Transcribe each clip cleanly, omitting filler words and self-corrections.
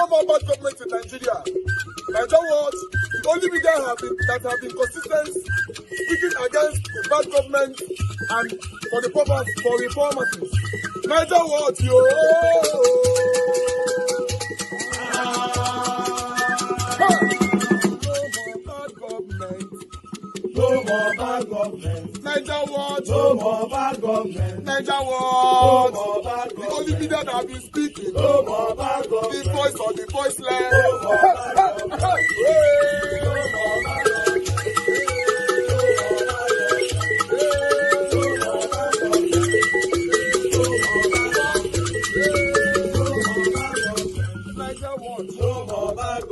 more bad government in Nigeria. Nigeria what? The only media that have been consistent speaking against the bad government and for the purpose for reformers. Nigeria what, yo? No more bad government. Niger what? No more bad government. Niger what? No more bad government. The only media that have been speaking. No more bad government. The voice of the voiceless. No more bad government. No more bad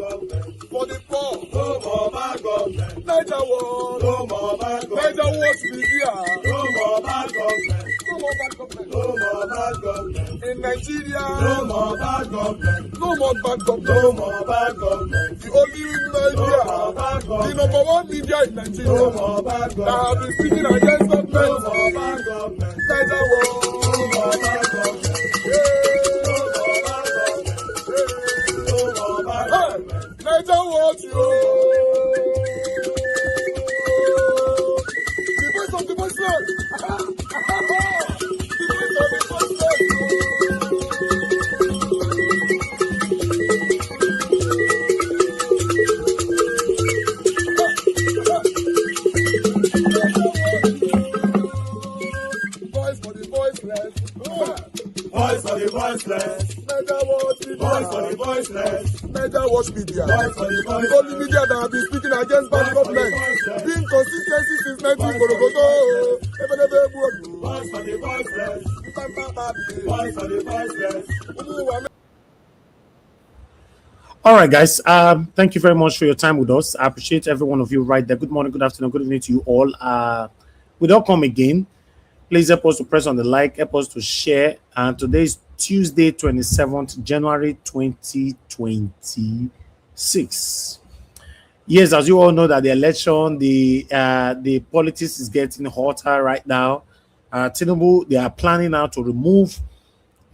for the poor. No more bad government. Niger what? No more bad government. Niger what media? No more bad government. No more bad government. No more bad government. In Nigeria. No more bad government. No more bad government. No more bad government. The only media. No more bad government. The number one media in Nigeria. No more bad government. That have been speaking against government. No more bad government. Niger what? No more bad government. Niger what, yo? The voice of the voiceless. The voice of the voiceless. Voice for the voiceless. Voice for the voiceless. Niger what? Voice for the voiceless. Niger watch media. The only media that have been speaking against bad government. Being consistency since 1944. Voice for the voiceless. Voice for the voiceless. All right, guys. Thank you very much for your time with us. I appreciate every one of you right there. Good morning, good afternoon, good evening to you all. We don't come again. Please help us to press on the like, help us to share. And today is Tuesday, 27th January 2026. Yes, as you all know that the election, the politics is getting hotter right now. Tinubu, they are planning now to remove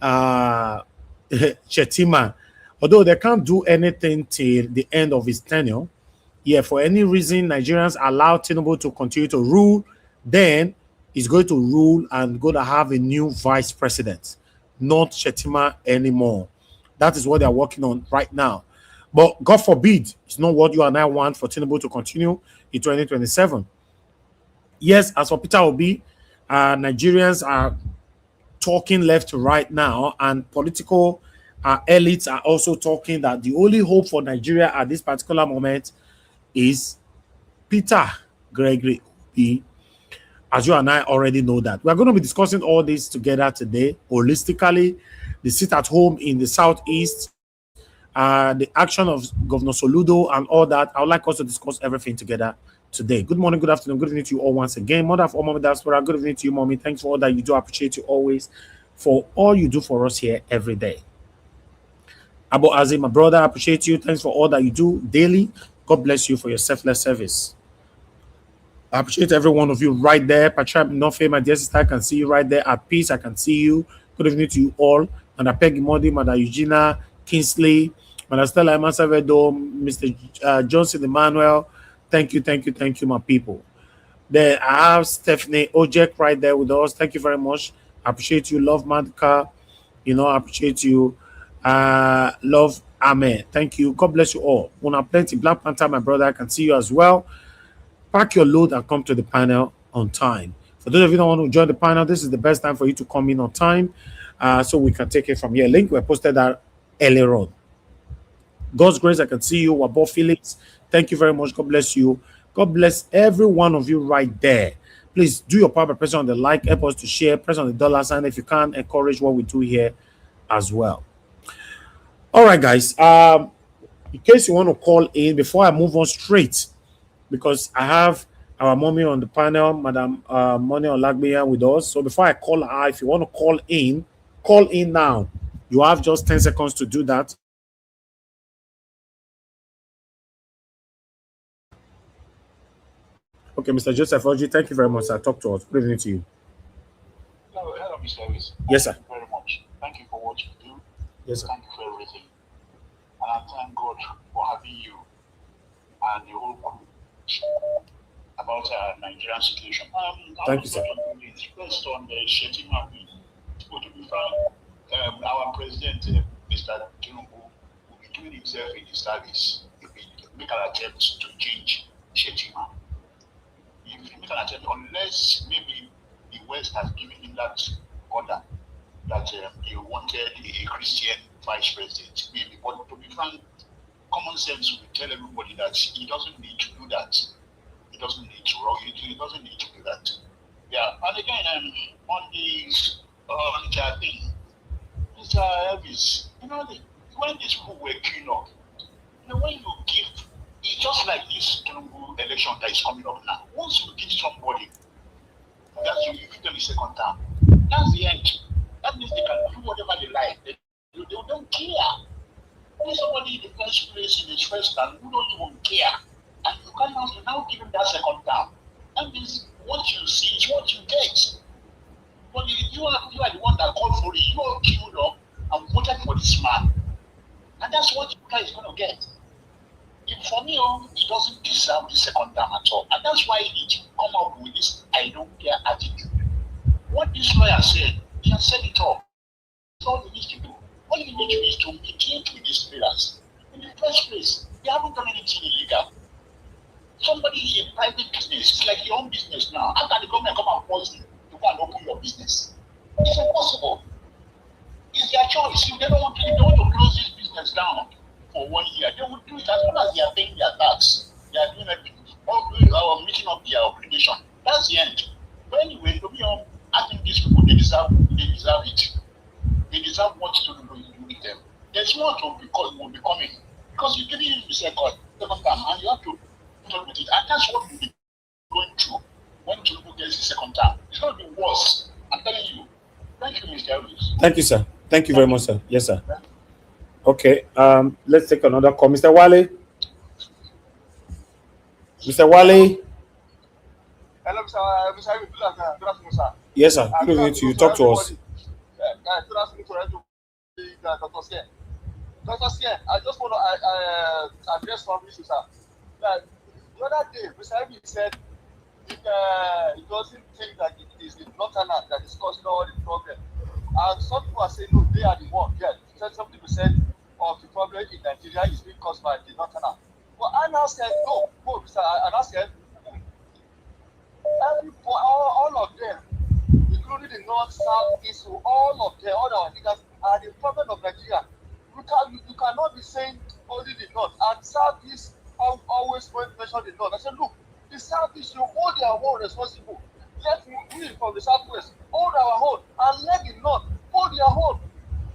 Shettima. Although they can't do anything till the end of his tenure. Yeah, for any reason, Nigerians allow Tinubu to continue to rule, then he's going to rule and going to have a new vice president, not Shettima anymore. That is what they're working on right now. But God forbid, it's not what you and I want for Tinubu to continue in 2027. Yes, as for Peter Obi, Nigerians are talking left to right now, and political elites are also talking that the only hope for Nigeria at this particular moment is Peter Gregory Obi. As you and I already know that. We're going to be discussing all this together today, holistically, the sit at home in the Southeast, the action of Governor Soludo and all that. I would like us to discuss everything together today. Good morning, good afternoon, good evening to you all once again. Mother of all Mommy Diaspora, good evening to you, Mommy. Thanks for all that you do. I appreciate you always for all you do for us here every day. Abu Azim, my brother, I appreciate you. Thanks for all that you do daily. God bless you for your selfless service. I appreciate every one of you right there. Patrick Nofe, my dear sister, I can see you right there. At peace, I can see you. Good evening to you all. And I Peggy Modi, Mother Eugenia, Kingsley, Mother Stella Emasavedo, Mr. Johnson Emmanuel. Thank you, my people. Then I have Stephanie Ojek right there with us. Thank you very much. I appreciate you. Love Madka. You know, I appreciate you. Love Amen. Thank you. God bless you all. Una plenty. Black Panther, my brother, I can see you as well. Pack your load and come to the panel on time. For those of you who don't want to join the panel, this is the best time for you to come in on time so we can take it from here. Link, we posted that earlier on. God's grace, I can see you. Wabo Felix, thank you very much. God bless you. God bless every one of you right there. Please do your part by pressing on the like, help us to share, press on the dollar sign if you can, encourage what we do here as well. All right, guys. In case you want to call in, before I move on straight, because I have our mommy on the panel, Madam Moni Olagbeya with us. So before I call her, if you want to call in now. You have just 10 seconds to do that. Okay, Mr. Joseph Oji, thank you very much, sir. Talk to us. Good evening to you. Hello, Mr. Harris. Yes, sir. Thank you very much. Thank you for what you do. Yes, sir. Thank you for everything. and I thank God for having you and the whole crew about our Nigerian situation. I Thank want you, to sir. talk first on the Shettima bill. To be frank, our president, Mr. Tinubu, will be doing himself a disservice if he make an attempt to change Shettima. If he make an attempt, unless maybe the West has given him that order that he wanted a Christian vice president, maybe. But to be frank, common sense will tell everybody that he doesn't need to do that. He doesn't need to rock it. He doesn't need to do that. Yeah, and again, on the thing, Mr. Elvis, when these people were queuing up, when you give, it's just like this Tinubu election that is coming up now. Once you give somebody that you give them a second term, that's the end. That means they can do whatever they like. They don't care. When somebody in the first place in his first term who don't even care, and you now give him that second term, that means what you see is what you get. But you are the one that called for it. You all queued up and voted for this man, and that's what you guys is going to get. If for me, he doesn't deserve the second term at all, and that's why he come up with this "I don't care" attitude. What this lawyer said, he has said it all. That's all you need to do. All you need to do is to mediate with these players. In the first place, they haven't done anything illegal. Somebody in private business, it's like your own business now. How can the government come and force you to go and open your business? It's impossible. It's their choice. If they want to close this business down for 1 year, they will do it as long as they are paying their tax. They are doing everything, meeting up their obligation. That's the end. But anyway, to me, I think these people they deserve it. They deserve what to do with them. There's more will be coming because you're giving him the second term, and you have to talk with it. And that's what we'll be going through when Tinubu gets the second term. It's going to be worse. I'm telling you. Thank you, Mr. Elvis. Thank you, sir. Thank you very much, sir. Yes, sir. Okay. Let's take another call. Mr. Wale. Mr. Wale. Hello, Mr. Elvis. Good afternoon, sir. Yes, sir. Good evening to you. Talk to us. Good afternoon to everybody. Dr. Sien. Dr. Sien, I just want to address some issues, sir. The other day, Mr. Elvis said he doesn't think that it is the northerners that is causing all the problem. And some people are saying, no, they are the one. Yeah, 70% of the problem in Nigeria is being caused by the northerners. But I now said, no, Mr. I now said, all of them, including the north, south, east, all of them, all our leaders are the problem of Nigeria. You cannot be saying only the north. And southeast always mention the north. I said, look, the southeast should hold their own responsible. Let we from the southwest hold our own and let the north hold their own.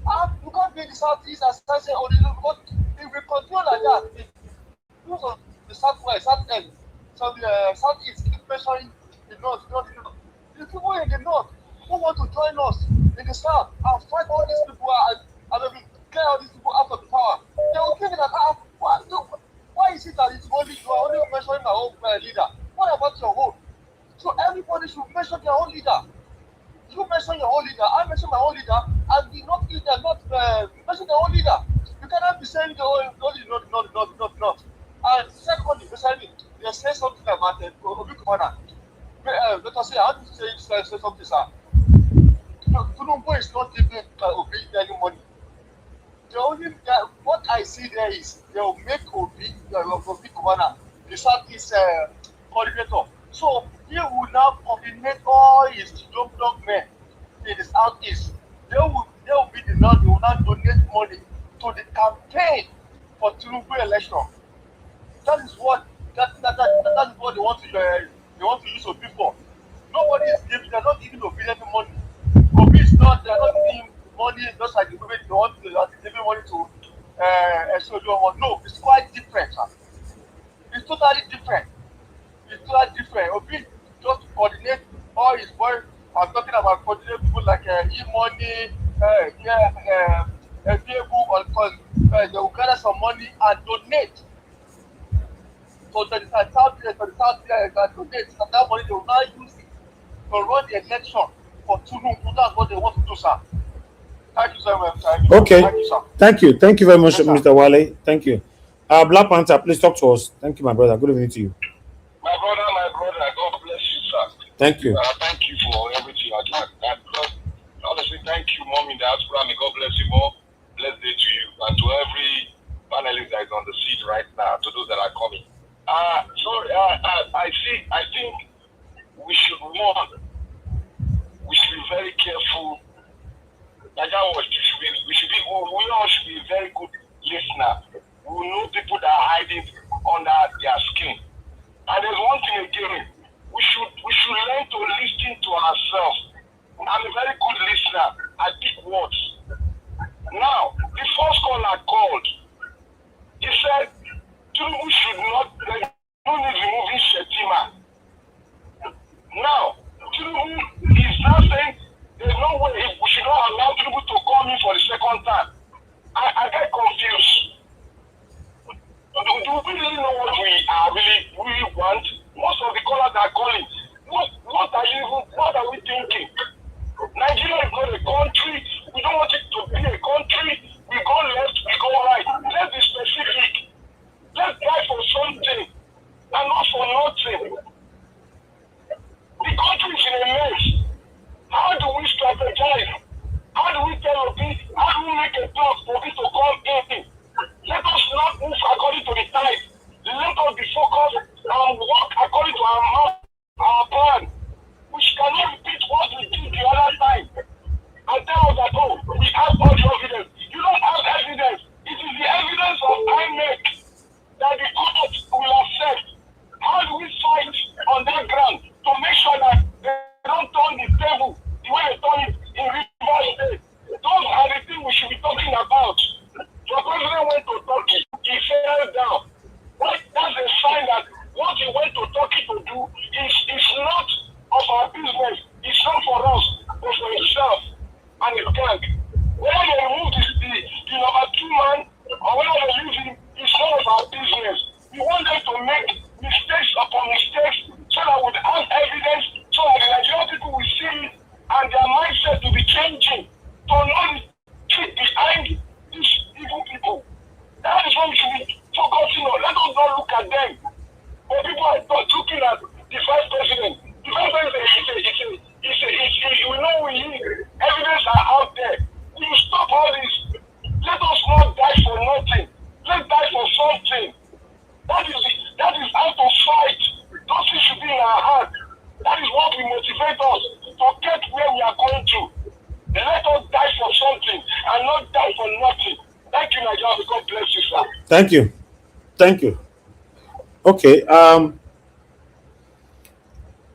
And you can't be in the southeast as I say only the north. If we continue like that, those of the southwest, southeast, so the southeast keep mentioning the north, the people in the north who want to join us in the south and fight all these people and clear all these people out of the power. They will think that why is it that it's only you are only mentioning my own leader? What about your own? So everybody should mention their own leader. You mention your own leader, I mention my own leader, and the not leader not mention their own leader. You cannot be saying the only not. And secondly, they say something about Obi Kumana. Let us say, how do you say something, sir? Tinubu is not giving Obi any money. The only what I see there is they will make Obi Kumana the Southeast coordinator. So he will now coordinate all his young men in the Southeast. They will be the one. They will not donate money to the campaign for Tinubu election. That is what that is what they want to use Obi for. Nobody is giving. They're not giving Obi any money. Obi is not. They're not giving money just like the women they want to give money to no, it's quite different, sir. It's totally different. Obi just to coordinate all his boys. I'm talking about coordinate people like E-Money, they will gather some money and donate. So the South donate, and that money they will now use it to run the election for Tinubu. That's what they want to do, sir. Thank you so much. Thank you. Okay. Thank you, sir. Thank you very much, Yes, sir. Mr. Wale. Thank you. Black Panther, please talk to us. Thank you, my brother. Good evening to you. My brother, God bless you, sir. Thank you. Thank you for everything you done. And honestly, thank you, Mom in the diaspora. May God bless you more. Blessed day to you and to every panelist that is on the seat right now, to those that are coming. I think we should warn, we should be very careful. We all should be very good listener. We know people that are hiding under their skin. And there's one thing again, we should learn to listen to ourselves. I'm a very good listener. I pick words. Now, the first caller called. He said, Tinubu should not, no need removing Shettima. Now, Tinubu is now saying there's no way we should not allow Tinubu to come in for the second time. I get confused. Do we really know what we want? Most of the callers are calling. What are we thinking? Nigeria is not a country. We don't want it to be a country. We go left, we go right. Let's be specific. Let's die for something and not for nothing. The country is in a mess. How do we strategize? How do we tell Obi? How do we make a plan for Obi to come in? Let us not move according to the tide. Let us be focused and work according to our plan. We cannot repeat what we did the other time. And tell us that, oh, we have all the evidence. You don't have evidence. It is the evidence of INEC that the court will accept. How do we fight on that ground to make sure that they don't turn the table the way they turn it in Rivers State? Those are the things we should be talking about. Your president went to Turkey. He fell down. That's a sign that what he went to Turkey to do is not of our business. It's not for us, but for himself and his gang. Whether they remove the number 2 man or whether they leave him, it's none of our business. We want them to make mistakes upon mistakes so that we have evidence, so that the Nigerian people will see it and their mindset will be changing to not sit behind these evil people. That is what we should be focusing on. Let us not look at them. But people are not looking at the vice president. The vice president we know evidence are out there. We will stop all this. Let us not die for nothing. Let's die for something. That is how to fight. Those things should be in our heart. That is what will motivate us to get where we are going to. Let us die for something and not die for nothing. Thank you, Nigeria. God bless you, sir. Thank you. Thank you. Okay.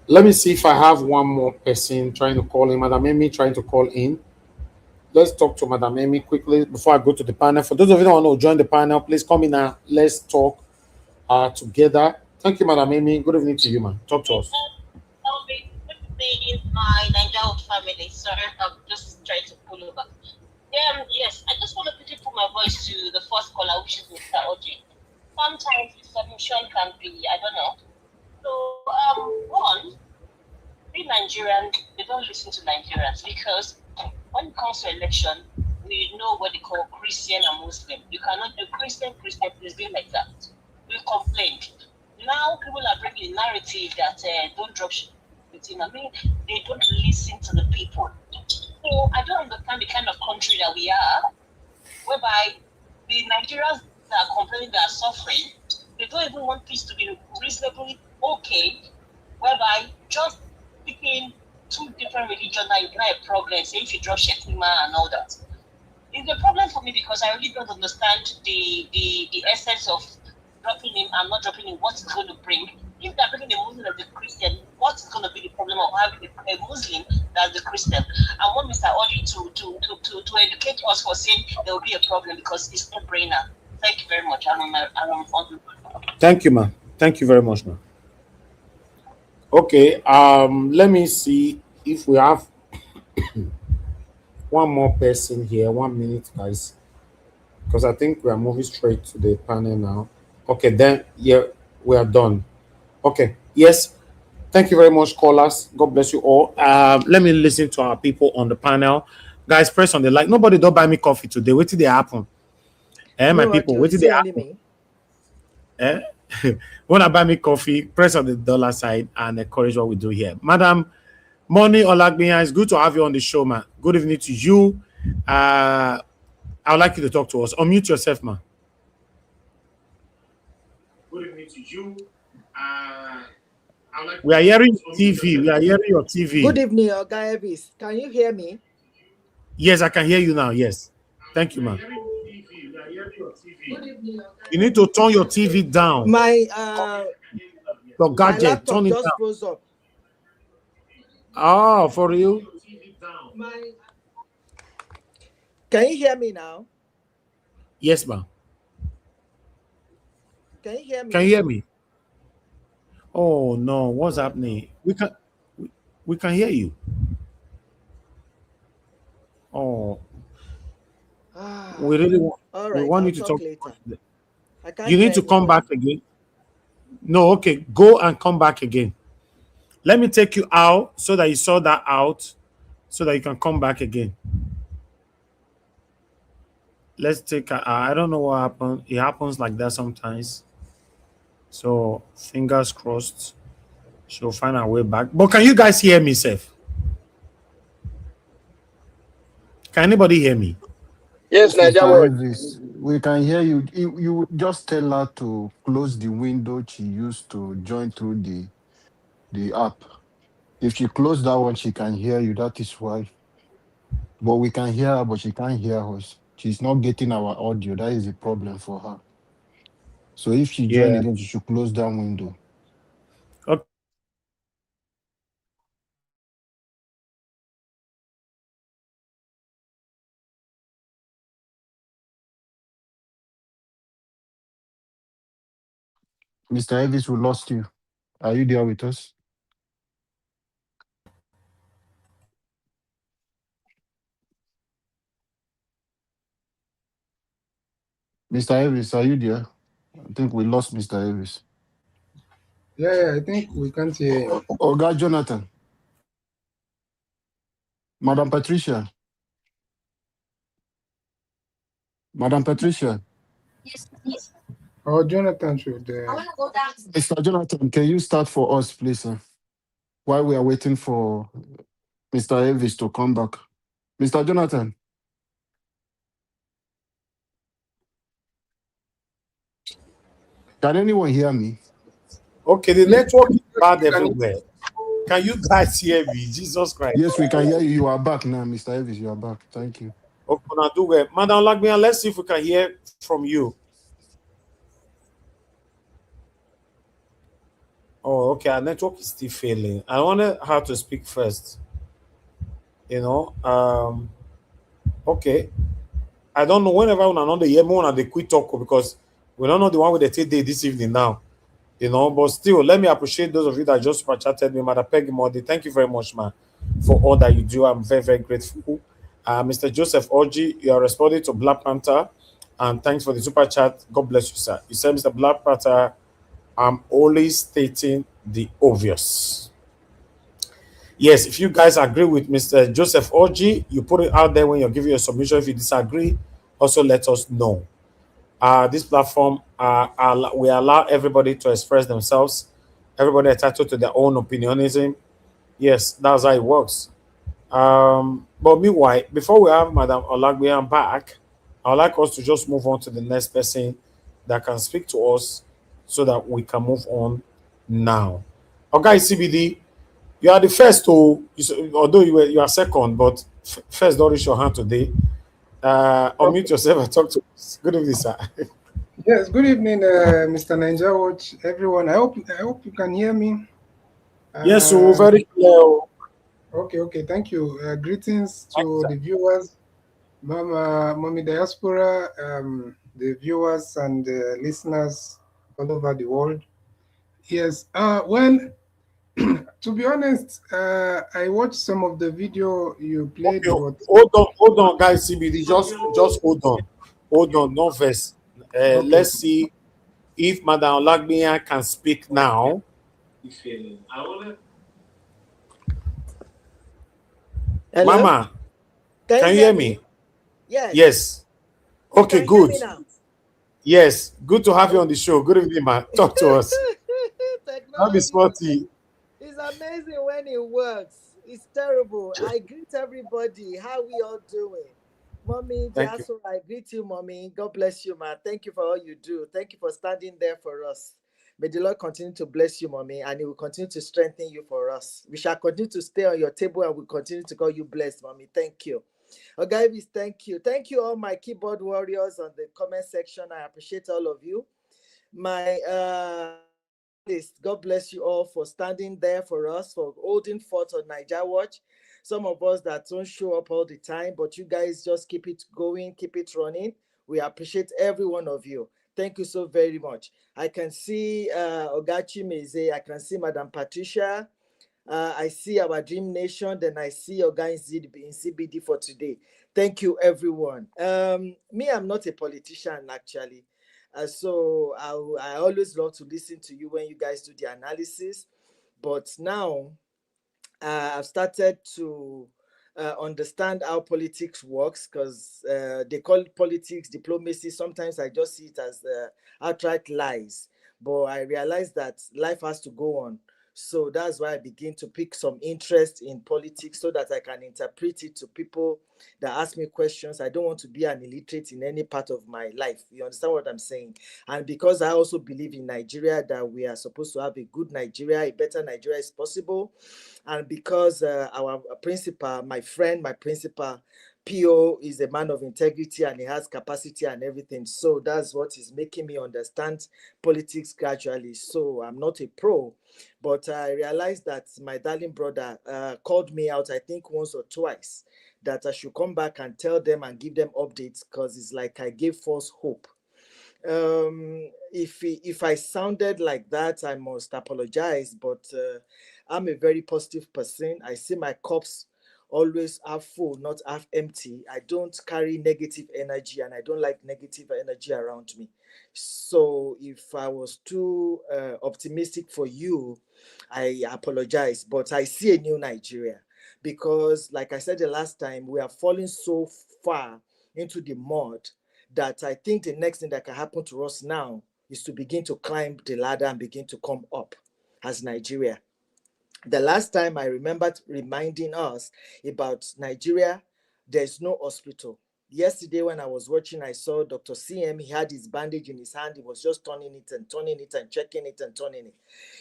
Let me see if I have one more person trying to call in. Madam Amy trying to call in. Let's talk to Madam Amy quickly before I go to the panel. For those of you that want to join the panel, please come in and let's talk together. Thank you, Madam Amy. Good evening to you, man. Talk to us. My Nigerian family, sir. I'm just trying to pull over. Yes, I just want to quickly put my voice to the first caller, which is Mr. Oji. Sometimes the submission can be, I don't know. So, one, we Nigerians, they don't listen to Nigerians because when it comes to election, we know what they call Christian and Muslim. You cannot do Christian, please be like that. We complained. Now people are bringing a narrative that don't drop shit. I mean, they don't listen to the people. So I don't understand the kind of country that we are, whereby the Nigerians that are complaining that are suffering, they don't even want peace to be reasonably okay, whereby just picking two different religions now you can have a problem, say if you drop Shettima and all that. It's a problem for me because I really don't understand the essence of dropping him and not dropping him, what it's going to bring. If they're bringing a Muslim as a Christian, what's going to be the problem of having a Muslim as the Christian? I want Mr. Audrey to educate us for saying there will be a problem because it's no brainer. Thank you very much. Thank you, ma'am. Thank you very much, ma'am. Okay, let me see if we have one more person here. 1 minute, guys, because I think we are moving straight to the panel now. Okay, then, yeah, we are done. Okay, yes, thank you very much, callers. God bless you all. Let me listen to our people on the panel. Guys, press on the like. Nobody don't buy me coffee today. Wait till they happen. My people, wait till they happen. When I buy me coffee, press on the dollar sign and encourage what we do here. Madam Money Olagbiyan, it's good to have you on the show, man. Good evening to you. I would like you to talk to us. Unmute yourself, man. Good evening to you. We are hearing TV. We are hearing your TV. Good evening, Oga Evis. Can you hear me? Yes, I can hear you now. Yes. Thank you, man. You need to turn your TV down. My gadget, turn it just down. froze up. Oh, for you? Can you hear me now? Yes, ma'am. Can you hear me? Can you hear me? Oh no, what's happening? We can hear you. Oh, we really want. All right, we want I'll you to talk later. You need to come back again. No, okay, go and come back again. Let me take you out so that you saw that out, so that you can come back again. Let's take. I don't know what happened. It happens like that sometimes. So fingers crossed. She'll find her way back. But can you guys hear me, Seth? Can anybody hear me? Yes, Nigeria. We can hear you. You just tell her to close the window she used to join through the app. If she closed that one, she can hear you. That is why. But we can hear her, but she can't hear us. She's not getting our audio. That is a problem for her. So if she join again, she should close that window. Okay. Mr. Elvis, we lost you. Are you there with us? Mr. Elvis, are you there? I think we lost Mr. Elvis. Yeah, I think we can't hear him. Oga Jonathan. Madam Patricia. Madam Patricia. Yes. Oh, Jonathan should. Mr. Jonathan, can you start for us, please, sir? While we are waiting for Mr. Elvis to come back. Mr. Jonathan. Can anyone hear me? Okay, the network is bad everywhere. Can you guys hear me? Jesus Christ. Yes, we can hear you. You are back now, Mr. Elvis. You are back. Thank you. Okay, now do well. Madam Olagbiyan, let's see if we can hear from you. Oh, okay. Our network is still failing. I wanted her to speak first. You know, okay. I don't know whenever we know the year more they quit talk because we don't know the one with the day this evening now. You know, but still, let me appreciate those of you that just super chatted me, Mother Peggy Modi. Thank you very much, man, for all that you do. I'm very, very grateful. Mr. Joseph Orji, you are responding to Black Panther, and thanks for the super chat. God bless you, sir. You said, Mr. Black Panther, I'm always stating the obvious. Yes, if you guys agree with Mr. Joseph Orji, you put it out there when you're giving your submission. If you disagree, also let us know. This platform, we allow everybody to express themselves. Everybody entitled to their own opinionism. Yes, that's how it works. But meanwhile, before we have Madam Olagbiyan back, I would like us to just move on to the next person that can speak to us so that we can move on now. Okay, CBD, you are the first to, although you are second, but first don't raise your hand today. Unmute yourself and talk to us. Good evening, sir. Yes, good evening, Mr. Ninja Watch, everyone. I hope you can hear me. Yes, so very clear. Okay, thank you. Greetings to the viewers, Mommy Diaspora, the viewers and listeners all over the world. Yes, well, to be honest, I watched some of the video you played. Okay, hold on, guys. CBD, just hold on, no verse. Okay. Let's see if Madam Olagbiyan can speak now. Hello? Mama, Can you Can you hear hear me? me? Yes. Yes. You Okay, can hear good. me now. Yes, good to have you Oh. on the show. Good evening, man. Talk to us. Not be Technology smarty. is amazing when it works. It's terrible. I greet everybody. How we all doing? Mommy Thank you. Jaso, I greet you, mommy. God bless you, man. Thank you for all you do. Thank you for standing there for us. May the Lord continue to bless you, mommy, and He will continue to strengthen you for us. We shall continue to stay on your table and we continue to call you blessed, mommy. Thank you. Okay, thank you. Thank you, all my keyboard warriors on the comment section. I appreciate all of you. My panelists, God bless you all for standing there for us, for holding forth on Niger Watch. Some of us that don't show up all the time, but you guys just keep it going, keep it running. We appreciate every one of you. Thank you so very much. I can see Ogachi Meze, I can see Madam Patricia, I see our Dream Nation, then I see your guys in CBD for today. Thank you, everyone. Me, I'm not a politician, actually. So I always love to listen to you when you guys do the analysis. But now I've started to understand how politics works because they call it politics, diplomacy. Sometimes I just see it as outright lies. But I realize that life has to go on. So that's why I begin to pick some interest in politics so that I can interpret it to people that ask me questions. I don't want to be an illiterate in any part of my life. You understand what I'm saying? And because I also believe in Nigeria, that we are supposed to have a good Nigeria, a better Nigeria is possible. And because our principal, my friend, my principal, PO is a man of integrity and he has capacity and everything. So that's what is making me understand politics gradually. So I'm not a pro, but I realized that my darling brother called me out, I think once or twice, that I should come back and tell them and give them updates because it's like I gave false hope. If I sounded like that, I must apologize, but I'm a very positive person. I see my cups always half full, not half empty. I don't carry negative energy and I don't like negative energy around me. So if I was too optimistic for you, I apologize, but I see a new Nigeria because, like I said the last time, we are falling so far into the mud that I think the next thing that can happen to us now is to begin to climb the ladder and begin to come up as Nigeria. The last time I remembered reminding us about Nigeria, there's no hospital. Yesterday, when I was watching, I saw Dr. CM. He had his bandage in his hand. He was just turning it and checking it and turning it.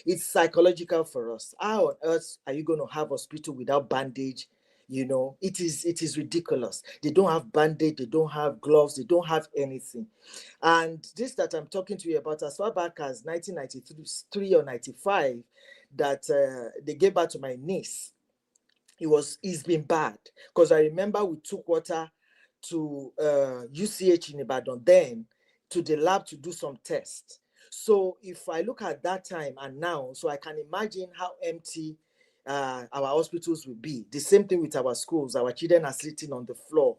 It's psychological for us. How on earth are you going to have hospital without bandage? You know, it is ridiculous. They don't have bandage, they don't have gloves, they don't have anything. And this that I'm talking to you about, as far back as 1993 or 95, that they gave back to my niece, it's been bad because I remember we took water to UCH in Ibadan then to the lab to do some tests. So if I look at that time and now, so I can imagine how empty our hospitals will be. The same thing with our schools. Our children are sitting on the floor.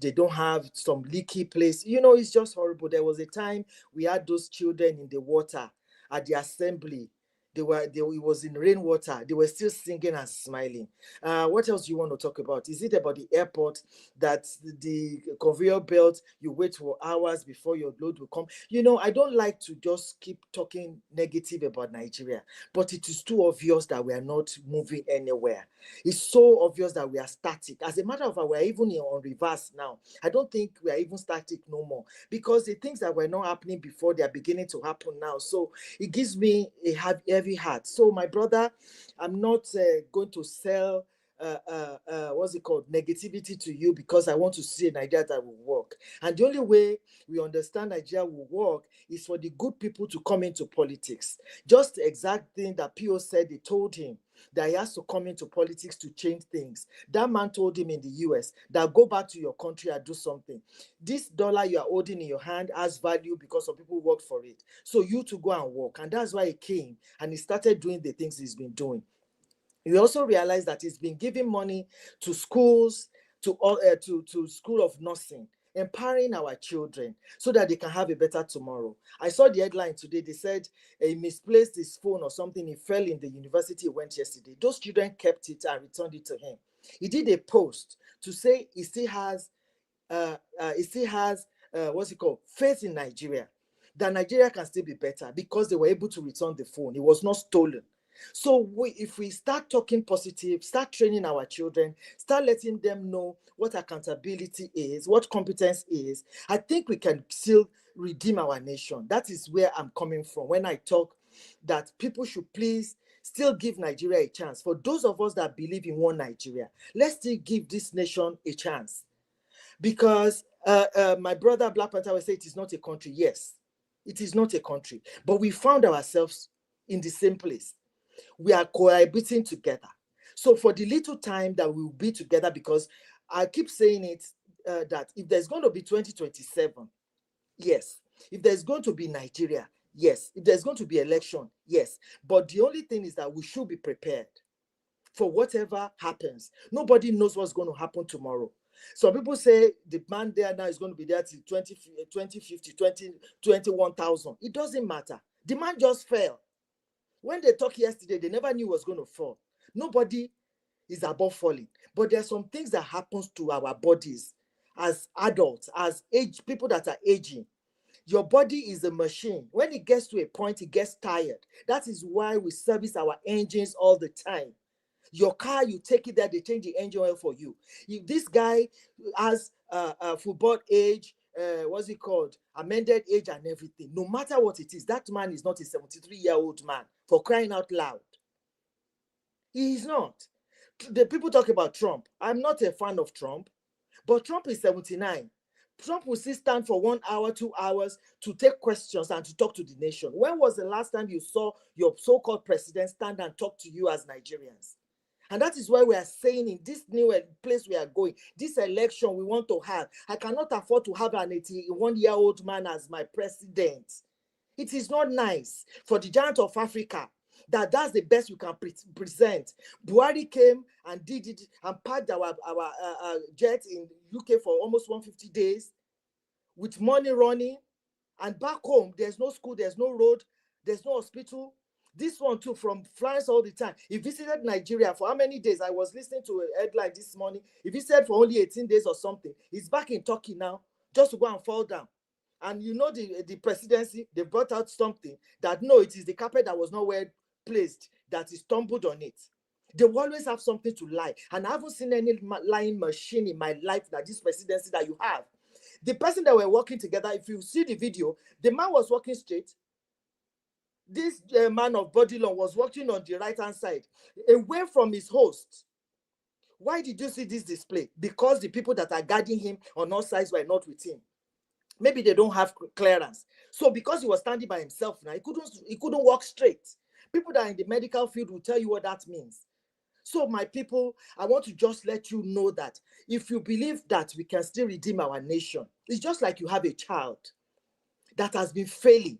They don't have some leaky place. You know, it's just horrible. There was a time we had those children in the water at the assembly. It was in rainwater. They were still singing and smiling. What else do you want to talk about? Is it about the airport that the conveyor belt, you wait for hours before your load will come? You know, I don't like to just keep talking negative about Nigeria, but it is too obvious that we are not moving anywhere. It's so obvious that we are static. As a matter of fact, we're even on reverse now. I don't think we are even static no more because the things that were not happening before, they are beginning to happen now. So it gives me a heavy heart. So my brother, I'm not going to sell what's it called, negativity to you because I want to see a Nigeria that will work. And the only way we understand Nigeria will work is for the good people to come into politics. Just the exact thing that PO said, they told him that he has to come into politics to change things. That man told him in the US that go back to your country and do something. This dollar you are holding in your hand has value because some people worked for it. So you to go and work. And that's why he came and he started doing the things he's been doing. You also realize that he's been giving money to schools, to school of nursing, empowering our children so that they can have a better tomorrow. I saw the headline today. They said he misplaced his phone or something. He fell in the university he went yesterday. Those children kept it and returned it to him. He did a post to say he still has what's it called, faith in Nigeria, that Nigeria can still be better because they were able to return the phone. It was not stolen. So if we start talking positive, start training our children, start letting them know what accountability is, what competence is, I think we can still redeem our nation. That is where I'm coming from when I talk that people should please still give Nigeria a chance. For those of us that believe in one Nigeria, let's still give this nation a chance. Because my brother Black Panther will say it is not a country. Yes, it is not a country. But we found ourselves in the same place. We are cohabiting together. So for the little time that we will be together, because I keep saying it, that if there's going to be 2027, yes. If there's going to be Nigeria, yes. If there's going to be election, yes. But the only thing is that we should be prepared for whatever happens. Nobody knows what's going to happen tomorrow. Some people say the man there now is going to be there till 2050, 21,000. It doesn't matter. The man just fell. When they talked yesterday, they never knew it was going to fall. Nobody is above falling. But there are some things that happens to our bodies as adults, as people that are aging. Your body is a machine. When it gets to a point, it gets tired. That is why we service our engines all the time. Your car, you take it there, they change the engine oil for you. If this guy has a football age, what's it called, amended age and everything, no matter what it is, that man is not a 73-year-old man, for crying out loud. He is not. The people talk about Trump. I'm not a fan of Trump, but Trump is 79. Trump will still stand for 1 hour, 2 hours to take questions and to talk to the nation. When was the last time you saw your so-called president stand and talk to you as Nigerians? And that is why we are saying in this new place we are going, this election we want to have, I cannot afford to have an 81-year-old man as my president. It is not nice for the giant of Africa that's the best you can present. Buhari came and did it and packed our jet in UK for almost 150 days with money running. And back home, there's no school, there's no road, there's no hospital. This one too, from France all the time. He visited Nigeria for how many days? I was listening to a headline this morning. He visited for only 18 days or something. He's back in Turkey now, just to go and fall down. And you know the presidency, they brought out something that, no, it is the carpet that was not well placed, that he stumbled on it. They will always have something to lie. And I haven't seen any lying machine in my life that this presidency that you have. The person that were working together, if you see the video, the man was walking straight. This man of Bodilon was walking on the right-hand side, away from his host. Why did you see this display? Because the people that are guarding him on all sides were not with him. Maybe they don't have clearance. So because he was standing by himself now, he couldn't walk straight. People that are in the medical field will tell you what that means. So my people, I want to just let you know that if you believe that we can still redeem our nation, it's just like you have a child that has been failing.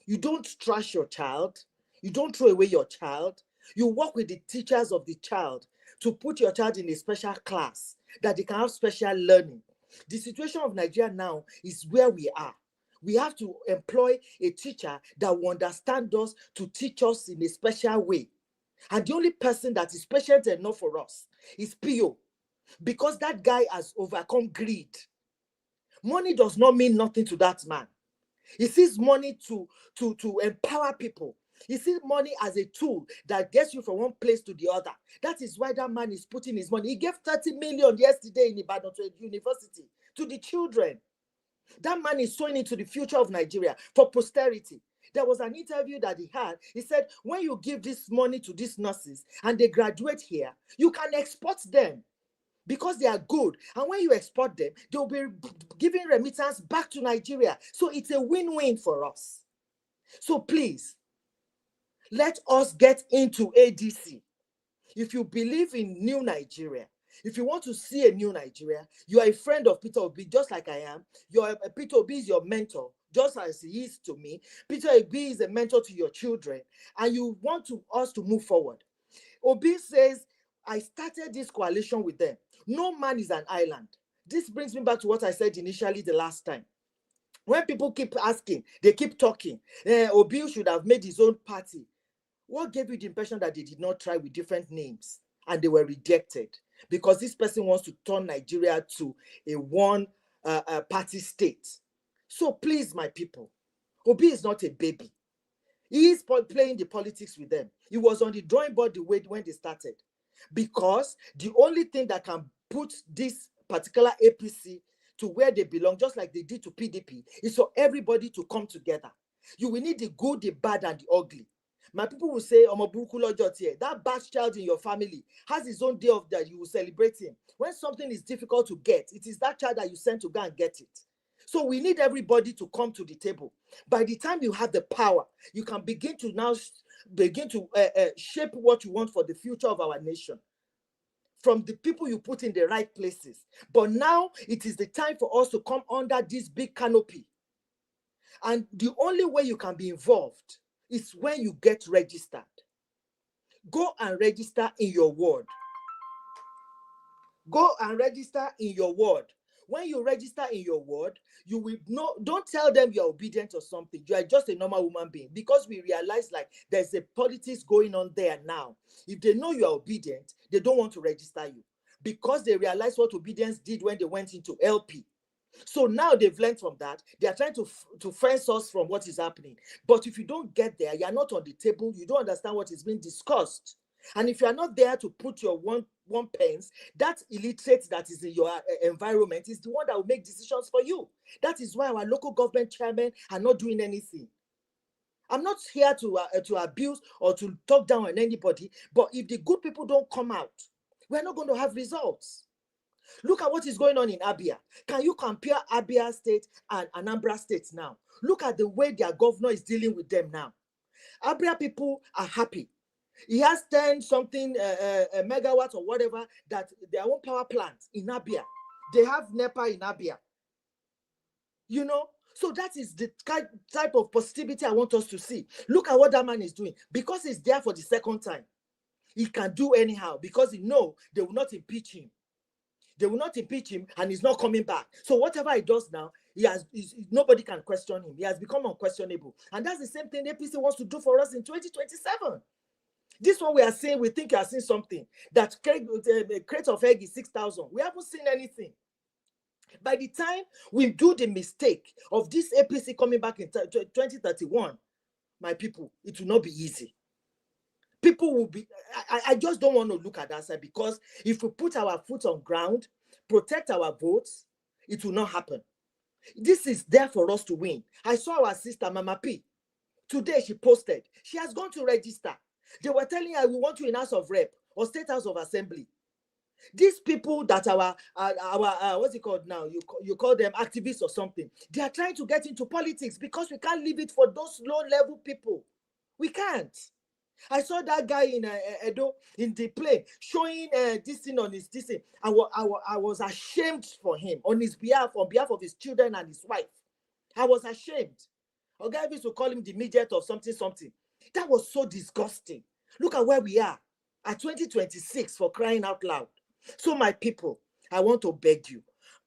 You don't trash your child. You don't throw away your child. You work with the teachers of the child to put your child in a special class that they can have special learning. The situation of Nigeria now is where we are. We have to employ a teacher that will understand us to teach us in a special way. And the only person that is patient enough for us is P.O. Because that guy has overcome greed. Money does not mean nothing to that man. He sees money to empower people. He sees money as a tool that gets you from one place to the other. That is why that man is putting his money. He gave 30 million yesterday in Ibadan University to the children. That man is sowing into the future of Nigeria for posterity. There was an interview that he had. He said, when you give this money to these nurses and they graduate here, you can export them because they are good. And when you export them, they'll be giving remittance back to Nigeria. So it's a win-win for us. So please, let us get into ADC. If you believe in new Nigeria, if you want to see a new Nigeria, you are a friend of Peter Obi, just like I am. Peter Obi is your mentor, just as he is to me. Peter Obi is a mentor to your children, and you want us to move forward. Obi says, I started this coalition with them. No man is an island. This brings me back to what I said initially the last time. When people keep asking, they keep talking, Obi should have made his own party. What gave you the impression that they did not try with different names and they were rejected? because this person wants to turn Nigeria to a one party state. So please, my people, Obi is not a baby. He is playing the politics with them. He was on the drawing board when they started, because the only thing that can put this particular APC to where they belong, just like they did to PDP, is for everybody to come together. You will need the good, the bad, and the ugly. My people will say, that bad child in your family has his own day of that you will celebrate him. When something is difficult to get, it is that child that you send to go and get it. So we need everybody to come to the table. By the time you have the power, you can begin to shape what you want for the future of our nation from the people you put in the right places. But now it is the time for us to come under this big canopy. And the only way you can be involved is when you get registered. Go and register in your ward. Go and register in your ward. When you register in your ward, you will know, don't tell them you're obedient or something. You are just a normal human being, because we realize like there's a politics going on there now. If they know you are obedient, they don't want to register you, because they realize what obedience did when they went into LP. So now they've learned from that. They are trying to fence us from what is happening. But if you don't get there, you're not on the table, you don't understand what is being discussed. And if you are not there to put your one pence, that illiterate that is in your environment is the one that will make decisions for you. That is why our local government chairmen are not doing anything. I'm not here to abuse or to talk down on anybody, but if the good people don't come out, we're not going to have results. Look at what is going on in Abia. Can you compare Abia State and Anambra State now? Look at the way their governor is dealing with them now. Abia people are happy. He has 10 something megawatts or whatever, that their own power plant in Abia. They have NEPA in Abia. You know, so that is the type of positivity I want us to see. Look at what that man is doing. Because he's there for the second time, he can do anyhow, because he knows they will not impeach him. They will not impeach him, and he's not coming back. So whatever he does now, nobody can question him. He has become unquestionable. And that's the same thing APC wants to do for us in 2027. This one we are saying, we think you are seeing something. That crate of egg is 6,000. We haven't seen anything. By the time we do the mistake of this APC coming back in 2031, my people, it will not be easy. People will be, I just don't want to look at that side, because if we put our foot on ground, protect our votes, it will not happen. This is there for us to win. I saw our sister, Mama P. Today she posted, she has gone to register. They were telling her, we want you in House of Rep or State House of Assembly. These people that our what's it called now? You call them activists or something. They are trying to get into politics, because we can't leave it for those low-level people. We can't. I saw that guy in Edo in the plane showing this thing on his thing. I was ashamed for him on behalf of his children and his wife. I was ashamed. A guy used to call him the midget or something. That was so disgusting. Look at where we are at 2026, for crying out loud. So my people, I want to beg you.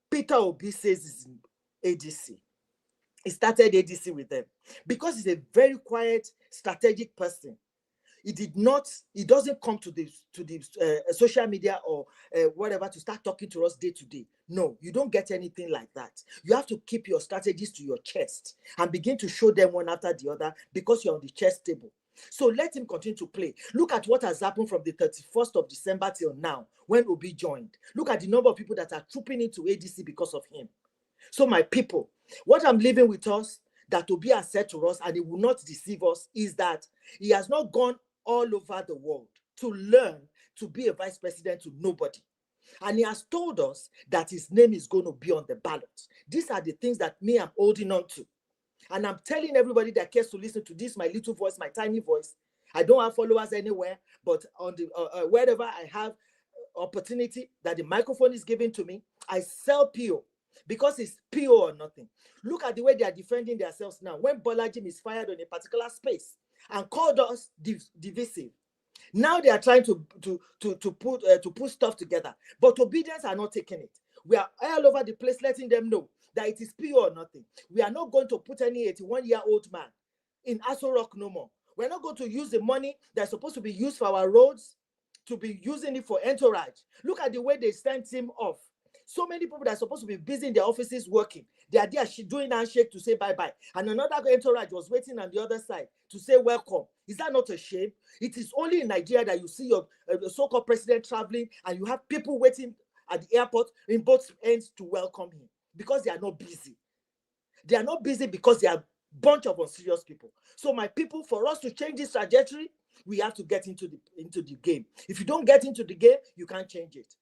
Peter Obi says he's in ADC. He started ADC with them because he's a very quiet, strategic person. He doesn't come to the social media or whatever to start talking to us day to day. No, you don't get anything like that. You have to keep your strategies to your chest and begin to show them one after the other, because you're on the chess table. So let him continue to play. Look at what has happened from the 31st of December till now, when Obi joined. Look at the number of people that are trooping into ADC because of him. So my people, what I'm leaving with us, that Obi has said to us, and he will not deceive us, is that he has not gone all over the world to learn to be a vice president to nobody. And he has told us that his name is going to be on the ballot. These are the things that I'm holding on to. And I'm telling everybody that cares to listen to this, my little voice, my tiny voice. I don't have followers anywhere, but on the wherever I have opportunity that the microphone is given to me, I sell PO, because it's PO or nothing. Look at the way they are defending themselves now. When Bolajim is fired on a particular space and called us divisive, now they are trying to put stuff together. But obedience are not taking it. We are all over the place letting them know that it is PO or nothing. We are not going to put any 81-year-old man in Aso Rock no more. We're not going to use the money that's supposed to be used for our roads, to be using it for entourage. Look at the way they sent him off. So many people that are supposed to be busy in their offices working, they are there doing handshake to say bye-bye. And another entourage was waiting on the other side to say welcome. Is that not a shame? It is only in Nigeria that you see your so-called president traveling and you have people waiting at the airport in both ends to welcome him because they are not busy. They are not busy because they are a bunch of unserious people. So my people, for us to change this trajectory, we have to get into the game. If you don't get into the game, you can't change it.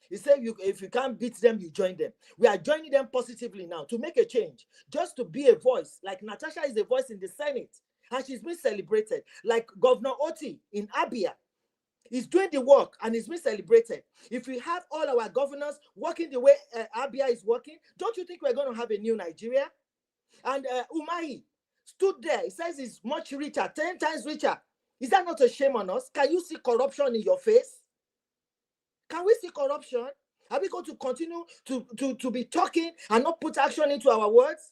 He said, if you can't beat them, you join them. We are joining them positively now to make a change, just to be a voice. Like Natasha is a voice in the Senate, and she's been celebrated. Like Governor Oti in Abia is doing the work, and he's been celebrated. If we have all our governors working the way Abia is working, don't you think we're going to have a new Nigeria? And Umahi stood there. He says he's much richer, 10 times richer. Is that not a shame on us? Can you see corruption in your face? Can we see corruption? Are we going to continue to be talking and not put action into our words?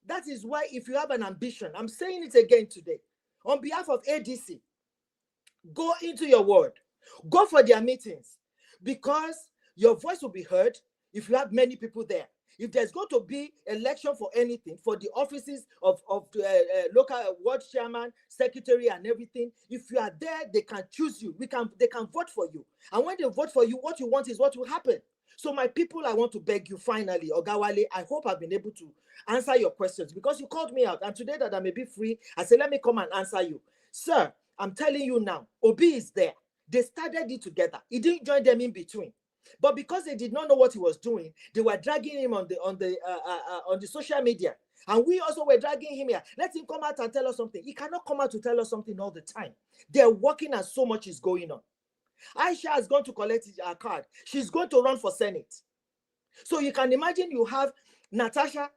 That is why if you have an ambition, I'm saying it again today, on behalf of ADC, go into your word. Go for their meetings because your voice will be heard if you have many people there. If there's going to be election for anything, for the offices of local ward chairman, secretary, and everything, if you are there, they can choose you. They can vote for you. And when they vote for you, what you want is what will happen. So my people, I want to beg you finally, Ogawale, I hope I've been able to answer your questions because you called me out. And today that I may be free, I said, let me come and answer you. Sir, I'm telling you now, Obi is there. They started it together. He didn't join them in between. But because they did not know what he was doing, they were dragging him on the social media. And we also were dragging him here. Let him come out and tell us something. He cannot come out to tell us something all the time. They're working and so much is going on. Aisha has gone to collect her card. She's going to run for Senate. So you can imagine you have Natasha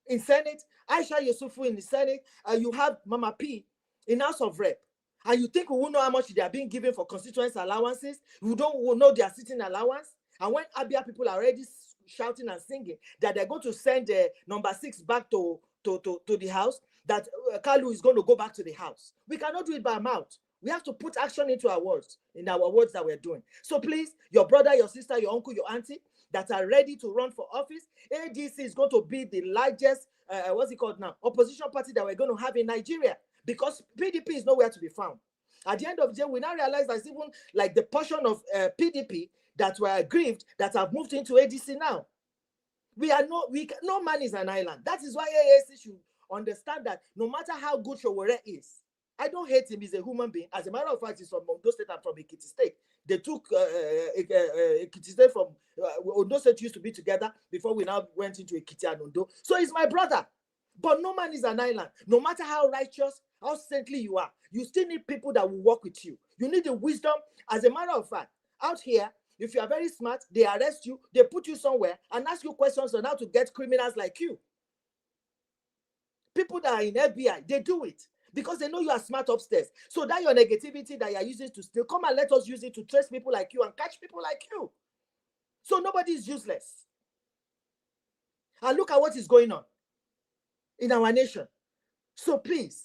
in Senate, Aisha Yusufu in the Senate, and you have Mama P in House of Rep. And you think we will know how much they are being given for constituency allowances? We don't know their sitting allowance. And when Abia people are already shouting and singing that they're going to send number 6 back to the house, that Kalu is going to go back to the house. We cannot do it by mouth. We have to put action into our words, that we're doing. So please, your brother, your sister, your uncle, your auntie that are ready to run for office, ADC is going to be the largest, opposition party that we're going to have in Nigeria. Because PDP is nowhere to be found. At the end of the day, we now realize that even like the portion of PDP that were aggrieved that have moved into ADC now. No man is an island. That is why AAC should understand that no matter how good Showore is, I don't hate him, he's a human being. As a matter of fact, he's from Ondo State and from Ekiti State. They took Ekiti State from Ondo State used to be together before we now went into Ekiti and Ondo. So he's my brother. But no man is an island. No matter how righteous, how saintly you are, you still need people that will work with you. You need the wisdom. As a matter of fact, out here, if you are very smart, they arrest you, they put you somewhere and ask you questions on how to get criminals like you. People that are in FBI, they do it because they know you are smart upstairs. So that your negativity that you are using to steal, come and let us use it to trace people like you and catch people like you. So nobody is useless. And look at what is going on in our nation. So please,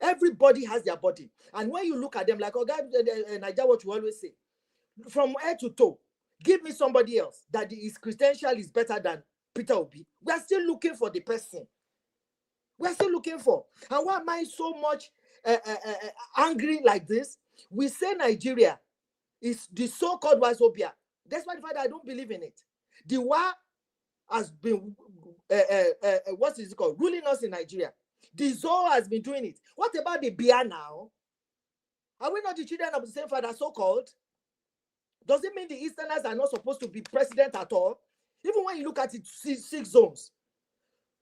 everybody has their body. And when you look at them, like Naija, what you always say, from head to toe, give me somebody else that his credential is better than Peter Obi. We are still looking for the person. We are still looking for. And why am I so much angry like this? We say Nigeria is the so-called Wazobia. That's why the fact that I don't believe in it. The war has been, what is it called? Ruling us in Nigeria. The Zoe has been doing it. What about the Bia now? Are we not the children of the same father, so-called? Does it mean the Easterners are not supposed to be president at all? Even when you look at it, 6 zones.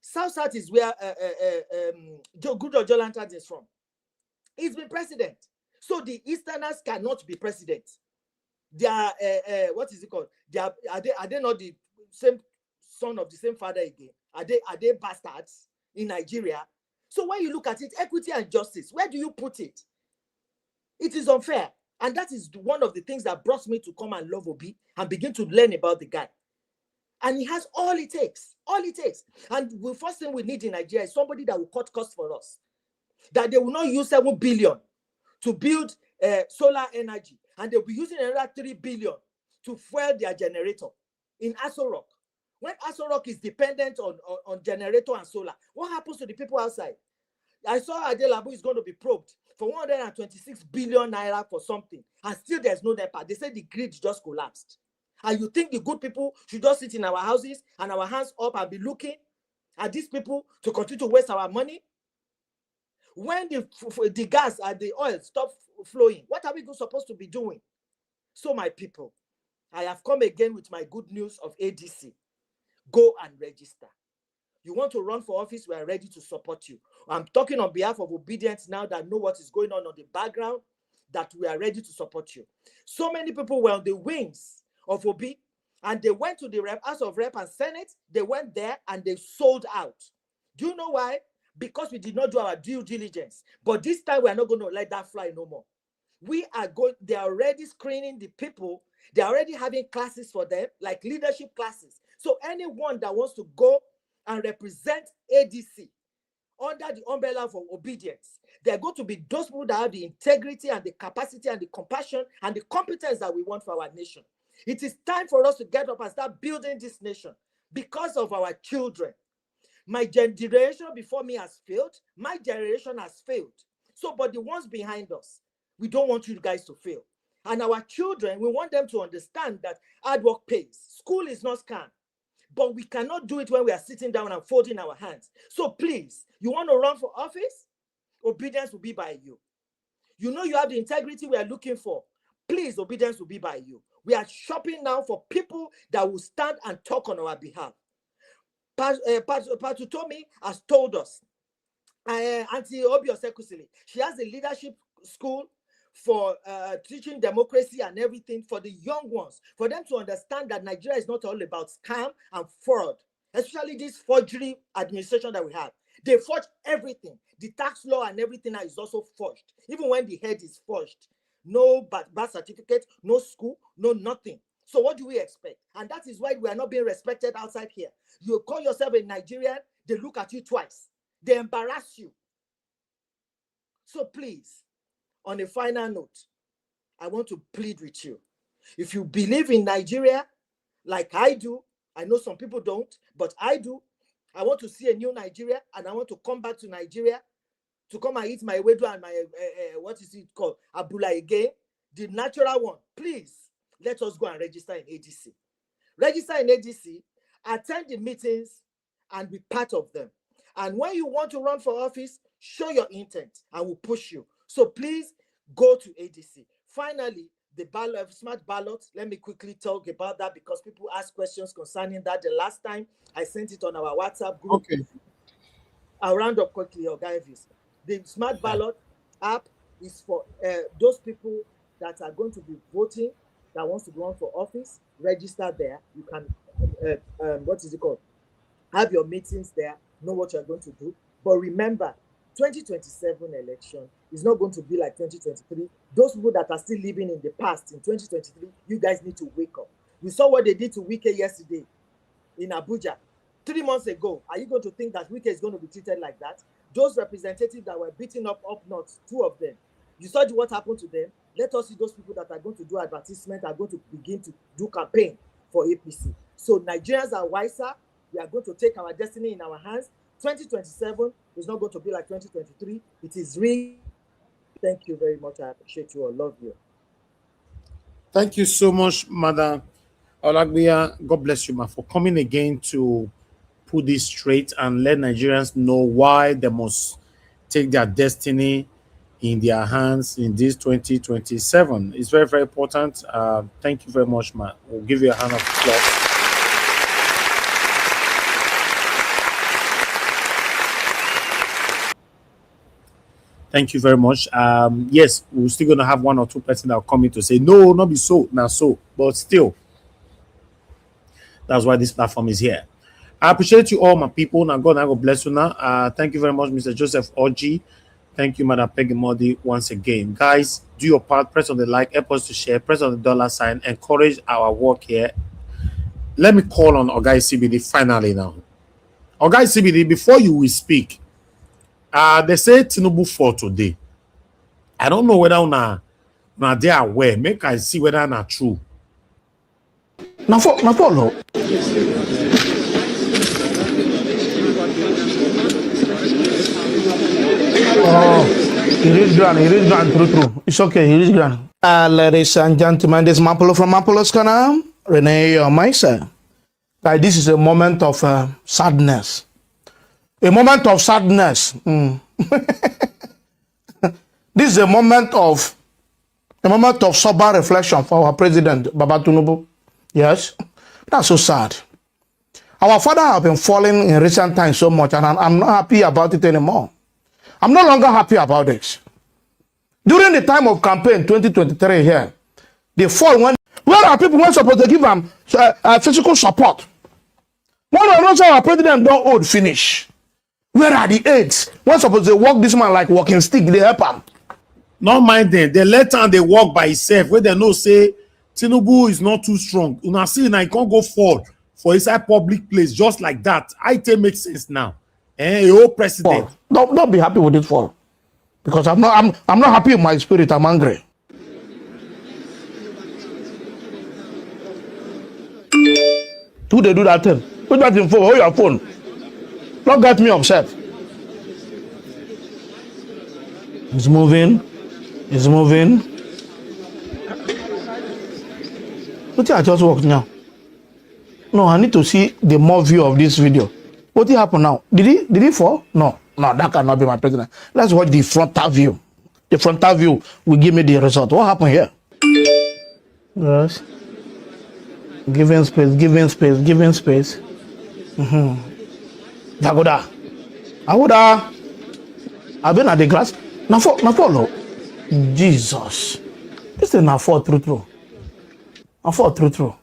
South is where Goodluck Jonathan is from. He's been president. So the Easterners cannot be president. They are, what is it called? Are they not the same son of the same father again? Are they bastards in Nigeria? So when you look at it, equity and justice, where do you put it? It is unfair. And that is one of the things that brought me to come and love Obi and begin to learn about the guy. And he has all it takes. All it takes. And the first thing we need in Nigeria is somebody that will cut costs for us. That they will not use 7 billion to build solar energy. and they'll be using another 3 billion to fuel their generator in Aso Rock. When Aso Rock is dependent on generator and solar, what happens to the people outside? I saw Adelabu is going to be probed for 126 billion naira for something, and still there's no NEPA. They said the grid just collapsed. And you think the good people should just sit in our houses and our hands up and be looking at these people to continue to waste our money? When the gas and the oil stop flowing, what are we supposed to be doing? So my people, I have come again with my good news of ADC. Go and register. You want to run for office, we are ready to support you. I'm talking on behalf of Obedience now that know what is going on the background, that we are ready to support you. So many people were on the wings of Obi, and they went to the House of Rep and Senate. They went there and they sold out. Do you know why? Because we did not do our due diligence. But this time we are not going to let that fly no more. They are already screening the people. They are already having classes for them, like leadership classes. So anyone that wants to go and represent ADC under the umbrella of Obedience, they're going to be those people that have the integrity and the capacity and the compassion and the competence that we want for our nation. It is time for us to get up and start building this nation because of our children. My generation before me has failed. My generation has failed. So, but the ones behind us, we don't want you guys to fail. And our children, we want them to understand that hard work pays. School is not scam. But we cannot do it when we are sitting down and folding our hands. So please, you want to run for office? Obedience will be by you. You know you have the integrity we are looking for. Please, Obedience will be by you. We are shopping now for people that will stand and talk on our behalf. Patutomi has told us, Auntie Obio Sekusili, she has a leadership school for teaching democracy and everything for the young ones, for them to understand that Nigeria is not all about scam and fraud, especially this forgery administration that we have. They forge everything. The tax law and everything is also forged, even when the head is forged. No birth certificate, no school, no nothing. So what do we expect? And that is why we are not being respected outside here. You call yourself a Nigerian, they look at you twice. They embarrass you. So please, on a final note, I want to plead with you. If you believe in Nigeria, like I do, I know some people don't, but I do. I want to see a new Nigeria, and I want to come back to Nigeria to come and eat my wedu and my, what is it called? Abula again, the natural one. Please, let us go and register in ADC. Register in ADC, attend the meetings, and be part of them. And when you want to run for office, show your intent, and we'll push you. So please go to ADC. Finally, the ballot, smart ballot. Let me quickly talk about that because people ask questions concerning that. The last time I sent it on our WhatsApp group. Okay. I'll round up quickly, guys. The smart ballot app is for those people that are going to be voting, that wants to run for office. Register there. You can, what is it called? Have your meetings there. Know what you're going to do. But remember, 2027 election is not going to be like 2023. Those people that are still living in the past in 2023, you guys need to wake up. We saw what they did to Wike yesterday in Abuja. 3 months ago, are you going to think that Wike is going to be treated like that? Those representatives that were beaten up north, 2 of them, you saw what happened to them. Let us see those people that are going to do advertisement, are going to begin to do campaign for APC. So Nigerians are wiser. We are going to take our destiny in our hands. 2027 is not going to be like 2023. It is real. Thank you very much. I appreciate you. I love you. Thank you so much, Madam Olagbia. God bless you, ma, for coming again to put this straight and let Nigerians know why they must take their destiny in their hands in this 2027. It's very, very important. Thank you very much, ma. We'll give you a hand of applause. Thank you very much. Yes, we're still going to have 1 or 2 persons that will come in to say, no, not be so, not so. But still, that's why this platform is here. I appreciate you all, my people. Now, God bless you now. Thank you very much, Mr. Joseph Oji. Thank you, Madam Peggy Modi, once again. Guys, do your part. Press on the like, help us to share, press on the $sign, encourage our work here. Let me call on Ogai CBD finally now. Ogai CBD, before you will speak, they say Tinubu for today. I don't know whether Now they are aware. Make I see whether not true. Now follow. Oh, he reached grand, true. It's okay, he reached grand. Ladies and gentlemen, this is Mapolo from Mapolo's Canal. Renee on my side. This is a moment of sadness. A moment of sadness. This is a moment of sober reflection for our president, Baba Tinubu. Yes, that's so sad. Our father have been falling in recent times so much, and I'm not happy about it anymore. I'm no longer happy about this. During the time of campaign 2023 here, they fall when where are people when supposed to give them physical support? One of those our president don't old finish. Where are the aides? When supposed to walk this man like walking stick, they help him. Not mind them. They let him they walk by himself. Where they know say Tinubu is not too strong. Una see now he can't go fall for inside public place just like that. I think makes sense now. A old president. Don't be happy with it fall. Because I'm not happy with my spirit, I'm angry. Who they do that thing? Put that in phone. Hold your phone. Don't get me upset. It's moving. It's moving. What I just walked now? No, I need to see the more view of this video. What happened now? Did he fall? No, that cannot be my president. Let's watch the frontal view. The frontal view will give me the result. What happened here? Yes. Giving space. Jagoda. I've been at the glass. Now follow. Jesus. This is not for true. I for true.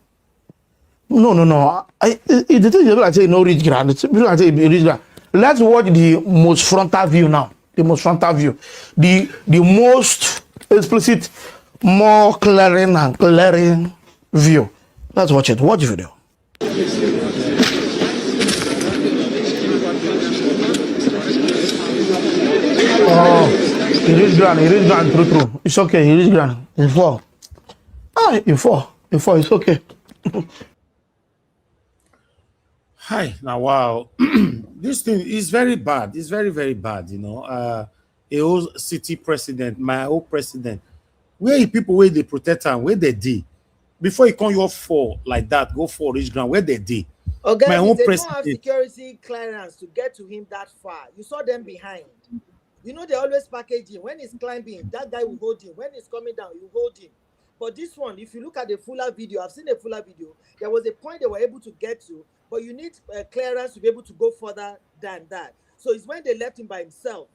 No. The thing is like say no reach ground. Like say reach ground. Let's watch the most frontal view now. The most frontal view. The most explicit, more clearing view. Let's watch it. Watch the video. Oh, he reached ground, true. It's okay, he reached ground. He fall. He fall, it's okay. Hi, now wow. This thing is very bad. It's very, very bad, you know. A whole city president, my old president. Where the people where they protect him, where they did. Before you come your fall like that, go for rich ground, where they did. Okay, my own they president. don't have security clearance to get to him that far. You saw them behind. You know they always package him. When he's climbing, that guy will hold him. When he's coming down, you hold him. But this one, if you look at the fuller video, I've seen a fuller video. There was a point they were able to get to, but you need clearance to be able to go further than that. So it's when they left him by himself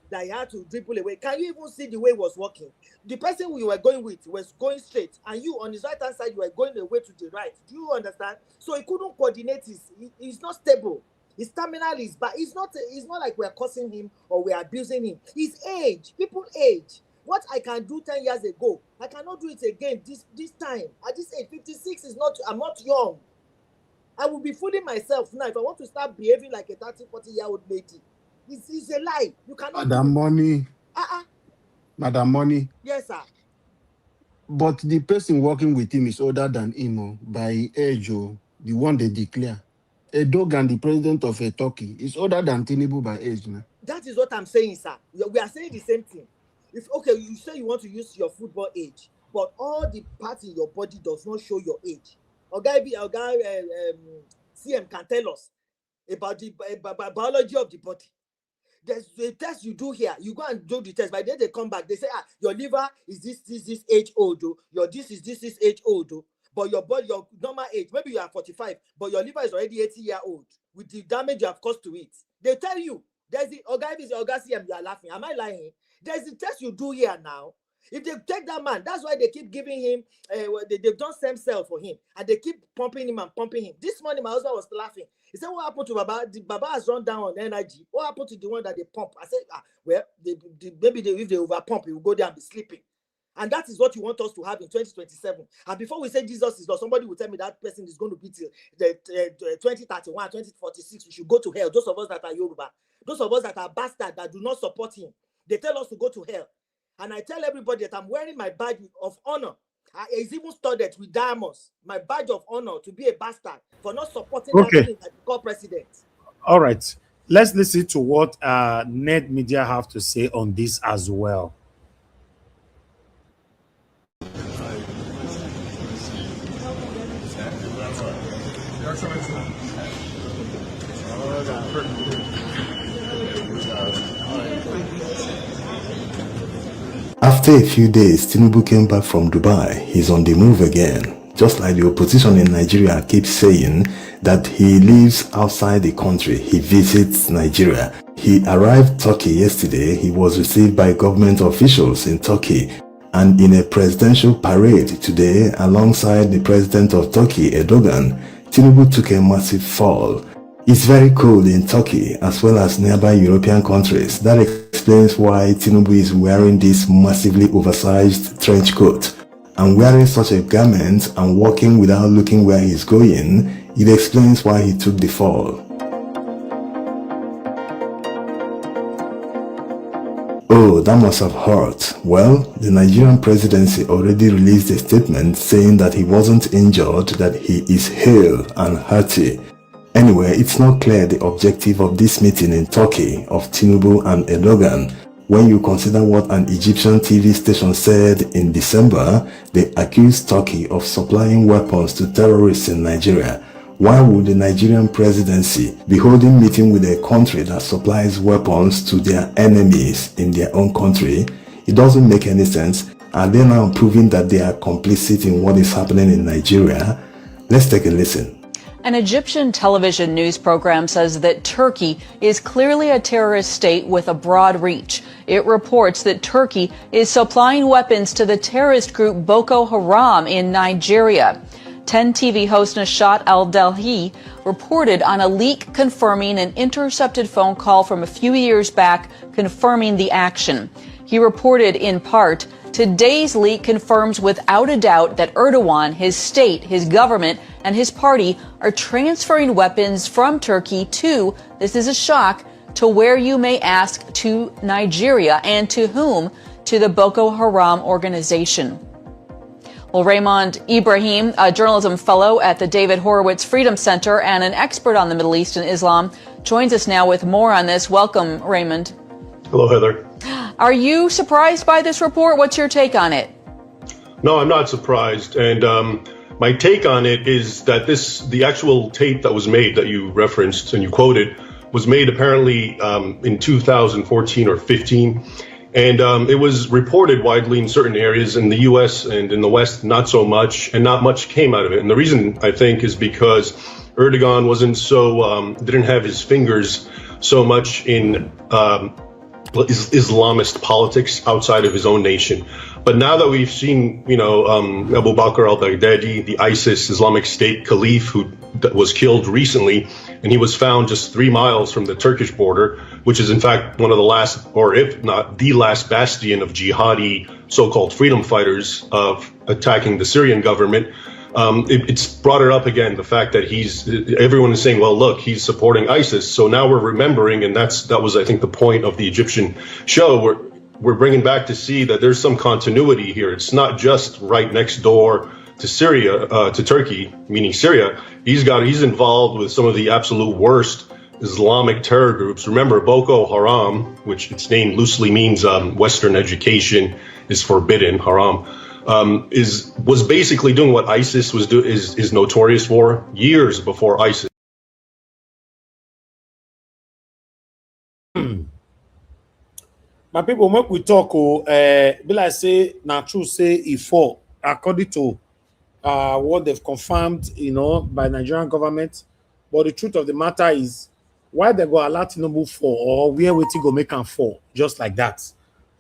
that he had to dribble away. Can you even see the way he was walking? The person we were going with was going straight, and you on his right hand side, you were going away to the right. Do you understand? So he couldn't coordinate. He's not stable. His terminal is bad. It's not like we're cursing him or we're abusing him. His age, people age. What I can do 10 years ago, I cannot do it again this time. At this age, 56 is not, I'm not young. I will be fooling myself now if I want to start behaving like a 30, 40-year-old lady. It's a lie. You cannot. Madam Money. Madam Money. Yes, sir. But the person working with him is older than him by age, the one they declare. A dog and the president of a Turkey is older than Tinubu by age now. That is what I'm saying, sir. We are saying the same thing. If okay, you say you want to use your football age, but all the parts in your body does not show your age. CM can tell us about the biology of the body. There's a test you do here. You go and do the test. By then they come back. They say, your liver is this age old. Your this is age old. But your body, your normal age, maybe you are 45, but your liver is already 80-year-old with the damage you have caused to it. They tell you, there's the CM, you are laughing. Am I lying? There's the test you do here now. If they take that man, that's why they keep giving him, they've done stem cell for him, and they keep pumping him. This morning, my husband was laughing. He said, what happened to Baba? Baba has run down on energy. What happened to the one that they pump? I said, maybe if they over pump, he will go there and be sleeping. And that is what you want us to have in 2027. And before we say Jesus is Lord, somebody will tell me that person is going to be till the 2031, 2046. We should go to hell. Those of us that are Yoruba, those of us that are bastards that do not support him, they tell us to go to hell. And I tell everybody that I'm wearing my badge of honor. It's even studded with diamonds. My badge of honor to be a bastard for not supporting that Okay. thing that you call president. All right. Let's listen to what Ned Media have to say on this as well. After a few days, Tinubu came back from Dubai. He's on the move again. Just like the opposition in Nigeria keeps saying that he lives outside the country, he visits Nigeria. He arrived Turkey yesterday. He was received by government officials in Turkey and in a presidential parade today alongside the president of Turkey, Erdogan. Tinubu took a massive fall. It's very cold in Turkey as well as nearby European countries. That explains why Tinubu is wearing this massively oversized trench coat. And wearing such a garment and walking without looking where he's going, it explains why he took the fall. Oh, that must have hurt. Well, the Nigerian presidency already released a statement saying that he wasn't injured, that he is hale and hearty. Anyway, it's not clear the objective of this meeting in Turkey of Tinubu and Erdogan. When you consider what an Egyptian TV station said in December, they accused Turkey of supplying weapons to terrorists in Nigeria. Why would the Nigerian presidency be holding meeting with a country that supplies weapons to their enemies in their own country? It doesn't make any sense. Are they now proving that they are complicit in what is happening in Nigeria? Let's take a listen. An Egyptian television news program says that Turkey is clearly a terrorist state with a broad reach. It reports that Turkey is supplying weapons to the terrorist group Boko Haram in Nigeria. 10 TV host Nashat Al-Delhi reported on a leak confirming an intercepted phone call from a few years back confirming the action. He reported in part, today's leak confirms without a doubt that Erdogan, his state, his government, and his party are transferring weapons from Turkey to, this is a shock, to where you may ask, to Nigeria, and to whom? To the Boko Haram organization. Well, Raymond Ibrahim, a journalism fellow at the David Horowitz Freedom Center and an expert on the Middle East and Islam, joins us now with more on this. Welcome, Raymond. Hello, Heather. Are you surprised by this report? What's your take on it? No, I'm not surprised. And my take on it is that the actual tape that was made that you referenced and you quoted was made apparently in 2014 or 15. And it was reported widely in certain areas in the U.S. and in the West, not so much, and not much came out of it. And the reason, I think, is because Erdogan wasn't so, didn't have his fingers so much in Islamist politics outside of his own nation. But now that we've seen, Abu Bakr al-Baghdadi, the ISIS Islamic State Caliph who was killed recently, and he was found just 3 miles from the Turkish border, which is in fact one of the last, or if not the last bastion of jihadi so-called freedom fighters of attacking the Syrian government. It's brought it up again, the fact that everyone is saying, well, look, he's supporting ISIS. So now we're remembering, and that was, I think, the point of the Egyptian show. We're bringing back to see that there's some continuity here. It's not just right next door to Syria, to Turkey, meaning Syria. He's involved with some of the absolute worst Islamic terror groups. Remember, Boko Haram, which its name loosely means Western education is forbidden, haram, was basically doing what ISIS is notorious for years before ISIS. My people, when we talk, be like say, now true say if for according to what they've confirmed, by Nigerian government. But the truth of the matter is, why they go allow Tinubu for, or where we go make them for, just like that.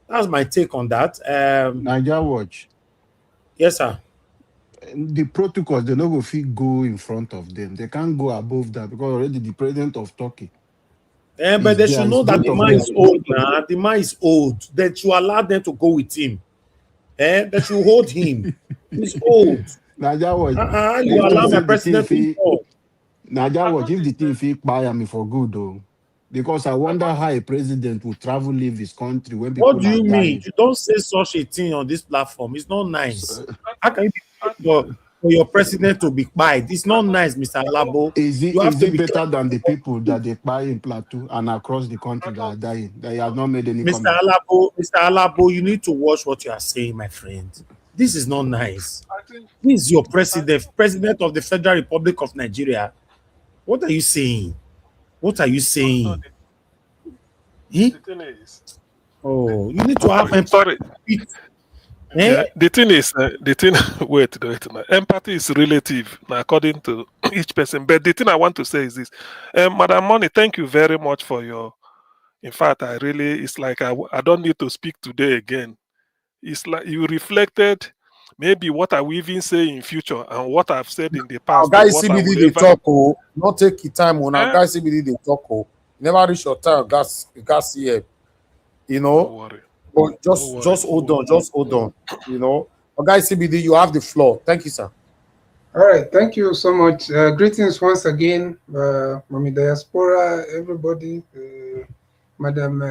That's my take on that. Niger Watch. Yes, sir. The protocols, they no go in front of them. They can't go above that because already the president of Turkey. But they should know that the man is old, man. The man is old. That you allow them to go with him. That you hold him. He's old. Niger Watch. You allow my president to go. Niger Watch, if the thing fit buy me for good, though. Because I wonder how a president would travel, leave his country when What people do are you mean? dying. You don't say such a thing on this platform. It's not nice. So, How can you be for your president to be quiet? It's not nice, Mr. Alabo. is You it have is to it be better careful. than the people that they buy in Plateau and across the country that are dying? They have not made any Mr. comment. Mr. Alabo, you need to watch what you are saying, my friend. This is not nice. I think This is your president, president of the Federal Republic of Nigeria. What are you saying? What are you no, saying? Eh? the thing is, Oh, you need to have sorry. empathy. Yeah, Eh? the thing is, the thing. Wait. Now. Empathy is relative, now, according to each person. But the thing I want to say is this, Madam Money, thank you very much for your. In fact, I really, it's like I don't need to speak today again. It's like you reflected maybe what I will even say in future and what I've said in the Our past to guys what I CBD will they ever. talk oh, not take your time on our Eh? guys CBD they talk oh. Never reach your time, gas here, you No know. worry. But No worry. just hold on, you know. Our guys CBD, you have the floor. Thank you, sir. All right, thank you so much. Greetings once again, Mami Diaspora, everybody. Madam,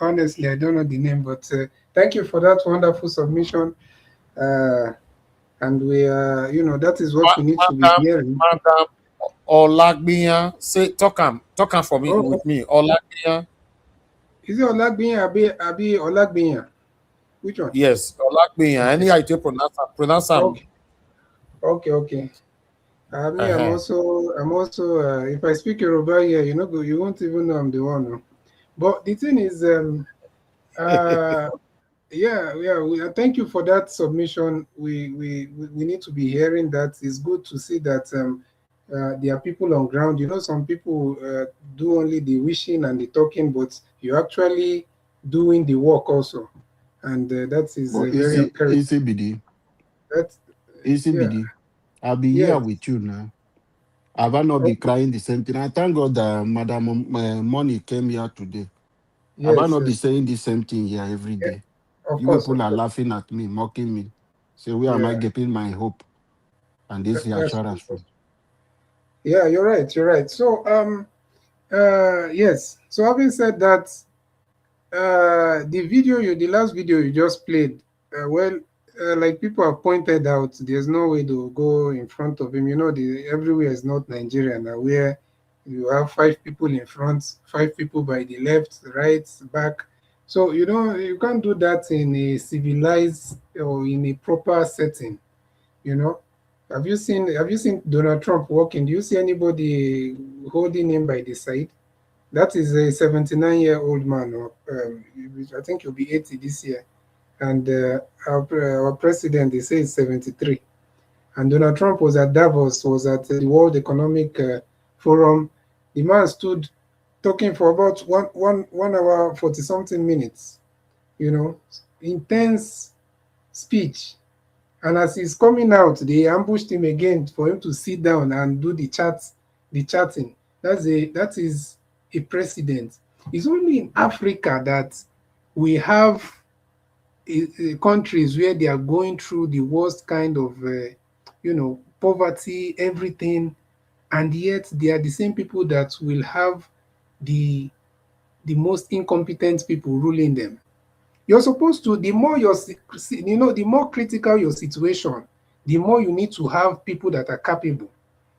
honestly, I don't know the name, but thank you for that wonderful submission. And we are, that is what we need to be hearing. Madam Olagbiyan, say talk am for me Oh, with me. Olagbiyan. is it Olagbiyan, Abi Olagbiyan? Which one? Yes, Olagbiyan. Okay. Any how you pronounce am. Okay. Me, I'm Uh-huh. also, if I speak Yoruba here, you won't even know I'm the one. No? But the thing is, thank you for that submission. We need to be hearing that. It's good to see that there are people on ground. Some people do only the wishing and the talking, but you're actually doing the work also, and that is But very encouraging. ECBD, That yeah, ECBD, I'll be here yes, with you now. Have I not been okay, crying the same thing? I thank God that Madam Money came here today. Have I yes, not been saying the same thing here every yeah, day? of You course, people are laughing at me, mocking me. Say, where am I yeah, getting my hope and this that's reassurance from? yeah. You're right. So yes. So having said that, the last video you just played, like people have pointed out, there's no way to go in front of him. Everywhere is not Nigeria now, where you have 5 people in front, 5 people by the left, right, back. So you can't do that in a civilized or in a proper setting. You know, have you seen Donald Trump walking? Do you see anybody holding him by the side? That is a 79-year-old man. I think he'll be 80 this year. And our president, they say, is 73. And Donald Trump was at Davos, was at the World Economic Forum. The man stood talking for about 1 hour, 40 something minutes, intense speech. And as he's coming out, they ambushed him again for him to sit down and do the chatting. That is a precedent. It's only in Africa that we have countries where they are going through the worst kind of, poverty, everything, and yet they are the same people that will have the most incompetent people ruling them. You're supposed to, the more critical your situation, the more you need to have people that are capable.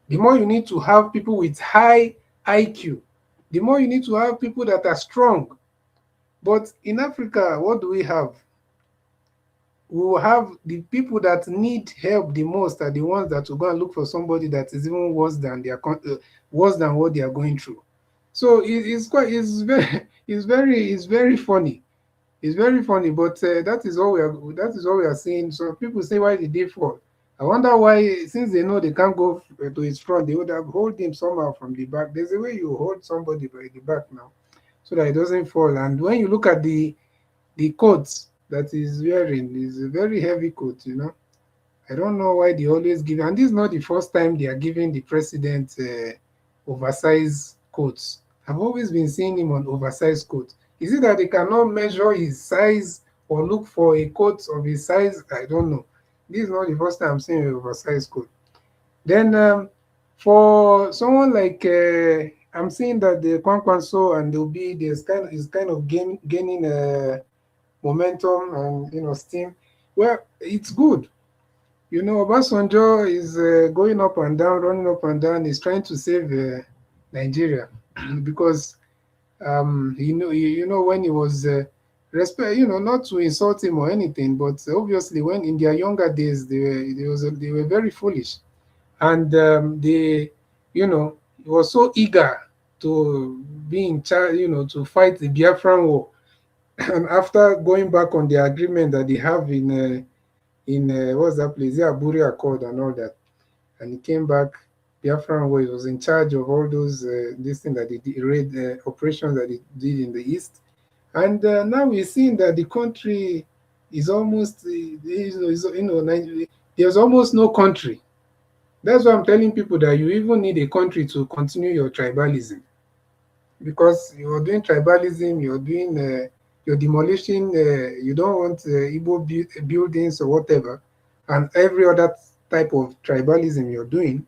The more you need to have people with high IQ. The more you need to have people that are strong. But in Africa, what do we have? We will have the people that need help the most are the ones that will go and look for somebody that is even worse than worse than what they are going through. So it's very funny. It's very funny, but that is what we are seeing. So people say, why did they fall? I wonder why, since they know they can't go to his front, they would have hold him somehow from the back. There's a way you hold somebody by the back now, so that it doesn't fall. And when you look at the coat that he's wearing, is a very heavy coat. I don't know why they always give, and this is not the first time they are giving the president oversized coats. I've always been seeing him on oversized coats. Is it that they cannot measure his size or look for a coat of his size? I don't know. This is not the first time I'm seeing an oversized coat. Then for someone like I'm seeing that the Kwankwanso and Obi is kind of gaining momentum and steam. Well, it's good. Obasanjo is going up and down, running up and down. He's trying to save Nigeria because when he was not to insult him or anything, but obviously when in their younger days they were very foolish, and he was so eager to be in charge, to fight the Biafran war, and after going back on the agreement that they have in what's that place, yeah, Aburi Accord and all that, and he came back. Biafran war, he was in charge of all those this thing that he did, raid operations that he did in the east, and now we're seeing that the country is almost, there's almost no country. That's why I'm telling people that you even need a country to continue your tribalism, because you're doing tribalism, you're demolishing, you don't want Igbo buildings or whatever, and every other type of tribalism you're doing.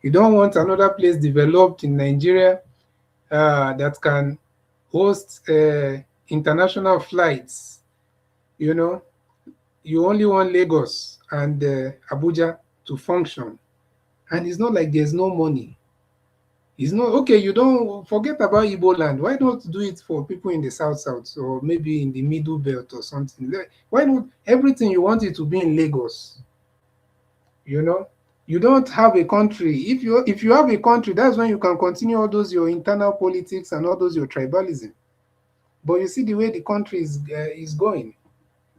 You don't want another place developed in Nigeria that can host international flights. You only want Lagos and Abuja to function. And it's not like there's no money. It's not okay. You don't forget about Igbo land. Why not do it for people in the south, or maybe in the middle belt or something? Why not everything you want it to be in Lagos? You don't have a country. If you have a country, that's when you can continue all those your internal politics and all those your tribalism. But you see the way the country is going.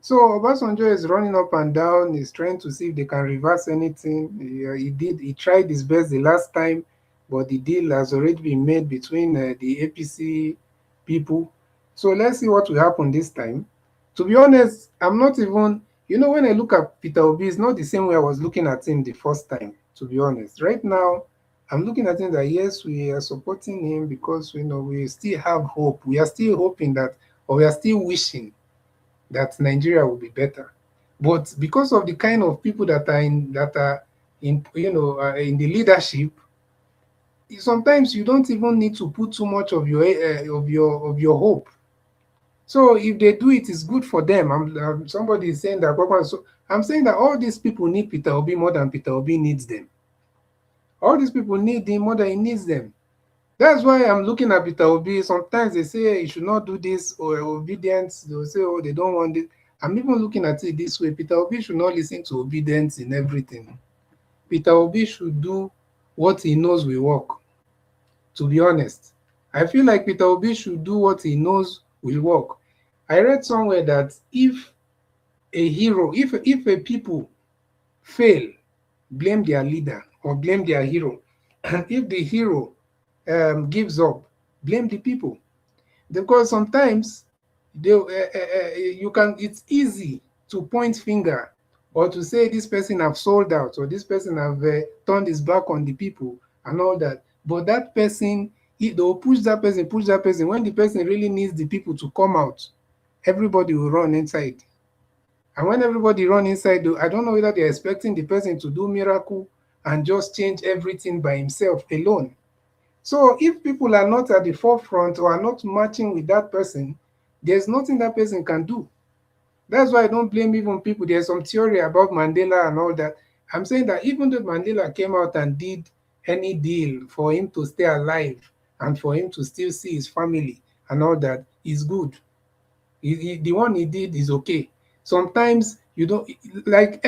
So Obasanjo is running up and down. He's trying to see if they can reverse anything. He tried his best the last time, but the deal has already been made between the APC people. So let's see what will happen this time. To be honest, I'm not even, when I look at Peter Obi, it's not the same way I was looking at him the first time, to be honest. Right now, I'm looking at him that yes, we are supporting him because we still have hope. We are still hoping that, or we are still wishing that Nigeria will be better. But because of the kind of people that are in the leadership, sometimes you don't even need to put too much of your hope. So if they do it, it's good for them. Somebody is saying that. So I'm saying that all these people need Peter Obi more than Peter Obi needs them. All these people need him more than he needs them. That's why I'm looking at Peter Obi. Sometimes they say you should not do this, or obedience. They'll say, oh, they don't want it. I'm even looking at it this way. Peter Obi should not listen to obedience in everything. Peter Obi should do what he knows will work. To be honest, I feel like Peter Obi should do what he knows will work. I read somewhere that if a people fail, blame their leader or blame their hero. If the hero gives up, blame the people, because sometimes it's easy to point finger or to say this person have sold out or this person have turned his back on the people and all that, but that person, they'll push that person. When the person really needs the people to come out, everybody will run inside. And when everybody run inside, I don't know whether they're expecting the person to do miracle and just change everything by himself alone. So if people are not at the forefront or are not matching with that person, there's nothing that person can do. That's why I don't blame even people. There's some theory about Mandela and all that. I'm saying that even though Mandela came out and did any deal for him to stay alive and for him to still see his family and all that, is good. The one he did is okay. Sometimes you don't like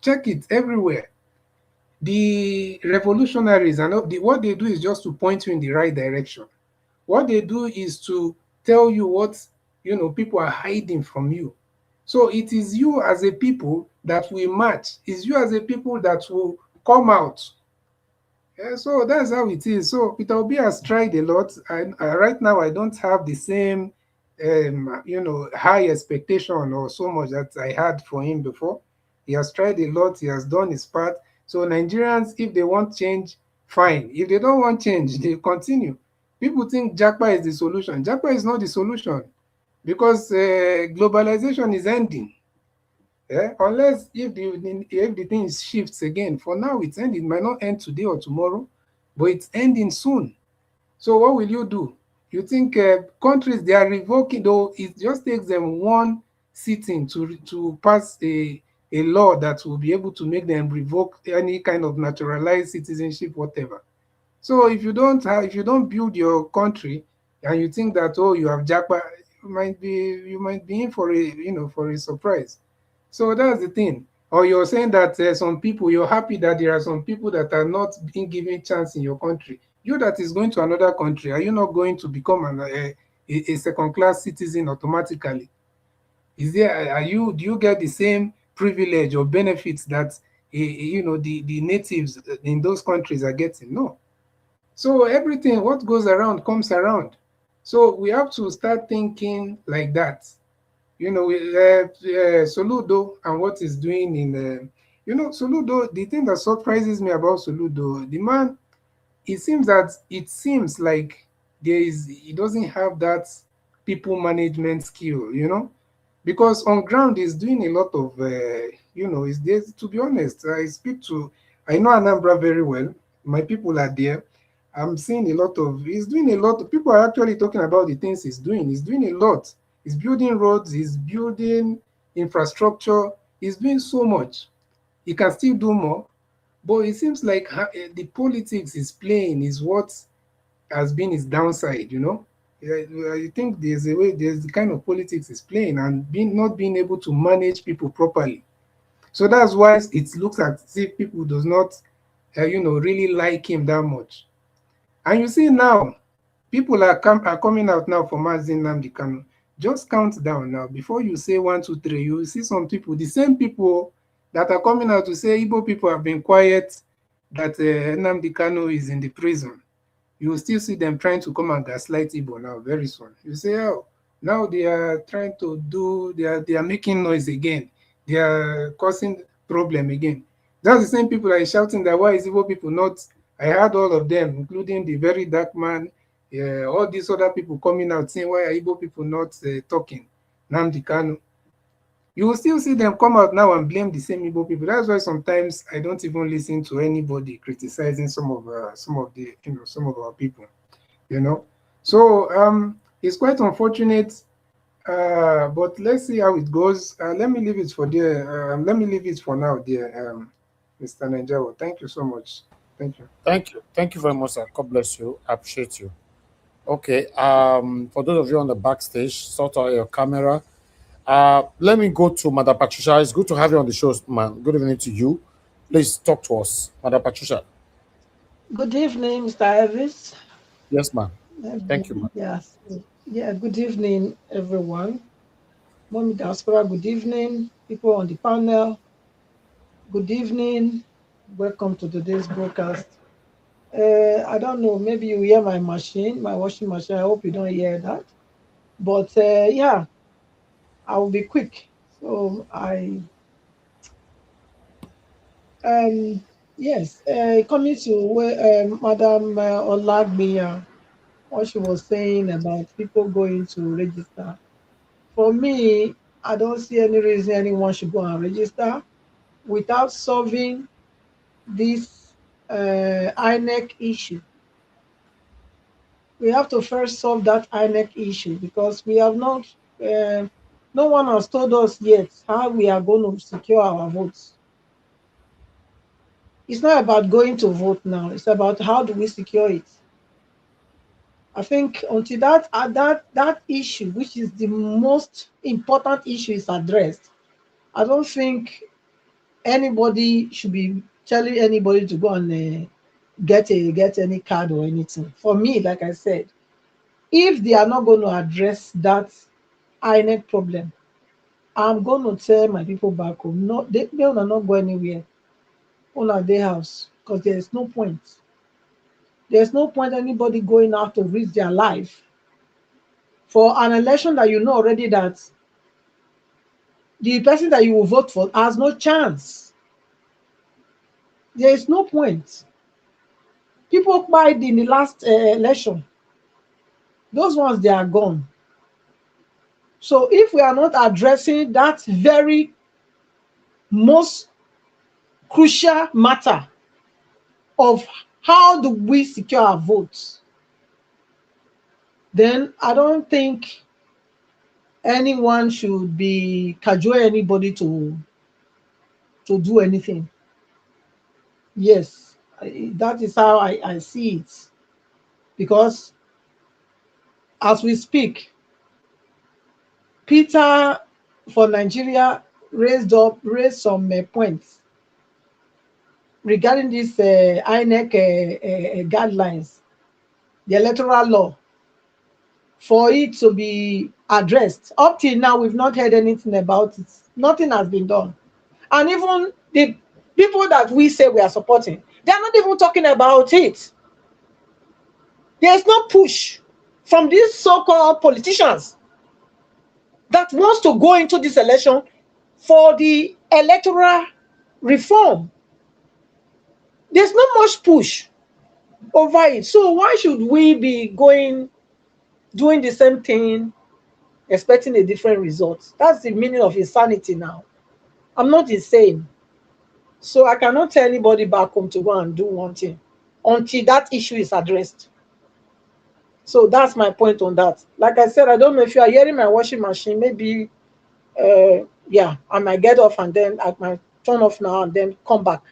check it everywhere. The revolutionaries and what they do is just to point you in the right direction. What they do is to tell you what people are hiding from you. So it is you as a people that will match. It's you as a people that will come out. Yeah, so that's how it is. So Peter Obi has tried a lot. Right now, I don't have the same, high expectation or so much that I had for him before. He has tried a lot. He has done his part. So Nigerians, if they want change, fine. If they don't want change, they continue. People think Japa is the solution. Japa is not the solution because globalization is ending. Yeah? Unless if the thing shifts again. For now, it's ending. It might not end today or tomorrow, but it's ending soon. So what will you do? You think countries, they are revoking, though it just takes them one sitting to pass a law that will be able to make them revoke any kind of naturalized citizenship, whatever. So if you don't build your country and you think that, oh, you have japa, you might be in for a surprise. So that's the thing. Or you're saying that some people, you're happy that there are some people that are not being given chance in your country. You that is going to another country, are you not going to become a second class citizen automatically? Is there are you Do you get the same privilege or benefits that the natives in those countries are getting? No. So everything, what goes around comes around. So we have to start thinking like that. Soludo and what he's doing Soludo, the thing that surprises me about Soludo, the man, it seems like he doesn't have that people management skill, because on ground he's doing a lot of he's there. To be honest, I know Anambra very well. My people are there. I'm seeing a lot of he's doing a lot of people are actually talking about the things he's doing a lot. He's building roads, he's building infrastructure, he's doing so much. He can still do more, but it seems like the politics he's playing is what has been his downside. Yeah, I think there's the kind of politics he's playing, and not being able to manage people properly. So that's why it looks as if people does not, really like him that much. And you see now, people are coming out now for Mazin Nnamdi Kanu. Just count down now. Before you say 1, 2, 3, you will see some people, the same people that are coming out to say Igbo people have been quiet, that Nnamdi Kanu is in the prison. You will still see them trying to come and gaslight Igbo now very soon. You say, oh, now they are trying to they are making noise again. They are causing problem again. That's the same people that are shouting that why is Igbo people not. I heard all of them, including the very dark man, all these other people coming out saying, why are Igbo people not talking? Nnamdi Kanu. You will still see them come out now and blame the same Igbo people. That's why sometimes I don't even listen to anybody criticizing some of our people. So it's quite unfortunate, but let's see how it goes. Let me leave it for there. Let me leave it for now, dear Mr. Nanjawo. Thank you so much. Thank you. Thank you very much, sir. God bless you. I appreciate you. Okay. For those of you on the backstage, sort out your camera. Let me go to Madam Patricia. It's good to have you on the show, man. Good evening to you. Please talk to us, Madam Patricia. Good evening, Mr. Elvis. Yes, ma'am. Thank you, ma'am. Yes. Yeah, good evening, everyone. Mommy Diaspora, good evening. People on the panel, good evening. Welcome to today's broadcast. I don't know, maybe you hear my washing machine. I hope you don't hear that. But yeah, I will be quick. So yes, coming to where Madam Olagmiya, what she was saying about people going to register. For me, I don't see any reason anyone should go and register without solving this INEC issue. We have to first solve that INEC issue because we have not, no one has told us yet how we are going to secure our votes. It's not about going to vote now. It's about how do we secure it. I think until that issue, which is the most important issue, is addressed, I don't think anybody should be telling anybody to go and get any card or anything. For me, like I said, if they are not going to address that INEC problem, I'm going to tell my people back home, no, they will not go anywhere on their house because there is no point. There's no point anybody going out to risk their life for an election that you know already that the person that you will vote for has no chance. There is no point. People died in the last election. Those ones, they are gone. So if we are not addressing that very most crucial matter of how do we secure our votes, then I don't think anyone should be cajole anybody to do anything. Yes, that is how I see it. Because as we speak, Peter for Nigeria raised some points regarding this INEC guidelines, the electoral law, for it to be addressed. Up till now, we've not heard anything about it. Nothing has been done. And even the people that we say we are supporting, they are not even talking about it. There's no push from these so-called politicians that wants to go into this election for the electoral reform. There's not much push over it. So why should we be doing the same thing, expecting a different result? That's the meaning of insanity now. I'm not insane. So I cannot tell anybody back home to go and do one thing until that issue is addressed. So that's my point on that. Like I said, I don't know if you are hearing my washing machine. Maybe, yeah, I might get off and then I might turn off now and then come back.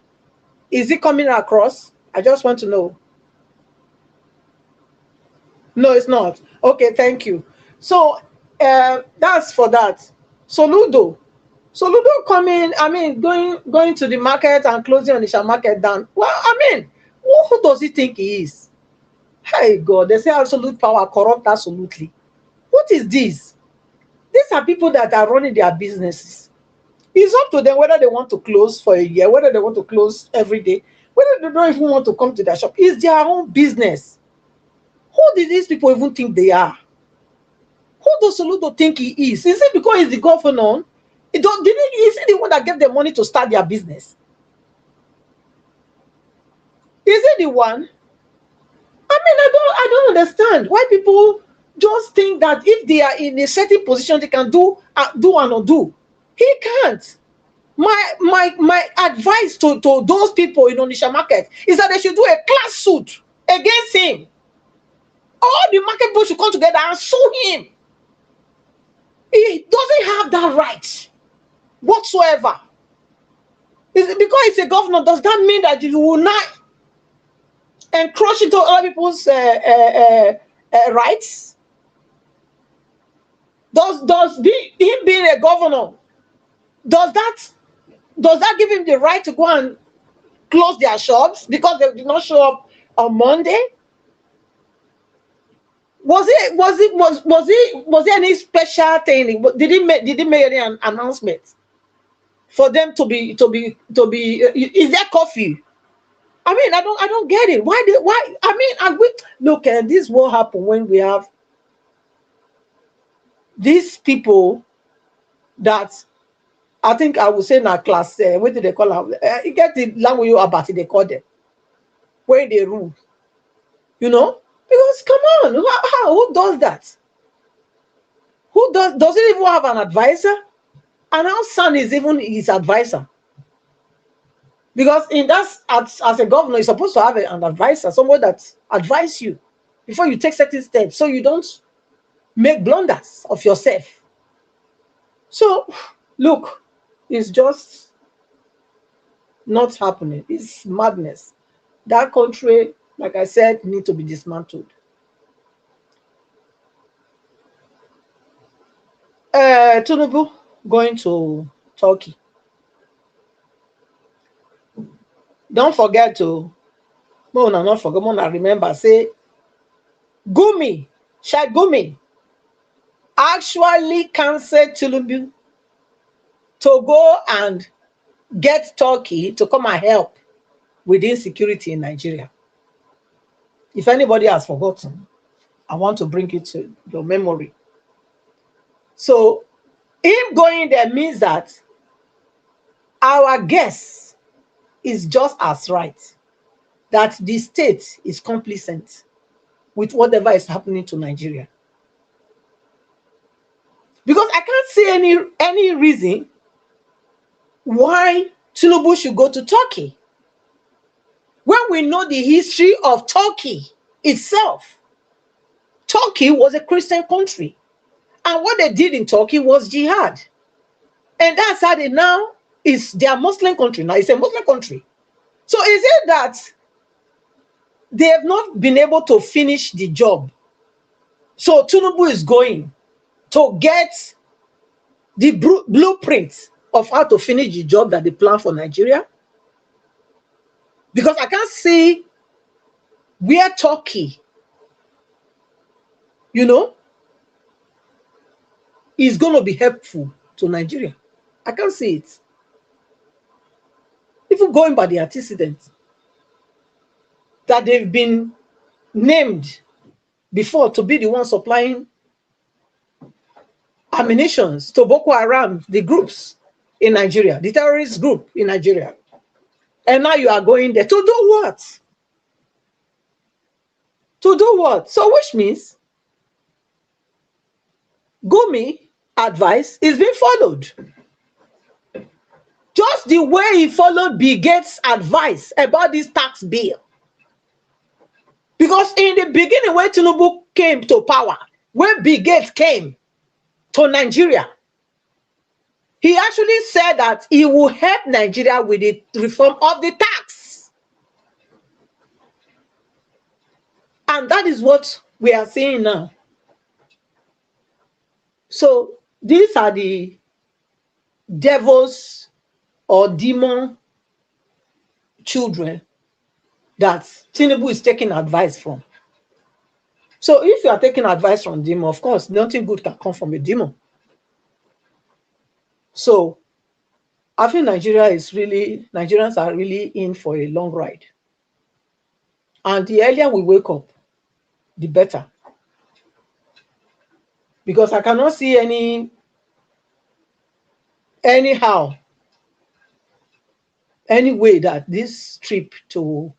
Is it coming across? I just want to know. No, it's not. Okay, thank you. So that's for that. Soludo coming, I mean, going to the market and closing on the market down. Well, I mean, who does he think he is? Hey God, they say absolute power corrupt absolutely. What is this? These are people that are running their businesses. It's up to them whether they want to close for a year, whether they want to close every day, whether they don't even want to come to their shop. It's their own business. Who did these people even think they are? Who does Soludo think he is? Is it because he's the governor? Is he the one that gave them money to start their business? Is he the one? I mean, I don't understand why people just think that if they are in a certain position, they can do and undo. He can't. My advice to those people in Onisha market is that they should do a class suit against him. All the market people should come together and sue him. He doesn't have that right whatsoever. Because he's a governor, does that mean that you will not encroach into other people's rights? Does him being a governor, does that give him the right to go and close their shops because they did not show up on Monday? Was there any special thing? Did he make any announcement for them to be? Is there coffee? I mean, I don't get it. Why? I mean, look, this is what happen when we have these people that I think I would say in our class. What do they call them? You get the language about it. They call them where they rule. You know, because come on, who does that? Who does it even have an advisor? And our son is even his advisor. Because in that, as a governor, you're supposed to have an advisor, someone that advises you before you take certain steps, so you don't make blunders of yourself. So, look, it's just not happening. It's madness. That country, like I said, need to be dismantled. Tinubu going to Turkey. Don't forget to, not forget, remember, say, Gumi actually canceled Tinubu to go and get Turkey to come and help with insecurity in Nigeria. If anybody has forgotten, I want to bring it to your memory. So, him going there means that our guess is just as right, that the state is complicit with whatever is happening to Nigeria. Because I can't see any reason why Tinubu should go to Turkey when we know the history of Turkey itself. Turkey was a Christian country. And what they did in Turkey was jihad. And that's how they now is their Muslim country. Now it's a Muslim country. So is it that they have not been able to finish the job? So Tinubu is going to get the blueprint of how to finish the job that they plan for Nigeria? Because I can't see where Turkey, you know, is going to be helpful to Nigeria. I can't see it. Even going by the antecedents that they've been named before to be the one supplying ammunitions to Boko Haram, the groups in Nigeria, the terrorist group in Nigeria. And now you are going there to do what? To do what? So which means Gumi advice is being followed. Just the way he followed Bill Gates' advice about this tax bill. Because in the beginning, when Tinubu came to power, when Bill Gates came to Nigeria, he actually said that he will help Nigeria with the reform of the tax. And that is what we are seeing now. So these are the devils or demon children that Tinubu is taking advice from. So if you are taking advice from demon, of course, nothing good can come from a demon. So I think Nigerians are really in for a long ride. And the earlier we wake up, the better. Because I cannot see any way that this trip to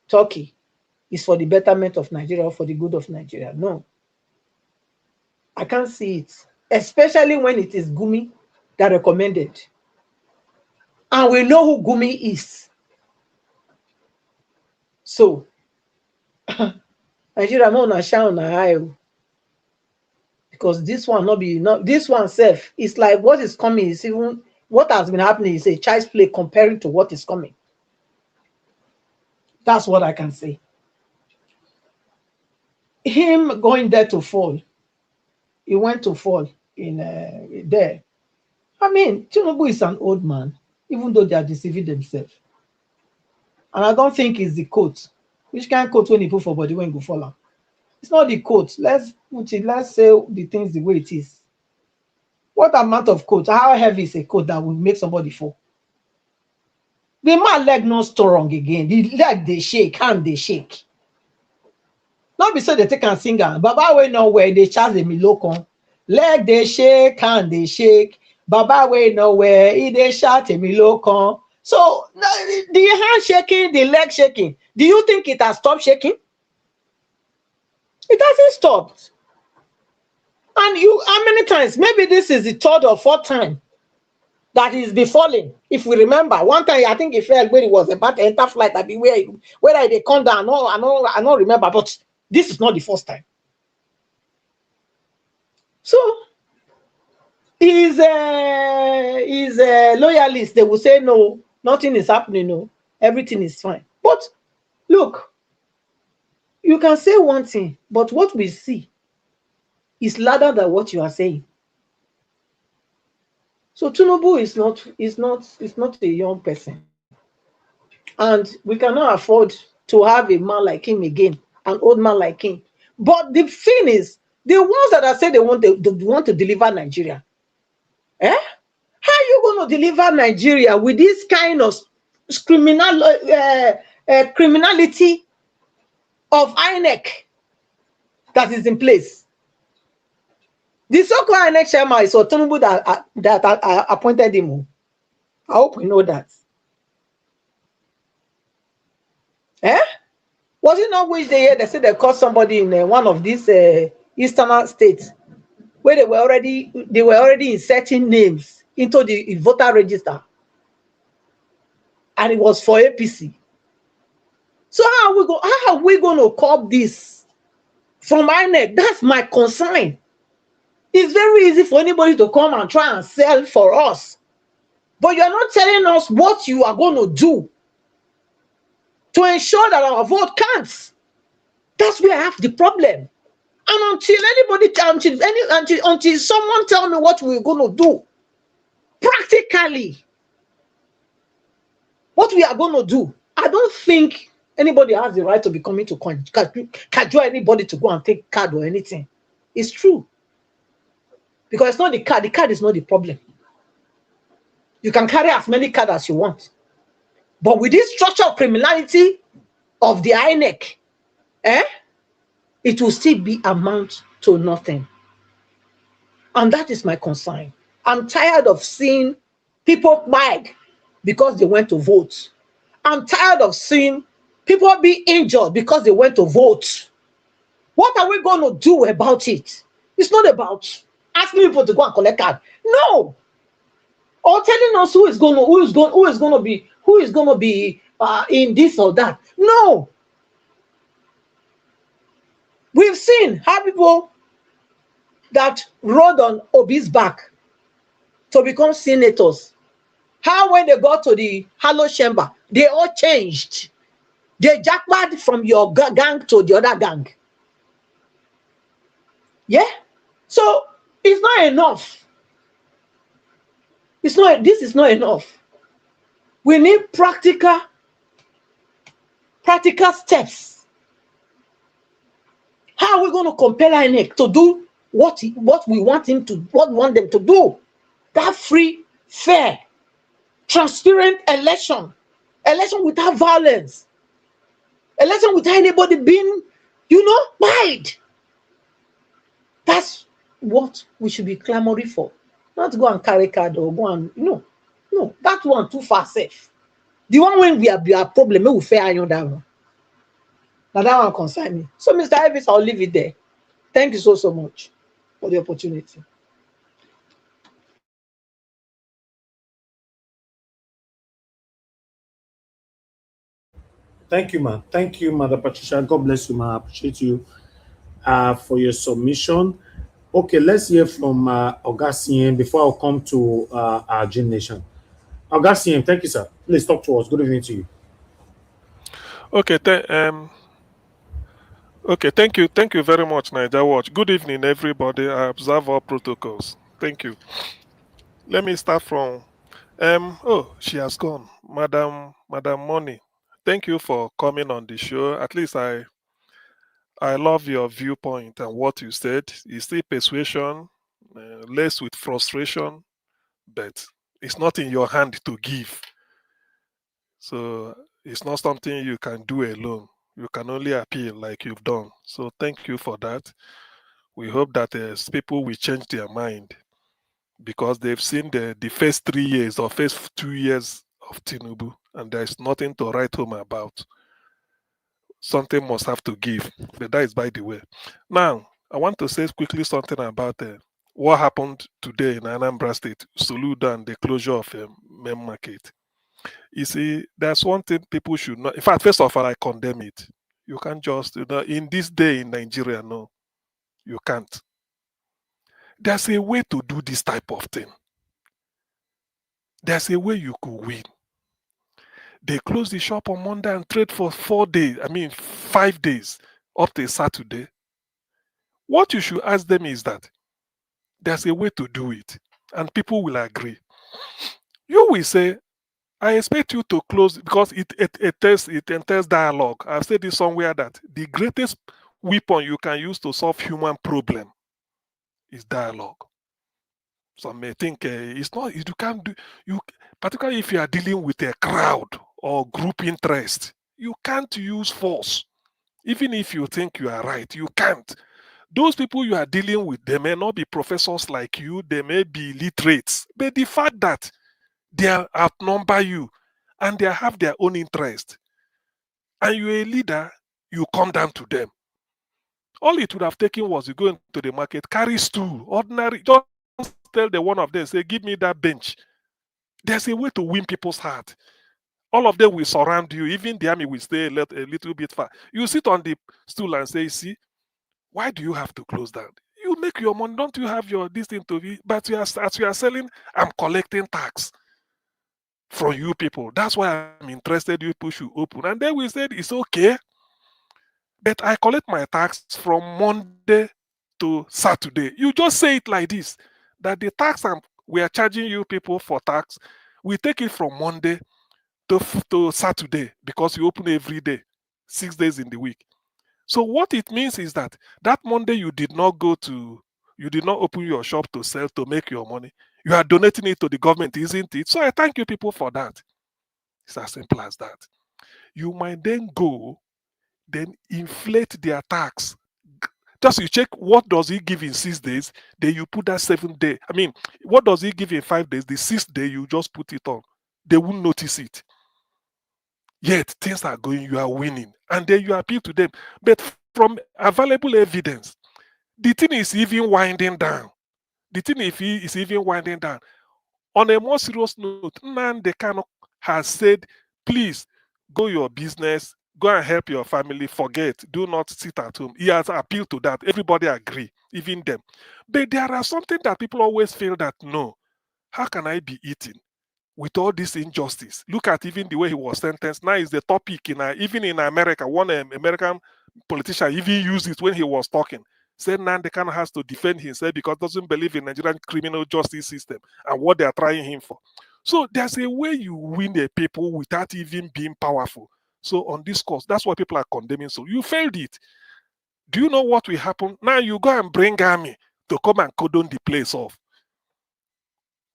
Turkey is for the betterment of Nigeria or for the good of Nigeria. No. I can't see it. Especially when it is Gumi that recommended. And we know who Gumi is. So, Nigeria not shine on eye. Because this one this one self is like what is coming is even what has been happening is a child's play comparing to what is coming. That's what I can say. Him going there to fall, he went to fall in there. I mean, Tinubu is an old man, even though they are deceiving themselves. And I don't think it's the coat. Which kind of coat when he put for body when he go fall out? It's not the coat. Let's say the things the way it is. What amount of coat? How heavy is a coat that will make somebody fall? The man leg not strong again. The leg they shake, hand they shake. Not be so they take and sing and Baba way nowhere they charge the milokon. Leg they shake, hand they shake. Baba way nowhere they shout a milokon. So the hand shaking, the leg shaking. Do you think it has stopped shaking? It hasn't stopped. And how many times? Maybe this is the third or fourth time that he's been falling. If we remember, one time I think he fell when he was about to enter flight. I be where they come down. I don't remember, but this is not the first time. So he's a loyalist. They will say no, nothing is happening. No, everything is fine. But look, you can say one thing, but what we see is louder than what you are saying. So Tinubu is not a young person. And we cannot afford to have a man like him again, an old man like him. But the thing is, the ones that are saying they want to deliver Nigeria, how are you going to deliver Nigeria with this kind of criminality of INEC that is in place? The so-called INEC chairman is Tinubu that appointed him. I hope we know that. Was it not which day they said they caught somebody in one of these eastern states where they were already inserting names into the voter register, and it was for APC. So how are we going to curb this from INEC. That's my concern. It's very easy for anybody to come and try and sell for us. But you're not telling us what you are going to do to ensure that our vote counts. That's where I have the problem. And until someone tell me what we're going to do, practically, what we are going to do, I don't think anybody has the right to be coming to cajole anybody to go and take card or anything. It's true. Because it's not the card. The card is not the problem. You can carry as many cards as you want. But with this structure of criminality of the INEC, it will still be amount to nothing. And that is my concern. I'm tired of seeing people beg because they went to vote. I'm tired of seeing people be injured because they went to vote. What are we going to do about it? It's not about asking people to go and collect card. No. Or telling us who is going to be in this or that. No. We've seen how people that rode on Obi's back to become senators, how when they got to the Halo chamber, they all changed. They jackpot from your gang to the other gang. Yeah? So it's not enough. This is not enough. We need practical steps. How are we going to compel INEC to do what we want them to do? That free, fair, transparent election without violence, election without anybody being, lied. That's what we should be clamoring for. Not go and carry card or go and no, that one too far safe. The one when we have a problem, we will fair iron that one. Now that one concern me. So, Mr. Ivis, I'll leave it there. Thank you so much for the opportunity. Thank you, ma. Thank you, Mother Patricia. God bless you, ma. I appreciate you for your submission. Okay, let's hear from Augustine before I'll come to our Gene Nation. Augustine, thank you, sir. Please talk to us. Good evening to you. Okay, thank you very much, Niger Watch. Good evening, everybody. I observe all protocols. Thank you. Let me start from she has gone. Madam Money. Thank you for coming on the show. At least I love your viewpoint and what you said. It's still persuasion, laced with frustration, but it's not in your hand to give. So it's not something you can do alone. You can only appeal like you've done. So thank you for that. We hope that people will change their mind because they've seen the first 3 years or first 2 years of Tinubu, and there's nothing to write home about. Something must have to give, but that is by the way. Now, I want to say quickly something about what happened today in Anambra State, Soludo, and the closure of main market. You see, there's one thing people should know. In fact, first of all, I condemn it. You can't just, in this day in Nigeria, no, you can't. There's a way to do this type of thing. There's a way you could win. They closed the shop on Monday and trade for 5 days, up to Saturday. What you should ask them is that there's a way to do it, and people will agree. You will say, I expect you to close because it entails dialogue. I've said this somewhere that the greatest weapon you can use to solve human problem is dialogue. Some may think it's not. You can't do. Particularly if you are dealing with a crowd or group interest, you can't use force. Even if you think you are right, you can't. Those people you are dealing with, they may not be professors like you. They may be literates, but the fact that they outnumber you and they have their own interest, and you're a leader, you come down to them. All it would have taken was you go into the market, carry stool, ordinary, just tell the one of them, say, give me that bench. There's a way to win people's heart. All of them will surround you. Even the army will stay a little bit far. You sit on the stool and say, see, Why do you have to close down? You make your money. Don't you have your this thing to be? But as you are selling, I'm collecting tax from you people. That's why I'm interested. You people should open. And then we said it's okay, but I collect my tax from Monday to Saturday. You just say it like this: that the tax we are charging you people for tax, we take it from Monday to Saturday because you open every day, 6 days in the week. So what it means is that Monday you did not open your shop to sell to make your money. You are donating it to the government, isn't it? So I thank you people for that. It's as simple as that. You might then go, then inflate their tax. Just you check what does he give in 6 days, then you put that 7 day. I mean, what does he give in 5 days? The 6th day you just put it on. They won't notice it. Yet things are going, you are winning, and then you appeal to them. But from available evidence, the thing is even winding down. The thing is even winding down. On a more serious note, Nnamdi Kanu has said, please go your business, go and help your family, forget, do not sit at home. He has appealed to that. Everybody agree, even them. But there are something that people always feel that, no, how can I be eating with all this injustice? Look at even the way he was sentenced. Now is the topic even in America. One American politician even used it when he was talking. Said Nnamdi Kanu has to defend himself because doesn't believe in Nigerian criminal justice system and what they are trying him for. So there's a way you win a people without even being powerful. So on this course, that's what people are condemning. So you failed it. Do you know what will happen? Now you go and bring army to come and cordon the place off.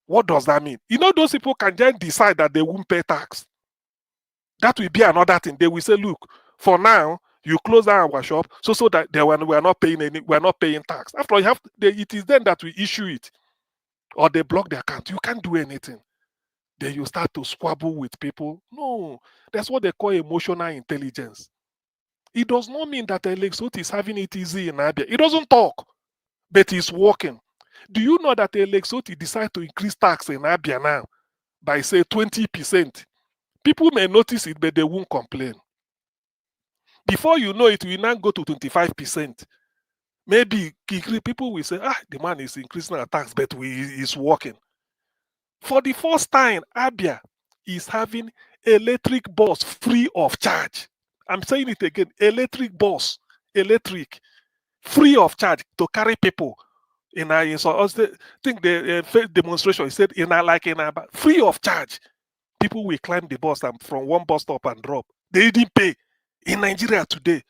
What does that mean? You know, those people can just decide that they won't pay tax. That will be another thing. They will say, look, for now, you close down our shop so that we are not paying tax. After all, it is then that we issue it, or they block the account. You can't do anything. Then you start to squabble with people. No, that's what they call emotional intelligence. It does not mean that Alex Otti is having it easy in Abia. He doesn't talk, but he's working. Do you know that Alex Otti decided to increase tax in Abia now by say 20%? People may notice it, but they won't complain. Before you know it, we now go to 25%. Maybe people will say, the man is increasing our tax, but he's working. For the first time, Abia is having electric bus free of charge. I'm saying it again, electric bus, free of charge to carry people. I think the first demonstration, he said, free of charge. People will climb the bus and from one bus stop and drop. They didn't pay. In Nigeria today,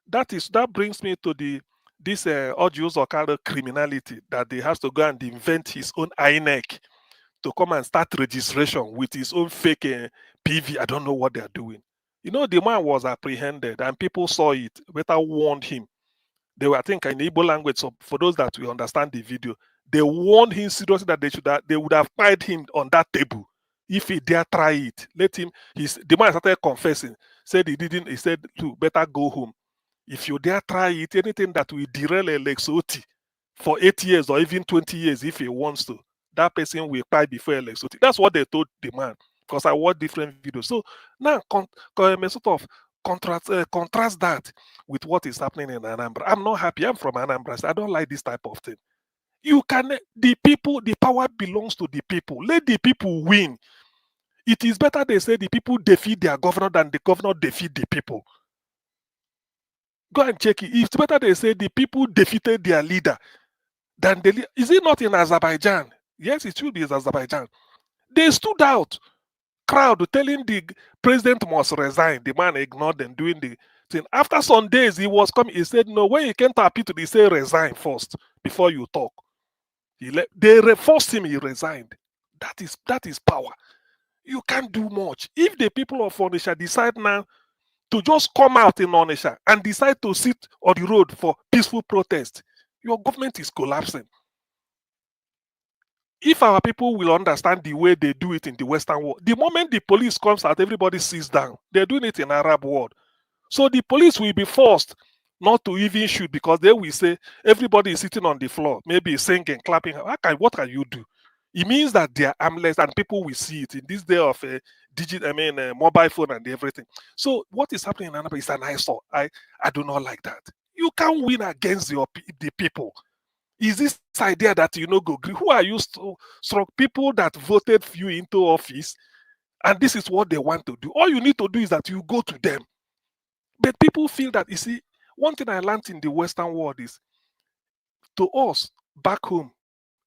that brings me to this Ojus Okada criminality, that they has to go and invent his own INEC to come and start registration with his own fake PV. I don't know what they're doing. You know, the man was apprehended and people saw it, better warned him. They were, I think, in Igbo language, so for those that will understand the video, they warned him seriously that they would have tied him on that table if he dare try it. Let him. The man started confessing, said he didn't. He said, "Look, better go home. If you dare try it, anything that will derail Alex Otti for 8 years or even 20 years, if he wants to, that person will cry before Alex Otti." That's what they told the man, because I watched different videos. So now, sort of contrast that with what is happening in Anambra. I'm not happy. I'm from Anambra. So I don't like this type of thing. The power belongs to the people. Let the people win. It is better they say the people defeat their governor than the governor defeat the people. Go and check it. It's better they say the people defeated their leader than the leader. Is it not in Azerbaijan? Yes, it should be in Azerbaijan. They stood out, crowd telling the president must resign. The man ignored them doing the thing. After some days, he was coming. He said, no, when you came to appeal to the, say resign first before you talk. They forced him, he resigned. That is power. You can't do much. If the people of Onitsha decide now to just come out in Onitsha and decide to sit on the road for peaceful protest, your government is collapsing. If our people will understand the way they do it in the Western world, the moment the police comes out, everybody sits down. They're doing it in Arab world. So the police will be forced not to even shoot, because they will say everybody is sitting on the floor, maybe singing, clapping. What can you do? It means that they are armless and people will see it in this day of mobile phone and everything. So what is happening in Anambra is an eyesore. I do not like that. You can't win against the people. Is this idea that you know go agree? Who are you strong people that voted you into office, and this is what they want to do? All you need to do is that you go to them. But people feel that, you see, one thing I learned in the Western world is, to us back home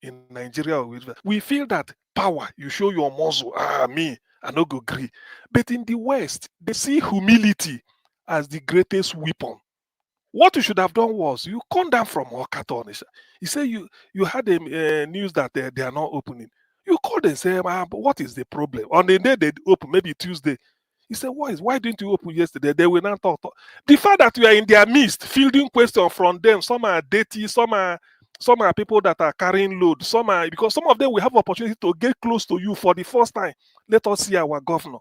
in Nigeria, we feel that power, you show your muscle. Me, I no go agree. But in the West, they see humility as the greatest weapon. What you should have done was you come down from Okatonisha. You say you had a news that they are not opening. You call them, say, but what is the problem? On the day they open, maybe Tuesday. You say, why didn't you open yesterday? They will not talk. The fact that you are in their midst, fielding questions from them, some are dirty, some are people that are carrying load, because some of them will have opportunity to get close to you for the first time. Let us see our governor.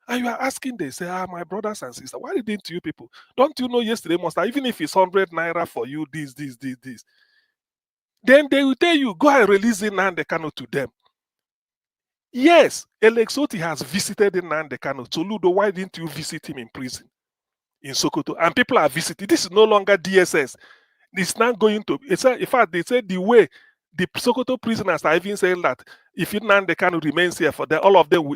And you are asking, they say, my brothers and sisters, why didn't you people? Don't you know yesterday, Master, even if it's 100 naira for you, this. Then they will tell you, go and release Nnamdi Kanu to them. Yes, Alexoti has visited Nnamdi Kanu. Soludo, why didn't you visit him in prison in Sokoto? And people are visiting. This is no longer DSS. It's not going to. In fact, they said the way the Sokoto prisoners are even saying that if Nnamdi Kanu remains here for them, all of them,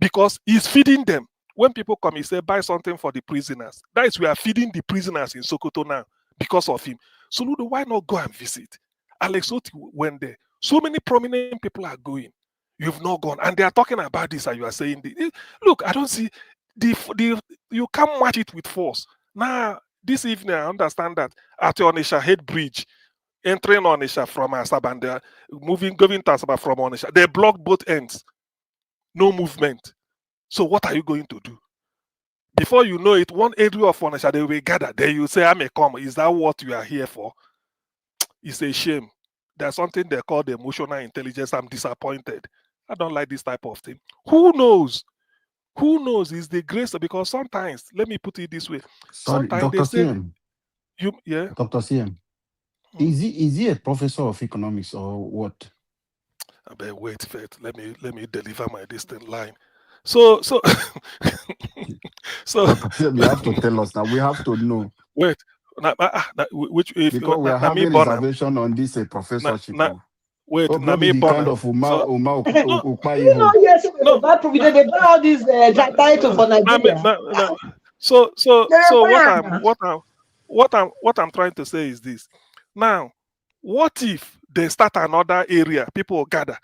because he's feeding them. When people come, he say, buy something for the prisoners. That is, we are feeding the prisoners in Sokoto now because of him. So, Ludo, why not go and visit? Alex Oti went there. So many prominent people are going. You've not gone. And they are talking about this, and you are saying, look, I don't see, you can't match it with force. Now, this evening, I understand that at Onisha Head Bridge, entering Onisha from Asaba and they're going to Asaba from Onisha, they blocked both ends. No movement. So what are you going to do? Before you know it, one area of Onisha, they will gather. Then you say, I may come. Is that what you are here for? It's a shame. There's something they call the emotional intelligence. I'm disappointed. I don't like this type of thing. Who knows? Who knows? Is the grace, because sometimes, let me put it this way. Sorry, Sometimes Dr. they say, CM. yeah. Dr. CM. Is he a professor of economics or what? Wait, let me deliver my distant line. So Dr. CM, you have to tell us now. We have to know. Wait, which if because we are having reservation on this professorship. Wait, maybe the kind of Uma you know, yes, no, bad provision. They buy all these titles for Nigeria. So what I'm trying to say is this. Now, what if they start another area? People gather.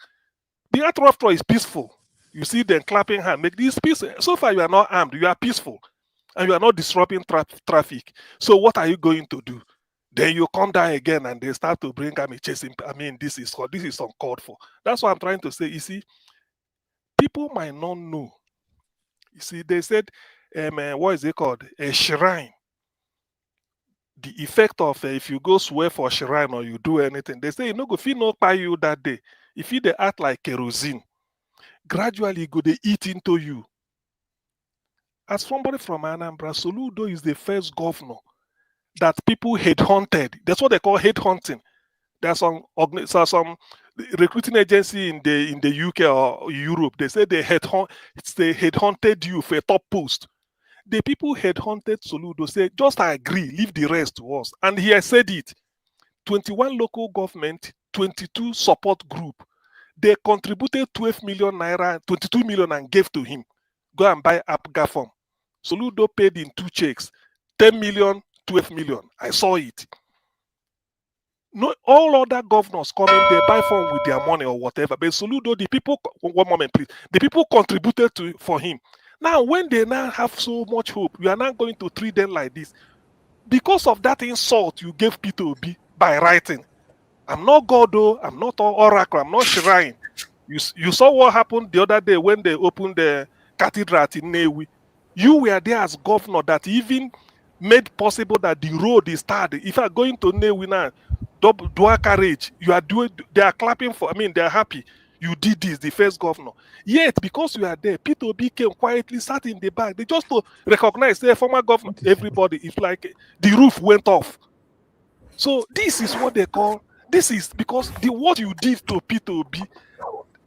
The Atrofro is peaceful. You see them clapping hands. Make this peace. So far, you are not armed. You are peaceful, and you are not disrupting traffic. So what are you going to do? Then you come down again, and they start to bring army chasing. I mean, this is uncalled for. That's what I'm trying to say. You see, people might not know. You see, they said, what is it called? A shrine. The effect of if you go swear for a shrine or you do anything, they say, if he not buy you that day, if he they act like kerosene, gradually go they eat into you. As somebody from Anambra, Soludo is the first governor that people headhunted. That's what they call headhunting. There's some recruiting agency in the UK or Europe. They say they headhunted you for a top post. The people headhunted Soludo say, just agree, leave the rest to us. And he has said it. 21 local government, 22 support group. They contributed 12 million naira, 22 million and gave to him. Go and buy APGA form. Soludo paid in 2 checks, 10 million, 12 million. I saw it. No, all other governors come in, they buy form with their money or whatever. But Soludo, the people, one moment please, the people contributed for him. Now, when they now have so much hope, you are not going to treat them like this. Because of that insult you gave Peter Obi by writing. I'm not God, though. I'm not Oracle. I'm not Shrine. You saw what happened the other day when they opened the cathedral in Newi. You were there as governor that even made possible that the road is started. If you are going to Newi now, dual carriage, they are clapping for, they are happy. You did this, the first governor. Yet, because you are there, Peter Obi came quietly, sat in the back. They just to recognize the former governor. Everybody, it's like the roof went off. So this is what they call, this is because what you did to Peter Obi,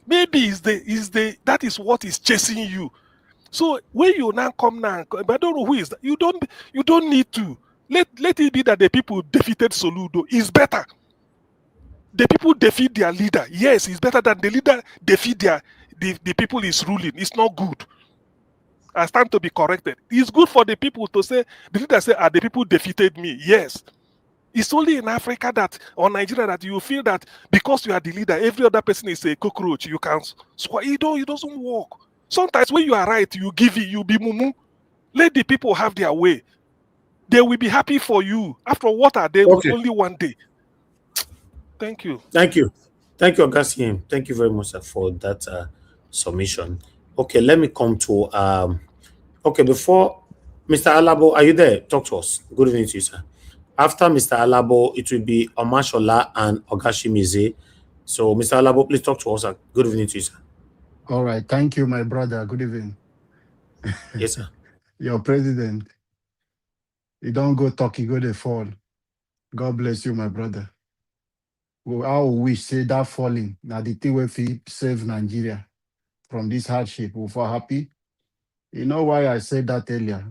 maybe that is what is chasing you. So when you now come now, but I don't know who is that. You don't need to. Let it be that the people defeated Soludo is better. The people defeat their leader. Yes, it's better than the leader defeat the people is ruling. It's not good. I stand to be corrected. It's good for the people to say, the leader say, the people defeated me. Yes. It's only in Africa that, or Nigeria, that you feel that because you are the leader, every other person is a cockroach. You can squat. It doesn't work. Sometimes when you are right, you give it, you be mumu. Let the people have their way. They will be happy for you. After what are they with Okay. only one day? Thank you. Thank you. Thank you, Augustine. Thank you very much sir, for that submission. Okay, let me come to okay, before Mr. Alabo, are you there? Talk to us. Good evening to you, sir. After Mr. Alabo, it will be Omashola and Ogashimize. So, Mr. Alabo, please talk to us. Sir. Good evening to you, sir. All right. Thank you, my brother. Good evening. Yes, sir. Your president, you don't go talk, you go to fall. God bless you, my brother. Well, I wish say that falling. Now the thing will save Nigeria from this hardship. We're for happy. You know why I said that earlier?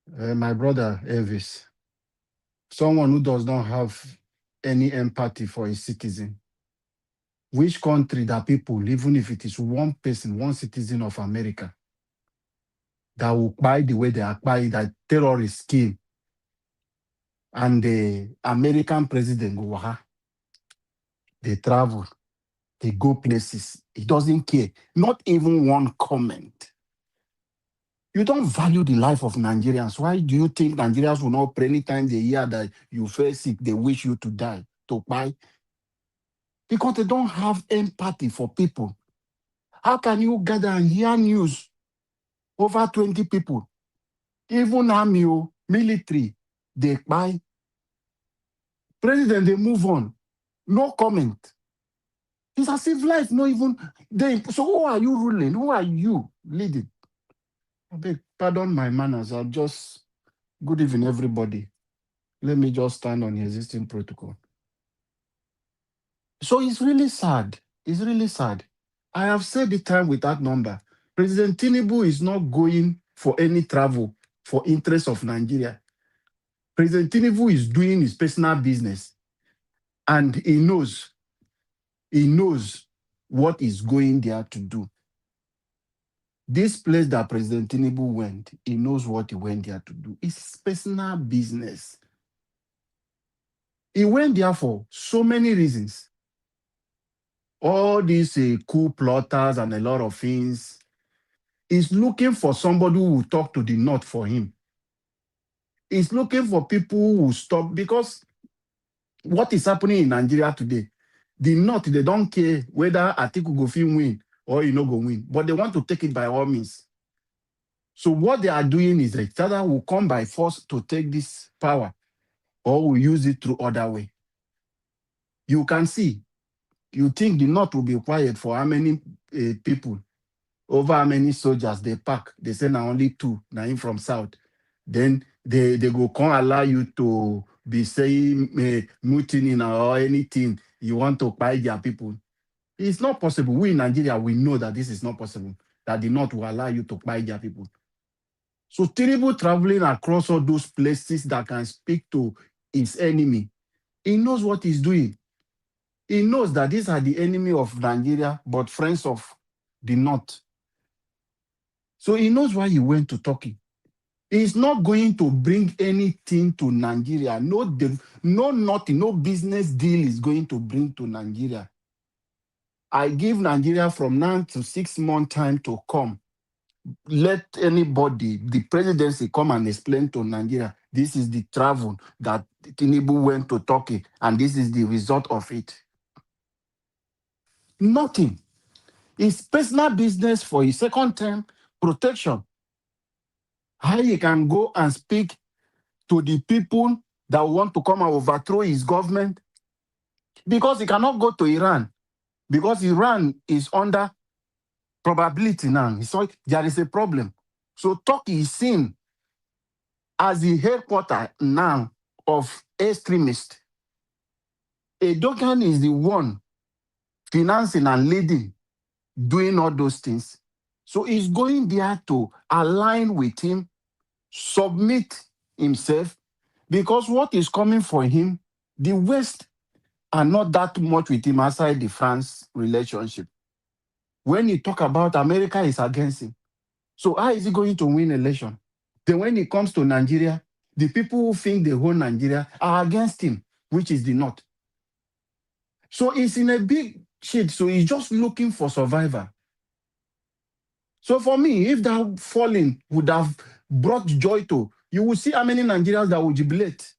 My brother Elvis, someone who does not have any empathy for his citizen. Which country that people, even if it is one person, one citizen of America, that will buy the way they are buying that terrorist scheme, and the American president go, they travel, they go places. He doesn't care. Not even one comment. You don't value the life of Nigerians. Why do you think Nigerians will not pray anytime they hear that you feel sick, they wish you to die, to buy? Because they don't have empathy for people. How can you gather and hear news? Over 20 people, even army, military, they buy. President, they move on. No comment. It's as if life not even they. So who are you ruling? Who are you leading? I beg, pardon my manners. I'll just good evening, everybody. Let me just stand on the existing protocol. So it's really sad. It's really sad. I have said the time with that number. President Tinubu is not going for any travel for interest of Nigeria. President Tinubu is doing his personal business, and he knows what he's going there to do. This place that President Tinubu went, he knows what he went there to do. It's personal business. He went there for so many reasons. All these coup plotters and a lot of things. He's looking for somebody who will talk to the North for him. He's looking for people who will stop, because what is happening in Nigeria today, the North, they don't care whether Atiku go fit win or he no go win, but they want to take it by all means. So what they are doing is that either will come by force to take this power, or will use it through other way. You can see, you think the North will be quiet for how many people, over how many soldiers they pack. They say now only 2, now in from South. Then they go can't allow you to be saying mutiny or anything. You want to buy their people. It's not possible. We in Nigeria, we know that this is not possible, that the North will allow you to buy their people. So Tinubu traveling across all those places that can speak to his enemy, he knows what he's doing. He knows that these are the enemy of Nigeria, but friends of the North. So he knows why he went to Turkey. He's not going to bring anything to Nigeria. No nothing, no business deal is going to bring to Nigeria. I give Nigeria from now to 6 months time to come. Let anybody, the presidency, come and explain to Nigeria, this is the travel that Tinubu went to Turkey, and this is the result of it. Nothing. It's personal business for his second term protection. How he can go and speak to the people that want to come and overthrow his government, because he cannot go to Iran, because Iran is under probability now. So there is a problem. So Turkey is seen as the headquarters now of extremists. Erdogan is the one financing and leading, doing all those things. So he's going there to align with him, submit himself, Because what is coming for him, the West are not that much with him outside the France relationship. When you talk about America is against him. So how is he going to win election? Then when it comes to Nigeria, the people who think they own Nigeria are against him, which is the North. So he's in a big shit. So he's just looking for survivor. So for me, if that falling would have brought joy to, you will see how many Nigerians that will jubilate.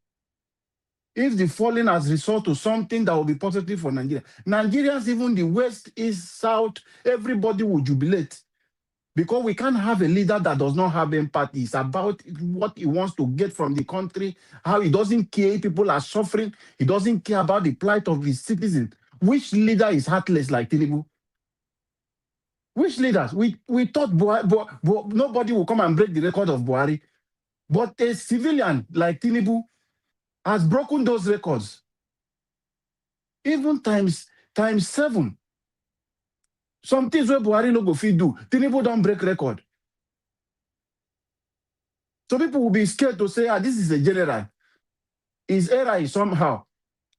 If the falling has result to something that will be positive for Nigeria, Nigerians, even the West, East, South, everybody will jubilate. Because we can't have a leader that does not have empathy. It's about what he wants to get from the country, how he doesn't care if people are suffering. He doesn't care about the plight of his citizens. Which leader is heartless like Tinubu? Which leaders? We thought nobody will come and break the record of Buhari. But a civilian like Tinubu has broken those records. Even times 7. Some things where Buhari no go fit do, Tinubu don't break record. So people will be scared to say, this is a general. His era is somehow.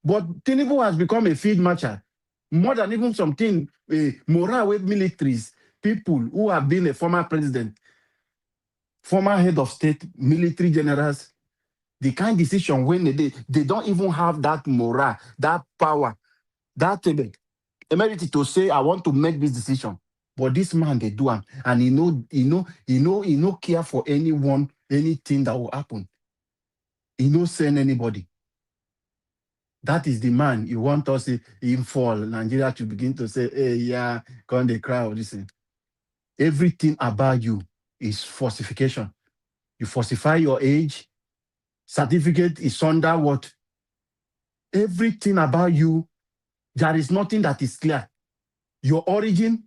But Tinubu has become a field marshal. More than even something, morale with militaries, people who have been a former president, former head of state, military generals, the kind of decision when they don't even have that morale, that power, that ability to say, I want to make this decision. But this man, they do him, and he no care for anyone, anything that will happen. He no send anybody. That is the man you want us in fall. Nigeria to begin to say, hey, yeah, come the crowd. Listen. Everything about you is falsification. You falsify your age. Certificate is under what? Everything about you, there is nothing that is clear. Your origin,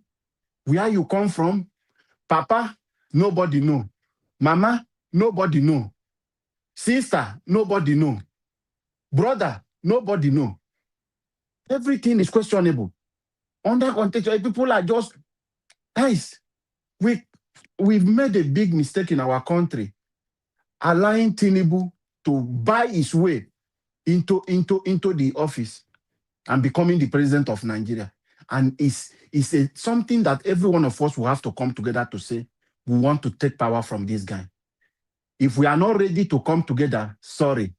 where you come from, Papa, nobody know. Mama, nobody know. Sister, nobody know. Brother, nobody know. Everything is questionable. Under contextual, people are just, guys, we've made a big mistake in our country, allowing Tinubu to buy his way into the office and becoming the president of Nigeria. And it's something that every one of us will have to come together to say, we want to take power from this guy. If we are not ready to come together, sorry,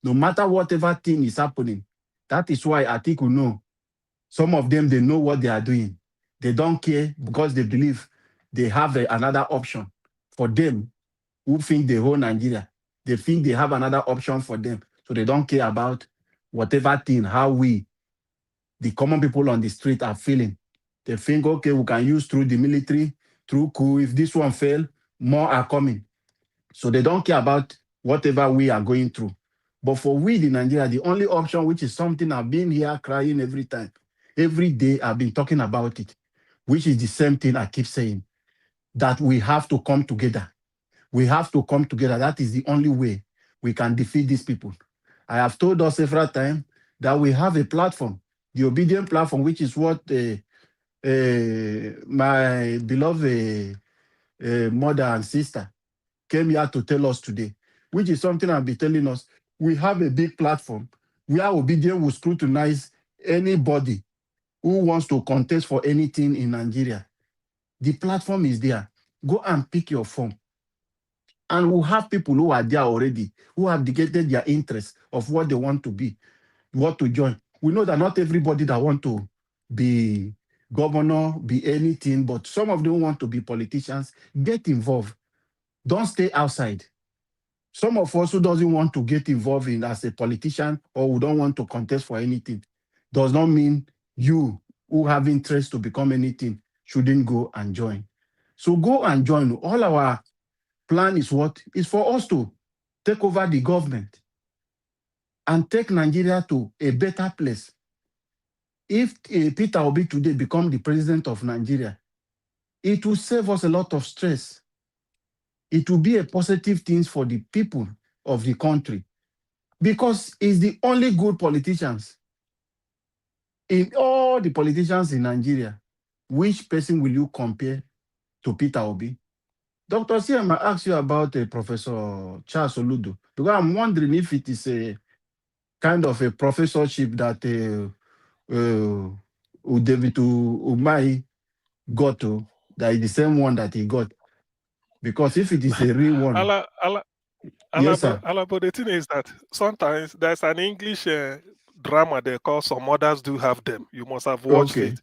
no matter whatever thing is happening, that is why I think we know. Some of them, they know what they are doing. They don't care because they believe they have another option for them who think they own Nigeria. They think they have another option for them. So they don't care about whatever thing, how we, the common people on the street, are feeling. They think, okay, we can use through the military, through coup. If this one fail, more are coming. So they don't care about whatever we are going through. But for we in Nigeria, the only option, which is something I've been here crying every time, every day I've been talking about it, which is the same thing I keep saying, that we have to come together. We have to come together. That is the only way we can defeat these people. I have told us several times that we have a platform, the obedient platform, which is what my beloved mother and sister came here to tell us today, which is something I'll be telling us. We have a big platform. We are obedient. We scrutinize anybody who wants to contest for anything in Nigeria. The platform is there. Go and pick your form. And we'll have people who are there already, who have dedicated their interest of what they want to be, what to join. We know that not everybody that want to be governor, be anything, but some of them want to be politicians. Get involved. Don't stay outside. Some of us who doesn't want to get involved in as a politician or who don't want to contest for anything does not mean you who have interest to become anything shouldn't go and join. So go and join. All our plan is what? Is for us to take over the government and take Nigeria to a better place. If Peter Obi today become the president of Nigeria, it will save us a lot of stress. It will be a positive thing for the people of the country because it's the only good politicians. In all the politicians in Nigeria, which person will you compare to Peter Obi? Dr. CM, I asked you about Professor Charles Oludo, because I'm wondering if it is a kind of a professorship that David Umai got to, that is the same one that he got. Because if it is a real one, Ala, ala, yes, sir. Alabo, the thing is that sometimes there's an English drama they call Some Mothers Do Have Them. You must have watched Okay. it.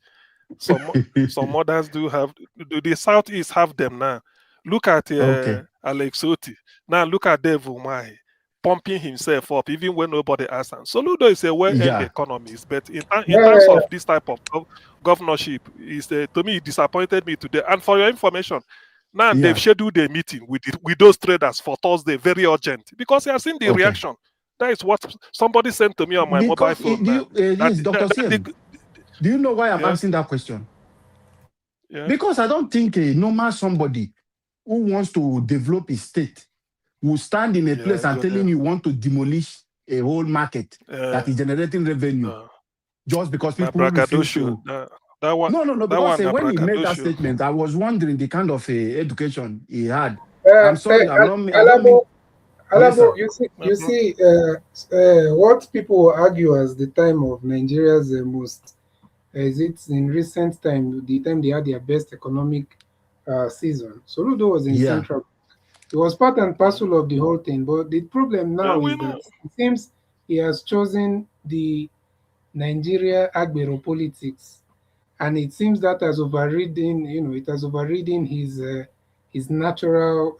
Some mothers do have, the Southeast have them now. Look at Okay. Alex Oti. Now look at Dave Umahi pumping himself up even when nobody asks him. Soludo is a well-earned Yeah. economist, but in Yeah, terms yeah, of this type of governorship, is to me, it disappointed me today. And for your information, now they've Yeah. scheduled a meeting with those traders for Thursday, very urgent, because they have seen the Okay. reaction. That is what somebody sent to me on my mobile Because phone now. yes, Dr. CM, do you know why I'm Yeah. asking that question? Yeah. Because I don't think a normal somebody who wants to develop his state will stand in a place and go telling there. you want to demolish a whole market that is generating revenue just because Na people refuse braggadocio. to. That one. No, That because one na when he made that braggadocio. statement, I was wondering the kind of education he had. I'm sorry, I don't mean. Alabo, Yes, sir. you see, what people will argue as the time of Nigeria's most, is it in recent time, the time they had their best economic season. Soludo was in Yeah. Central. It was part and parcel of the whole thing. But the problem now we is know. that it seems he has chosen the Nigeria Agbero politics, and it seems that has overridden, it has overridden his natural,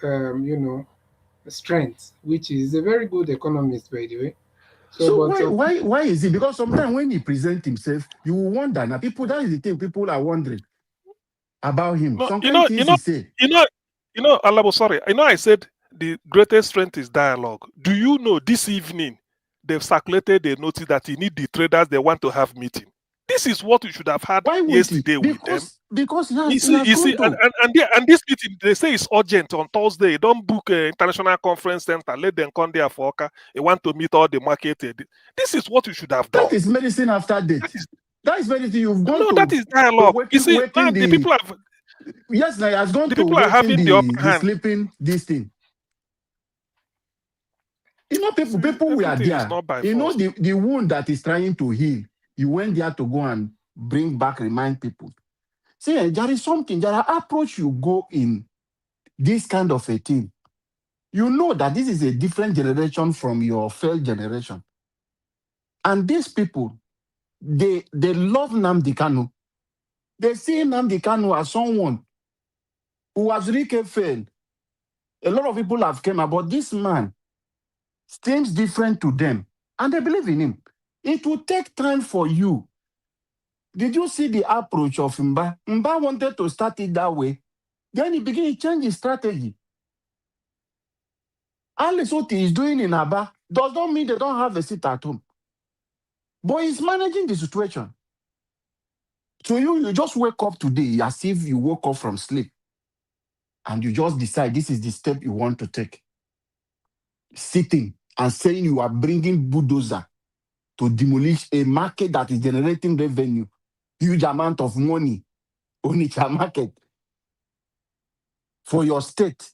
strength, which is a very good economist, by the way. So why is it? Because sometimes when he presents himself, you will wonder. Now, people, that is the thing people are wondering about him. No, Some kind of things he say. Alabo, sorry. I said the greatest strength is dialogue. Do you know this evening they've circulated a notice that he need the traders they want to have meeting. This is what we should have had yesterday with them. Because you see, and this meeting they say it's urgent on Thursday. Don't book an international conference center. Let them come there for they want to meet all the market. This is what we should have done. That is medicine after death. That is medicine you've gone to. That is dialogue. You see, now the people have. Yes, now has gone the to people are having the upper hand. Sleeping this thing. People were there. The wound that is trying to heal. You went there to go and remind people. See, there is something, there are approach you go in this kind of a thing. You know that this is a different generation from your failed generation. And these people, they love Nnamdi Kanu. They see Nnamdi Kanu as someone who has really failed. A lot of people have come about this man. Seems different to them. And they believe in him. It will take time for you. Did you see the approach of Mba? Mba wanted to start it that way. Then he began to change his strategy. Alice what he is doing in Aba does not mean they don't have a seat at home. But he's managing the situation. So you just wake up today as if you woke up from sleep. And you just decide this is the step you want to take. Sitting and saying you are bringing bulldozer to demolish a market that is generating revenue, huge amount of money on its market for your state.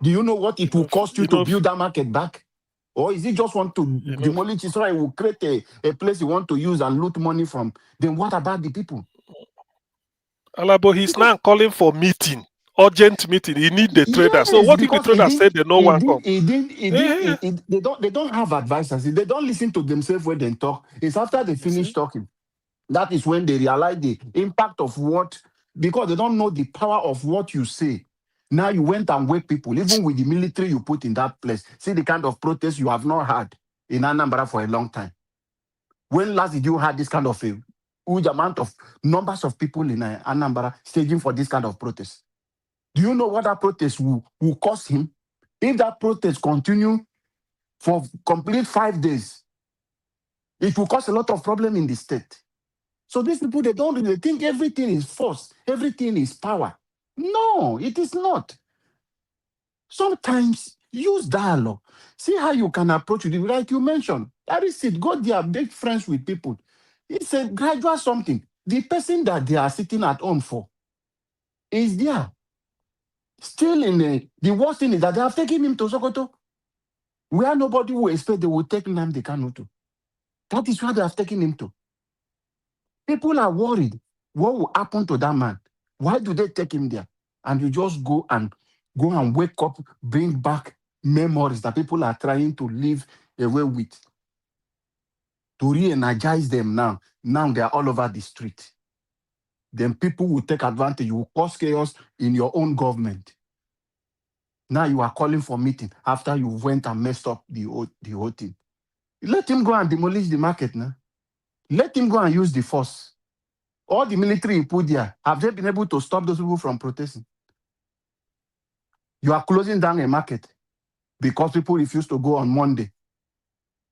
Do you know what it will cost you to build that market back? Or is it just want to demolish it so it will create a place you want to use and loot money from? Then what about the people? Alabo, he's now calling for meeting. Urgent meeting. He need the trader. Yes, so what if the trader said they no one come? They don't have advisors. They don't listen to themselves when they talk. It's after they finish talking. That is when they realize the impact of what, because they don't know the power of what you say. Now you went and wake people, even with the military you put in that place. See the kind of protest you have not had in Anambra for a long time. When last did you have this kind of a huge amount of numbers of people in Anambra staging for this kind of protest? Do you know what that protest will cost him? If that protest continue for complete 5 days, it will cause a lot of problem in the state. So these people, they don't really think everything is force, everything is power. No, it is not. Sometimes use dialogue. See how you can approach it. Like you mentioned, that is it. Go there, make friends with people. It's a gradual something. The person that they are sitting at home for is there. Still in the worst thing is that they have taken him to Sokoto, where nobody will expect they will take Nnamdi Kanu to. That is where they have taken him to. People are worried. What will happen to that man? Why do they take him there? And you just go and wake up, bring back memories that people are trying to live away with. To re-energize them now. Now they are all over the street. Then people will take advantage. You will cause chaos in your own government. Now you are calling for meeting after you went and messed up the whole thing. Let him go and demolish the market now. Let him go and use the force. All the military you put there, have they been able to stop those people from protesting? You are closing down a market because people refuse to go on Monday.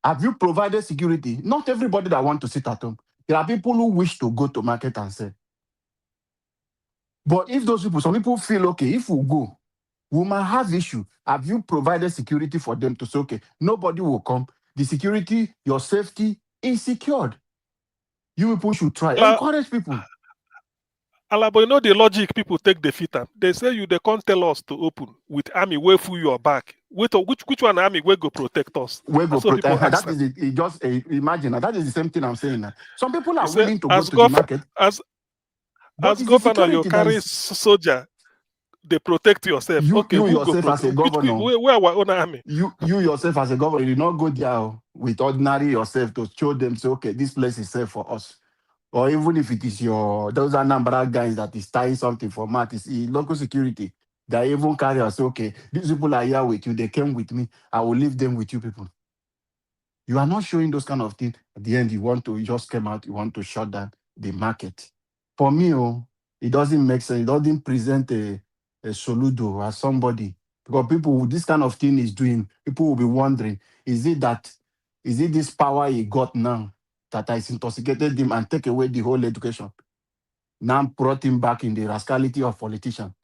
Have you provided security? Not everybody that want to sit at home. There are people who wish to go to market and sell. But if those people, some people feel, okay, if we go, we might have issue. Have you provided security for them to say, okay, nobody will come. The security, your safety is secured. You people should try. Encourage people. But you know the logic people take the fit. They say they can't tell us to open with army where full your back. Which one army will go protect us? Where go So people protect? ask That is it. Just imagine that is the same thing I'm saying. Some people are you say, willing to go to the market. As governor, you carry soldier. They protect yourself. You who yourself go as a governor. Where our own army? You yourself as a governor, you not go there with ordinary yourself to show them, say, okay, this place is safe for us. Or even if it is those are number of guys that is tying something for Matt, it's local security. They even carry us, okay, these people are here with you, they came with me, I will leave them with you people. You are not showing those kind of things. At the end, you just came out, you want to shut down the market. For me, it doesn't make sense. It doesn't present a Soludo as somebody. Because people, this kind of thing is doing, people will be wondering, is it this power he got now that has intoxicated him and take away the whole education? Now brought him back in the rascality of politician.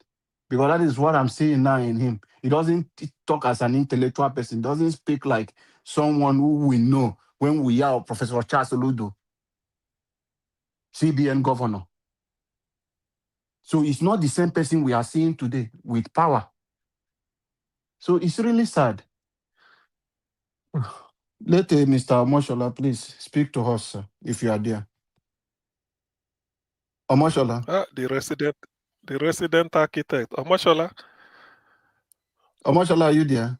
Because that is what I'm seeing now in him. He doesn't talk as an intellectual person. He doesn't speak like someone who we know when we are Professor Charles Soludo, CBN governor. So it's not the same person we are seeing today with power. So it's really sad. Let Mr. Omoshola please speak to us, sir, if you are there. Omoshola. The resident architect. Omoshola. Omoshola, are you there?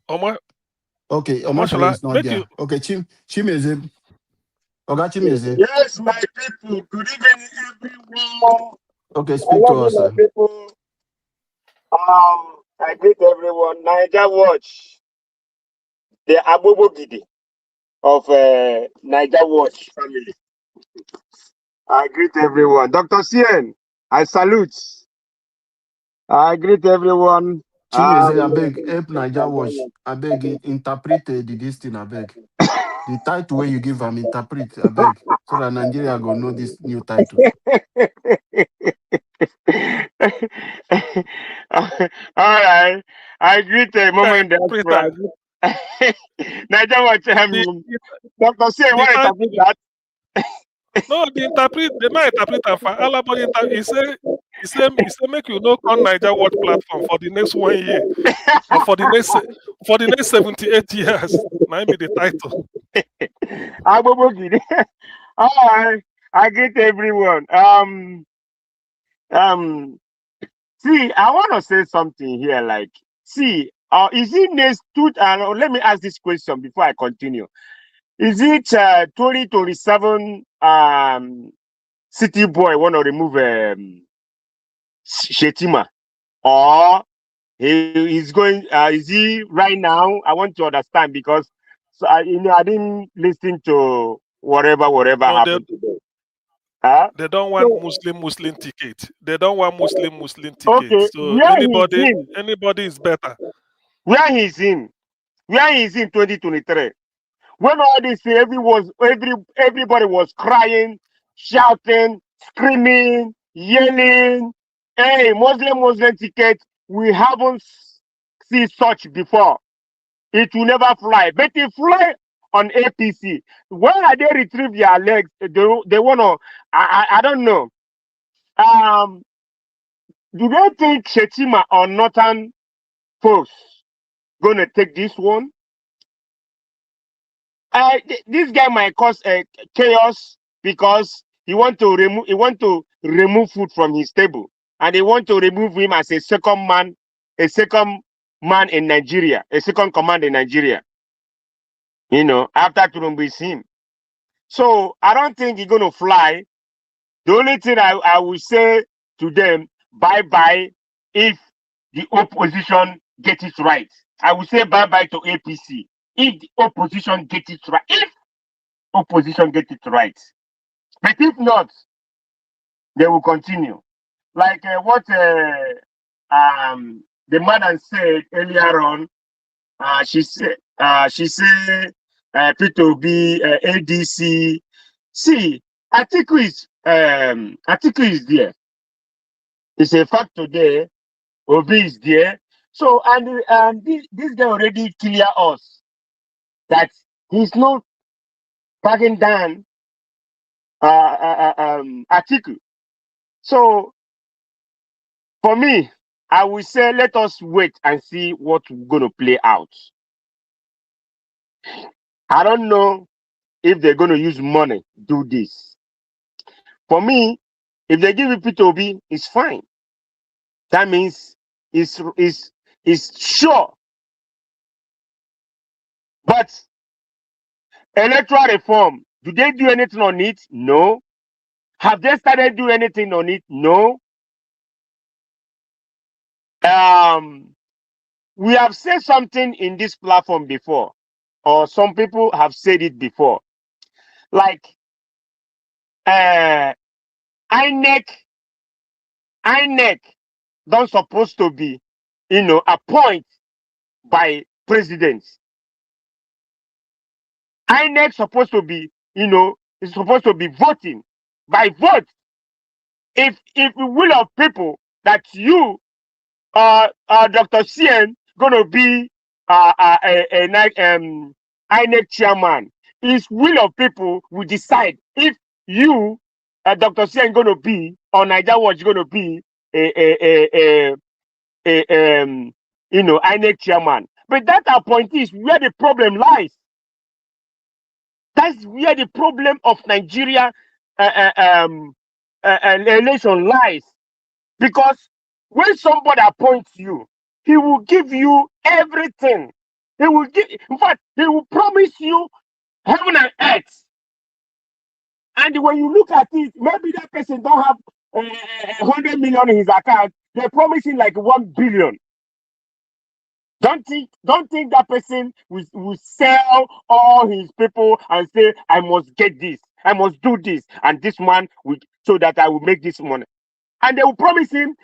Okay, Omoshola is not there. Okay, Chimeze. Oga Chimeze. Yes, my people. Good evening, everyone. Okay, speak to us, sir. People. I greet everyone. Niger Watch, the Abobo Gidi of Niger Watch family. I greet everyone. Dr. Cien, I salute. I greet everyone. Chimeze, I beg, help Niger Watch. I beg, interpret this thing, I beg. The title where you give them, interpret, I beg, so that Nigeria go know this new title. All right. I greet a moment that Niger Watch. Dr. Cien, why interpret that? No, the man interpret and for Alabama, he say make you know on Niger Watch platform for the next 1 year or for the next 78 years. Now be the title. All right, I greet everyone. See, I want to say something here. Like, see, is it next let me ask this question before I continue. Is it 2027 City Boy want to remove Shettima, or he's going? Is he right now? I want to understand, because I didn't listen to whatever happened today. They don't want Muslim ticket. They don't want Muslim ticket. Okay, so anybody is better. Where he's in 2023. When all this, everybody was crying, shouting, screaming, yelling, hey, Muslim ticket, we haven't seen such before. It will never fly. But it fly on APC. Where are they retrieve their legs? They want to, I don't know. Do they think Shettima or Northern folks gonna take this one? This guy might cause chaos because he want to remove food from his table, and they want to remove him as a second man in Nigeria, a second command in Nigeria. You know, after Tinubu is him. So I don't think he's gonna fly. The only thing I will say to them, bye bye, if the opposition get it right. I will say bye bye to APC if the opposition get it right. If opposition get it right, but if not, they will continue. Like what the madam said earlier on. She said P2B, ADC. See, Atiku is there. It's a fact today. Obi is there. So and this guy already clear us that he's not backing down Atiku. So for me, I will say let us wait and see what's gonna play out. I don't know if they're gonna use money do this. For me, if they give it P2B, it's fine. That means it's sure. But electoral reform, do they do anything on it? No. Have they started doing anything on it? No. We have said something in this platform before, or some people have said it before. Like INEC don't supposed to be, appointed by presidents. INEC supposed to be, is supposed to be voting by vote. If the will of people that you, Dr. CN, gonna be INEC chairman, his will of people will decide if you, Dr. CN, gonna be, or Niger Watch gonna be INEC chairman. But that appointee is where the problem lies. That's where the problem of Nigeria election lies. Because when somebody appoints you, he will give you everything. In fact, he will promise you heaven and earth. And when you look at it, maybe that person don't have 100 million in his account. They're promising like 1 billion. Don't think that person will sell all his people and say, I must get this, I must do this, and this man will, so that I will make this money. And they will promise him,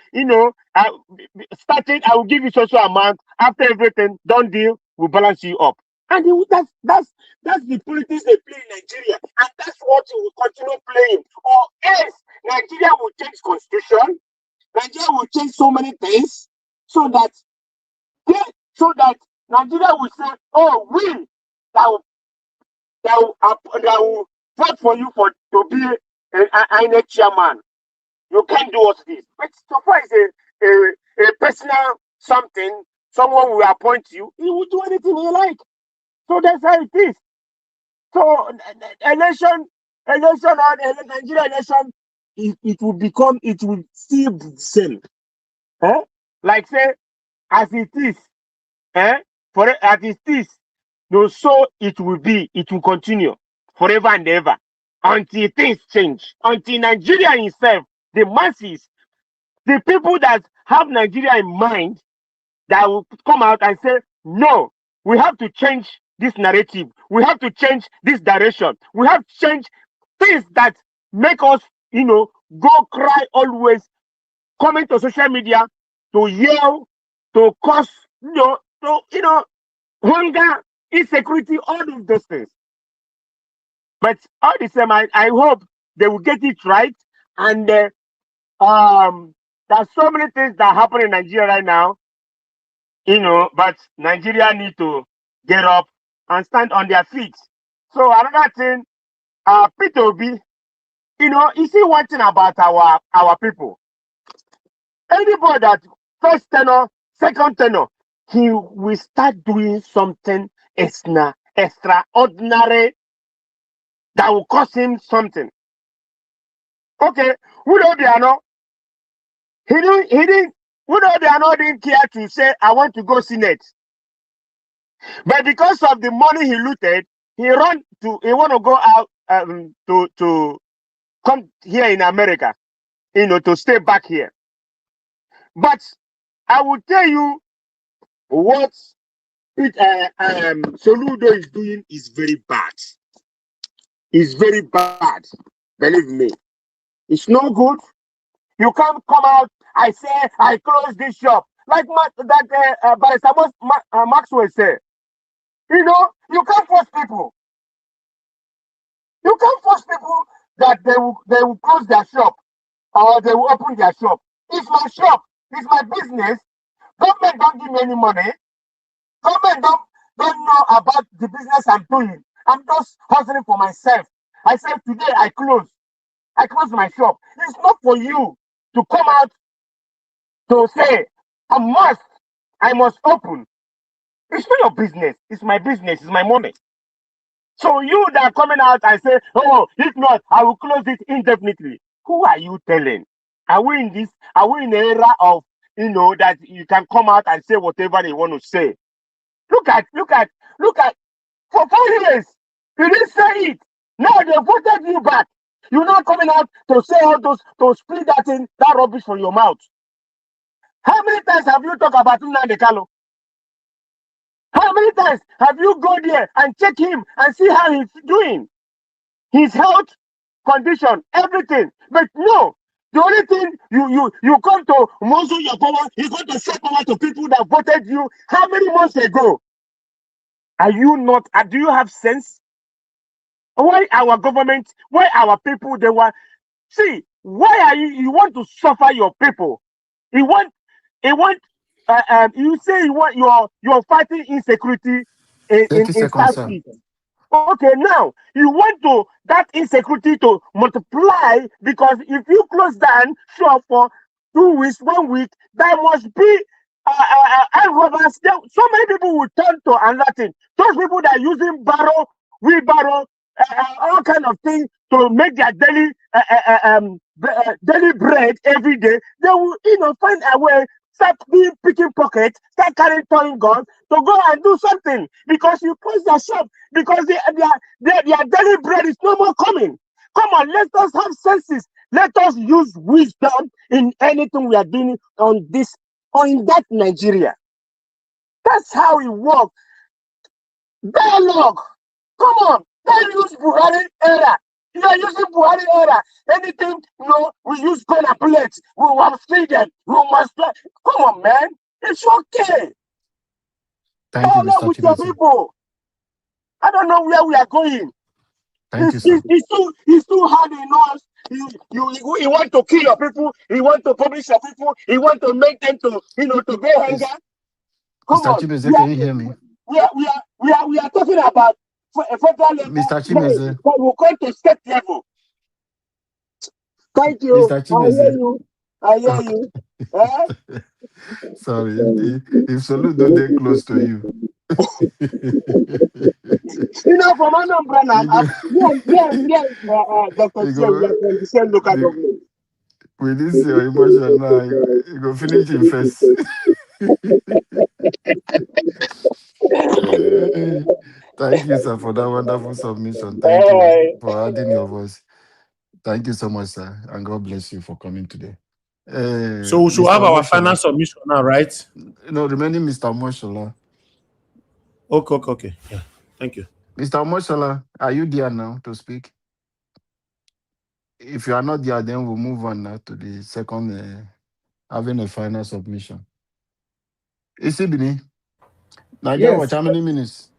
starting, I will give you social amount. After everything, done deal, we'll balance you up. And that's the politics they play in Nigeria, and that's what we will continue playing. Or else, Nigeria will change constitution. Nigeria will change so many things, so that Nigeria will say, "Oh, we that will vote for you to be an INEC chairman. You can't do us this." But so far it's a personal something. Someone will appoint you. He will do anything he like. So that's how it is. So election or Nigeria election, it will still be the same. Like say, as it is, as it is, no, so it will be. It will continue forever and ever until things change. Until Nigeria itself, the masses, the people that have Nigeria in mind, that will come out and say, no, we have to change this narrative. We have to change this direction. We have to change things that make us, go cry always, coming to social media to yell, to cause, hunger, insecurity, all of those things. But all the same, I hope they will get it right. And there's so many things that happen in Nigeria right now, but Nigeria need to get up and stand on their feet. So another thing, P2B, you see one thing about our people. Anybody that first tenor, second tenor, he will start doing something extraordinary that will cost him something. Okay, who know they are not? He didn't. Who know they are not didn't care to say I want to go Senate, but because of the money he looted, he want to go out to come here in America, to stay back here. But I will tell you what Soludo is doing is very bad. It's very bad. Believe me, it's no good. You can't come out. I say I close this shop like Barrister Maxwell said. You can't force people. You can't force people that they will close their shop or they will open their shop. It's my shop. It's my business. Government don't give me any money. Government don't know about the business I'm doing. I'm just hustling for myself. I said today I close my shop. It's not for you to come out to say I must open. It's not your business. It's my business. It's my money. So you that are coming out and say, oh, if not, I will close it indefinitely. Who are you telling? Are we in an era of, that you can come out and say whatever they want to say? Look at, for 4 years, you didn't say it. Now they voted you back. You're not coming out to say all those, to split that rubbish from your mouth. How many times have you talked about Nnamdi Kanu? How many times have you gone there and check him and see how he's doing? His health condition, everything. But no, the only thing you come to muzzle your power, you come to show power to people that voted you how many months ago? Are you not? Do you have sense? Why our government? Why our people? Why are you want to suffer your people? You say you're fighting insecurity in 30 seconds, sir. Southeast. Okay, now you want that insecurity to multiply because if you close down shop for 2 weeks, 1 week, there must be robbers. So many people will turn to another thing. Those people that are using wheelbarrow, all kind of things to make their daily bread every day, they will find a way. Start picking pockets, start carrying toy guns to go and do something because you close their shop because their daily bread is no more coming. Come on, let us have senses. Let us use wisdom in anything we are doing in that Nigeria. That's how it works. Dialogue. Come on, don't use Buhari era. You are using Buhari era. Anything, we use gun and bullets. We will free them. We must. Come on, man. It's okay. Thank you, Dialogue Mr. with your Chibese. people. I don't know where we are going. Thank you, sir. It's too hard enough. You want to kill your people. You want to publish your people. You want to make them to go hunger. Come Mr. on. Chibese, can you hear me? We are talking about a federal level. Mr. Chibese. But we'll go to state level. Thank you. Mr. Chibese. I hear you. Sorry, if Soludo they close to you. From Anambra now, Dr. Sia, we are from the same local government. With this your emotion now, you go finish him first. Thank you, sir, for that wonderful submission. Thank you for adding your voice. Thank you so much, sir, and God bless you for coming today. So we should have our final submission now, right? No, remaining Mr. Moshola. Okay. Yeah, thank you. Mr. Moshola, are you there now to speak? If you are not there, then we'll move on now to the second, having a final submission. Isibini, Nigeria, watch how many minutes?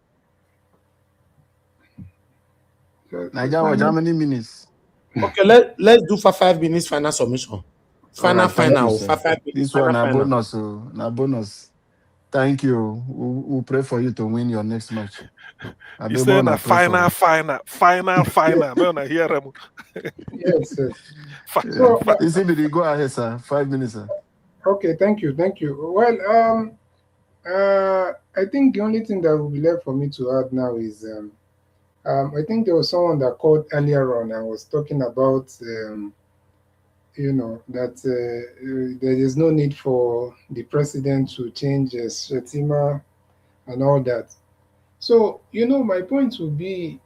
Nigeria, watch how many minutes? Okay, let's do for 5 minutes final submission. Final. 5 minutes. This one, na bonus. Thank you. We'll pray for you to win your next match. You say na final. Man, I hear him. Yes, sir. Isibidi, go ahead, sir. 5 minutes, sir. Okay, thank you, thank you. Well, I think the only thing that will be left for me to add now is I think there was someone that called earlier on and was talking about that there is no need for the president to change Shettima and all that. So my point would be,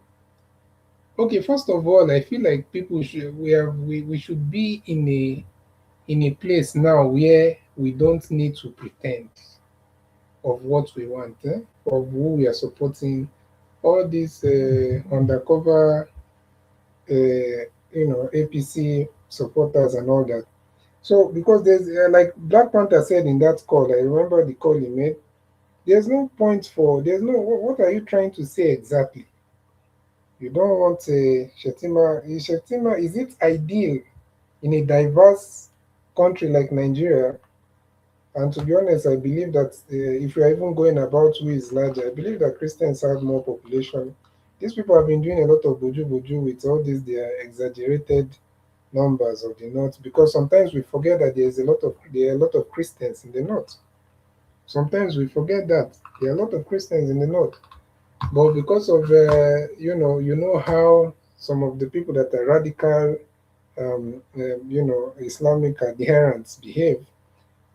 okay, first of all, I feel like people should we should be in a place now where we don't need to pretend of what we want, of who we are supporting, all these undercover, APC supporters and all that. So because there's like Black Panther said in that call, I remember the call he made. There's no. What are you trying to say exactly? You don't want a Shettima. Shettima, is it ideal in a diverse country like Nigeria? And to be honest, I believe that if you are even going about who is larger, I believe that Christians have more population. These people have been doing a lot of boju boju with all these their exaggerated numbers of the north, because sometimes we forget that there are a lot of Christians in the north. Sometimes we forget that there are a lot of Christians in the north, but because of how some of the people that are radical, Islamic adherents behave,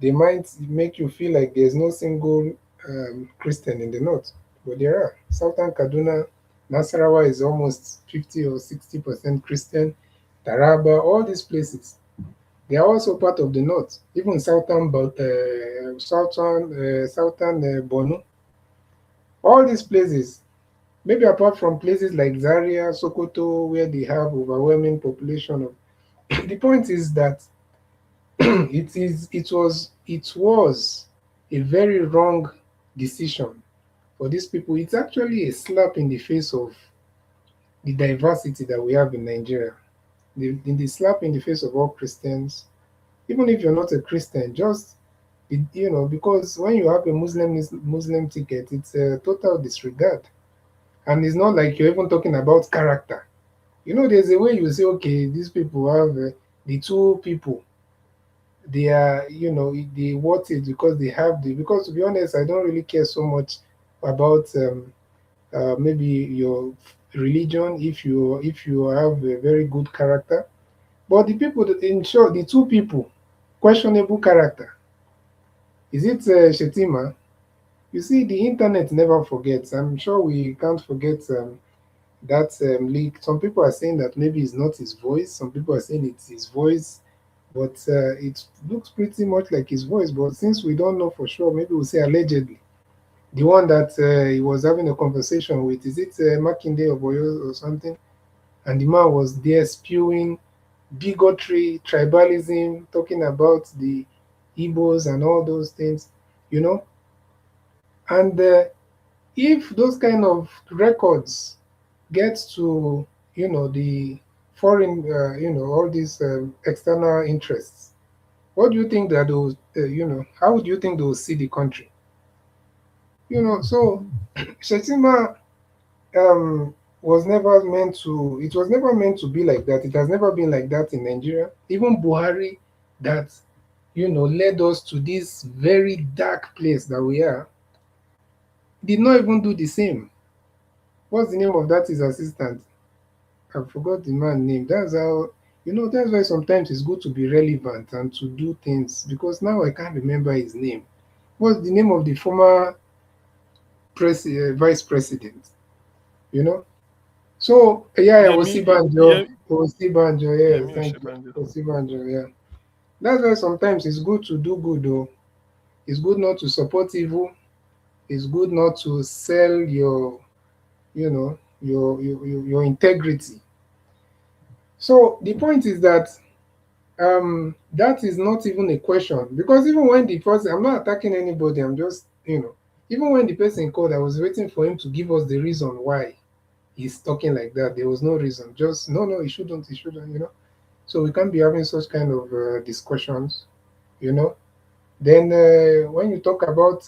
they might make you feel like there's no single Christian in the north, but there are. Southern Kaduna, Nasarawa is almost 50 or 60% Christian. Taraba, all these places, they are also part of the north. Even southern Borno, all these places. Maybe apart from places like Zaria, Sokoto, where they have overwhelming population of. The point is that it was a very wrong decision for these people. It's actually a slap in the face of the diversity that we have in Nigeria. The slap in the face of all Christians, even if you're not a Christian, just because when you have a Muslim ticket, it's a total disregard, and it's not like you're even talking about character. There's a way you say, okay, these people have the two people, they are, they worth it because they have the. Because to be honest, I don't really care so much about maybe your religion if you have a very good character, but the people that, in short, the two people, questionable character. Is it Shettima? You see, the internet never forgets. I'm sure we can't forget that leak. Some people are saying that maybe it's not his voice. Some people are saying it's his voice, but it looks pretty much like his voice. But since we don't know for sure, maybe we'll say allegedly. The one that he was having a conversation with, is it Makinde or Boyo or something? And the man was there spewing bigotry, tribalism, talking about the Igbos and all those things, you know. And if those kind of records get to, the foreign, all these external interests, what do you think that those, how do you think they will see the country? So Shetima um, it was never meant to be like that. It has never been like that in Nigeria. Even Buhari, that, led us to this very dark place that we are, did not even do the same. What's the name of that his assistant? I forgot the man's name. That's how, that's why sometimes it's good to be relevant and to do things, because now I can't remember his name. What's the name of the former vice president? You know? So, yeah, Yemi, Osibanjo. Osibanjo, yes, Yemi thank you. Oshibanjo. Osibanjo, yeah. That's why sometimes it's good to do good, though. It's good not to support evil. It's good not to sell your integrity. So the point is that that is not even a question, because even when the person, I'm not attacking anybody, I'm just, even when the person called, I was waiting for him to give us the reason why he's talking like that. There was no reason, just no, he shouldn't. So we can't be having such kind of discussions, you know. Then when you talk about,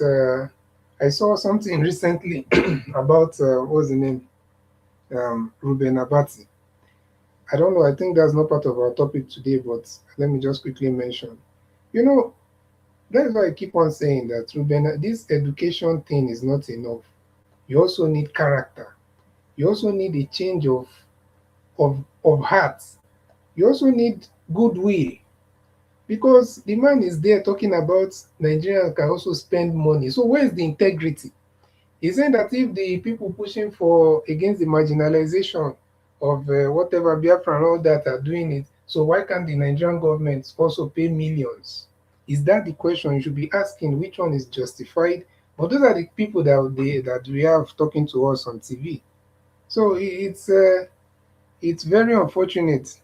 I saw something recently about what's the name, Ruben Abati. I don't know. I think that's not part of our topic today, but let me just quickly mention. You know, That's why I keep on saying that, Ruben, this education thing is not enough. You also need character. You also need a change of hearts. You also need goodwill, because the man is there talking about Nigerians can also spend money. So where is the integrity? He's saying that if the people pushing for against the marginalization of whatever Biafra and all that are doing it, so why can't the Nigerian government also pay millions? Is that the question you should be asking? Which one is justified? But those are the people that we have talking to us on TV. So it's very unfortunate,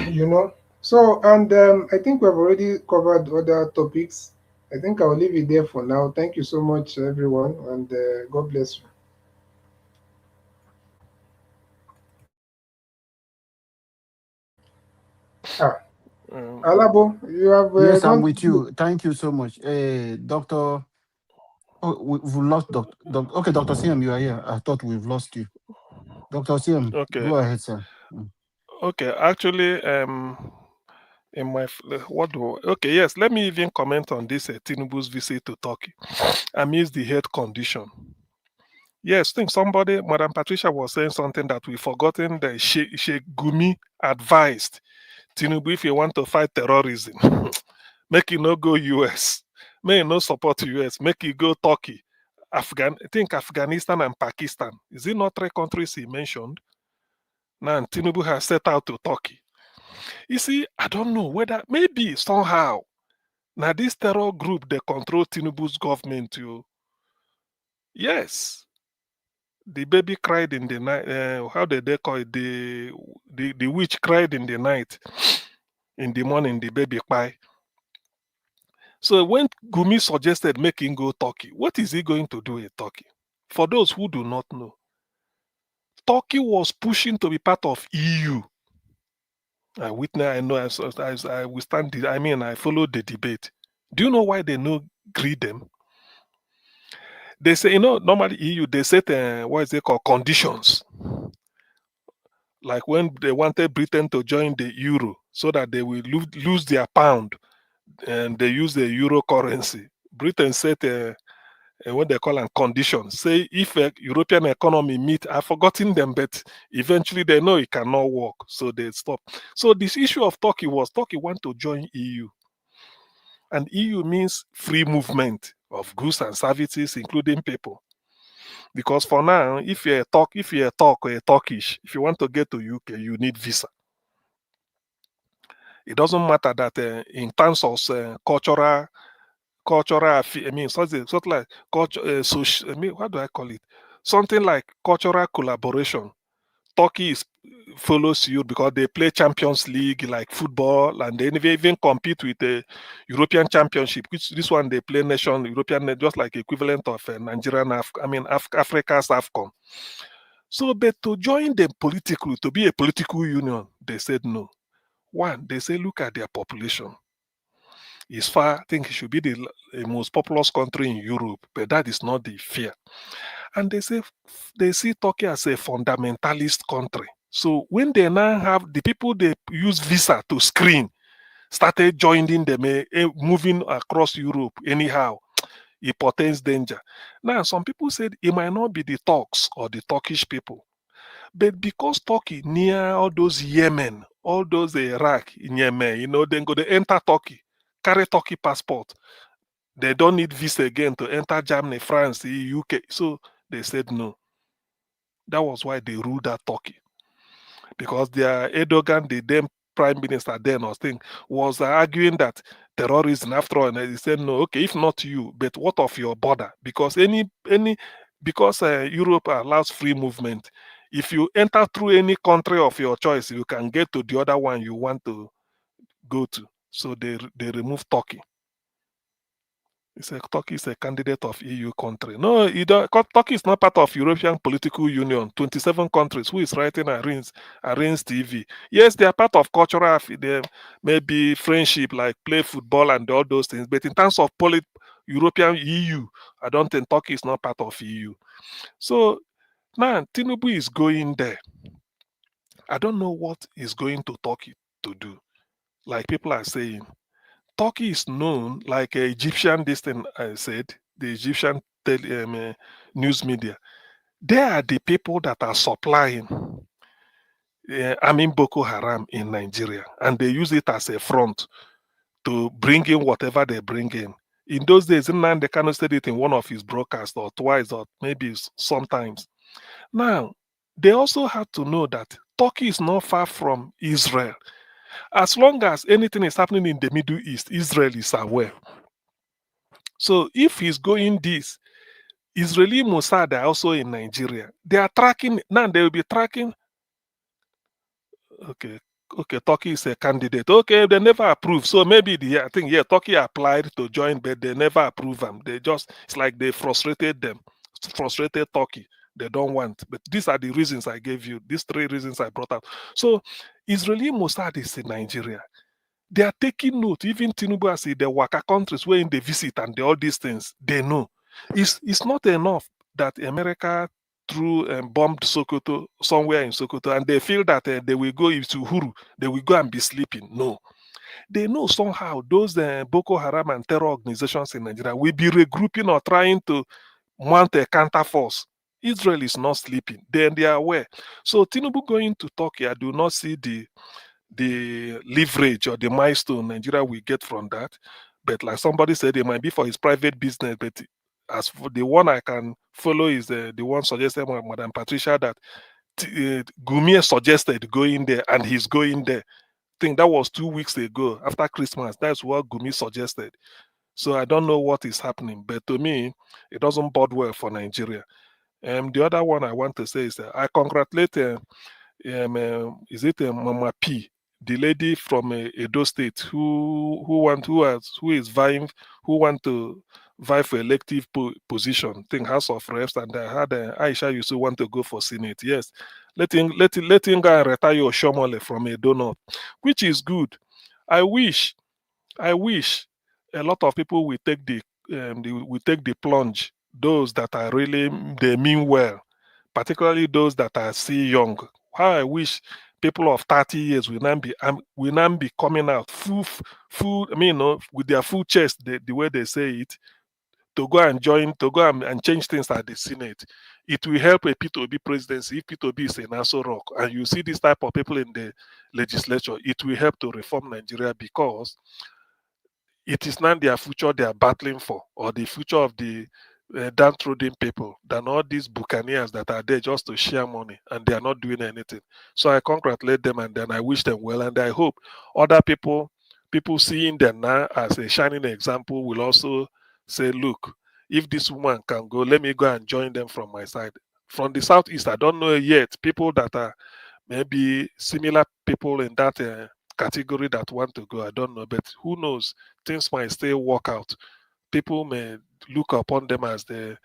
you know. So, and I think we've already covered other topics. I think I'll leave it there for now. Thank you so much, everyone, and God bless you. Ah, Um, Alabo, you have Yes, I'm gone. with you. Thank you so much. Doctor. Oh, we've lost Doctor. Okay, Doctor CM, you are here. I thought we've lost you. Doctor CM, okay, go ahead, sir. okay. Actually, in my okay, yes. Let me even comment on this Tinubu's visit to Turkey amidst the health condition. Yes, think somebody, Madam Patricia was saying something that we forgotten. That Sheikh Gumi advised Tinubu, if you want to fight terrorism, make you no go US, make you no support US, make you go Turkey, I think Afghanistan and Pakistan. Is it not three countries he mentioned? Now Tinubu has set out to Turkey. You see, I don't know whether maybe somehow now this terror group they control Tinubu's government. You yes, the baby cried in the night. How did they call it? The witch cried in the night. In the morning, the baby cried. So when Gumi suggested making go Turkey, what is he going to do in Turkey? For those who do not know, Turkey was pushing to be part of EU. I witness, I know, I we stand. I mean, I followed the debate. Do you know why they no agree them? They say, normally EU they set what is it called conditions. Like when they wanted Britain to join the euro, so that they will lose their pound and they use the euro currency. Britain set what they call them conditions. Say if a European economy meet, I've forgotten them, but eventually they know it cannot work, so they stop. So this issue of Turkey was Turkey want to join EU, and EU means free movement of goods and services, including people. Because for now, if you're a Turkish, if you want to get to UK, you need visa. It doesn't matter that in terms of I mean, something like culture, social, I mean, what do I call it? Something like cultural collaboration. Turkey follows you because they play Champions League like football, and they even compete with the European Championship. Which this one they play European, just like equivalent of Nigerian, Africa's AFCON. So, but to join them politically, to be a political union, they said no. One, they say look at their population. It's far, I think it should be the most populous country in Europe, but that is not the fear. And they say they see Turkey as a fundamentalist country. So when they now have the people they use visa to screen started joining them, moving across Europe anyhow, it portends danger. Now, some people said it might not be the Turks or the Turkish people, but because Turkey near all those Yemen, all those Iraq in Yemen, then go to enter Turkey, carry Turkey passport. They don't need visa again to enter Germany, France, the UK. So they said no. That was why they ruled out Turkey. Because their Erdogan, the then prime minister then was arguing that terrorism after all, and he said no, okay, if not you, but what of your border? Because because Europe allows free movement. If you enter through any country of your choice, you can get to the other one you want to go to. So they removed Turkey. Turkey is a candidate of EU country. No, Turkey is not part of European political union. 27 countries. Who is writing arrange TV? Yes, they are part of cultural, maybe friendship, like play football and all those things. But in terms of European EU, I don't think Turkey is not part of EU. So now Tinubu is going there. I don't know what he's going to Turkey to do. Like people are saying, Turkey is known like Egyptian, this thing I said, the Egyptian news media. They are the people that are supplying Boko Haram in Nigeria, and they use it as a front to bring in whatever they bring in. In those days, Nnamdi Kanu said it in one of his broadcasts, or twice, or maybe sometimes. Now, they also have to know that Turkey is not far from Israel. As long as anything is happening in the Middle East, Israel is aware. So if he's going this, Israeli Mossad are also in Nigeria. They are tracking, now they will be tracking. Okay, Turkey is a candidate. Okay, they never approve. So maybe I think Turkey applied to join, but they never approve them. It's like they frustrated them, frustrated Turkey. They don't want. But these are the reasons I gave you. These 3 reasons I brought out. So Israeli Mossad is in Nigeria. They are taking note. Even Tinubu has said the Waka countries where they visit and all these things, they know. It's not enough that America bombed Sokoto, somewhere in Sokoto, and they feel that they will go to Huru, they will go and be sleeping. No. They know somehow those Boko Haram and terror organizations in Nigeria will be regrouping or trying to mount a counter force. Israel is not sleeping. Then they are aware. So Tinubu going to Turkey, I do not see the leverage or the milestone Nigeria will get from that. But like somebody said, it might be for his private business. But as for the one I can follow is the one suggested by Madam Patricia, that Gumie suggested going there, and he's going there. I think that was 2 weeks ago after Christmas. That's what Gumi suggested. So I don't know what is happening. But to me, it doesn't bode well for Nigeria. The other one I want to say is that I congratulate Mama P, the lady from Edo State who is vying, who want to vie for elective position. I think House of Reps, and I had Aisha used to want to go for Senate. Yes, let him go and retire Shomole from Edo North, which is good. I wish a lot of people will take the plunge. Those that are really, they mean well, particularly those that are still young. How I wish people of 30 years will now be coming out full, with their full chest, the way they say it, to go and change things at the Senate. It will help a P2B presidency if P2B is a Nassau Rock, and you see this type of people in the legislature. It will help to reform Nigeria, because it is not their future they are battling for, or the future of the downtrodden people, than all these buccaneers that are there just to share money, and they are not doing anything. So I congratulate them, and then I wish them well, and I hope other people seeing them now as a shining example will also say, look, if this woman can go, let me go and join them from my side. From the Southeast, I don't know yet people that are maybe similar people in that category that want to go. I don't know, but who knows? Things might still work out. People may look upon them as a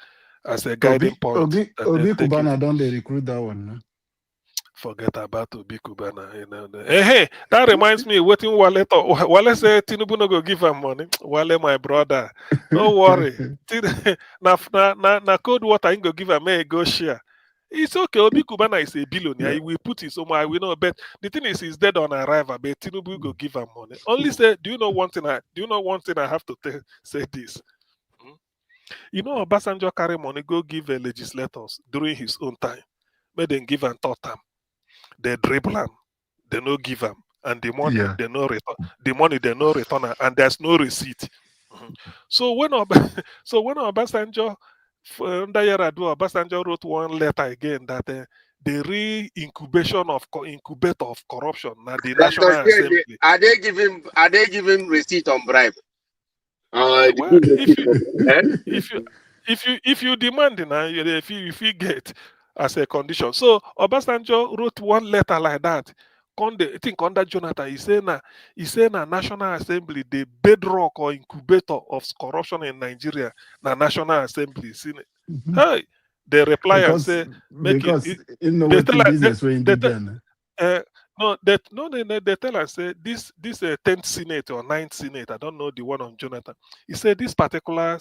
guiding point. Obi Kubana don't they recruit that one? No? Forget about Obi Kubana. Hey, that reminds me. Waiting Wale say Tinubu no go give him money. Wale, my brother, no worry. na cold water ain't go give him. May go share. It's okay. Obi Kubana is a billionaire. He will put his own. I will know. But the thing is, he's dead on arrival. But Tinubu go give him money. Only say, do you know one thing? I have to say this. Obasanjo carry money go give legislators during his own time. May them give and third time. They dribble him. They no give him, and the money they no return. The money they no return, and there's no receipt. So when Obasanjo under Yar'Adua, Obasanjo wrote one letter again that the re-incubation of incubator of corruption now the National Assembly. Are they giving receipt on bribe? If you demand now, if you get as a condition. So Obasanjo wrote one letter like that. I think under Jonathan, he said na National Assembly, the bedrock or incubator of corruption in Nigeria, na National Assembly. Mm-hmm. Hey, they reply and say, they tell us say this 10th Senate or 9th Senate, I don't know the one on Jonathan. He said this particular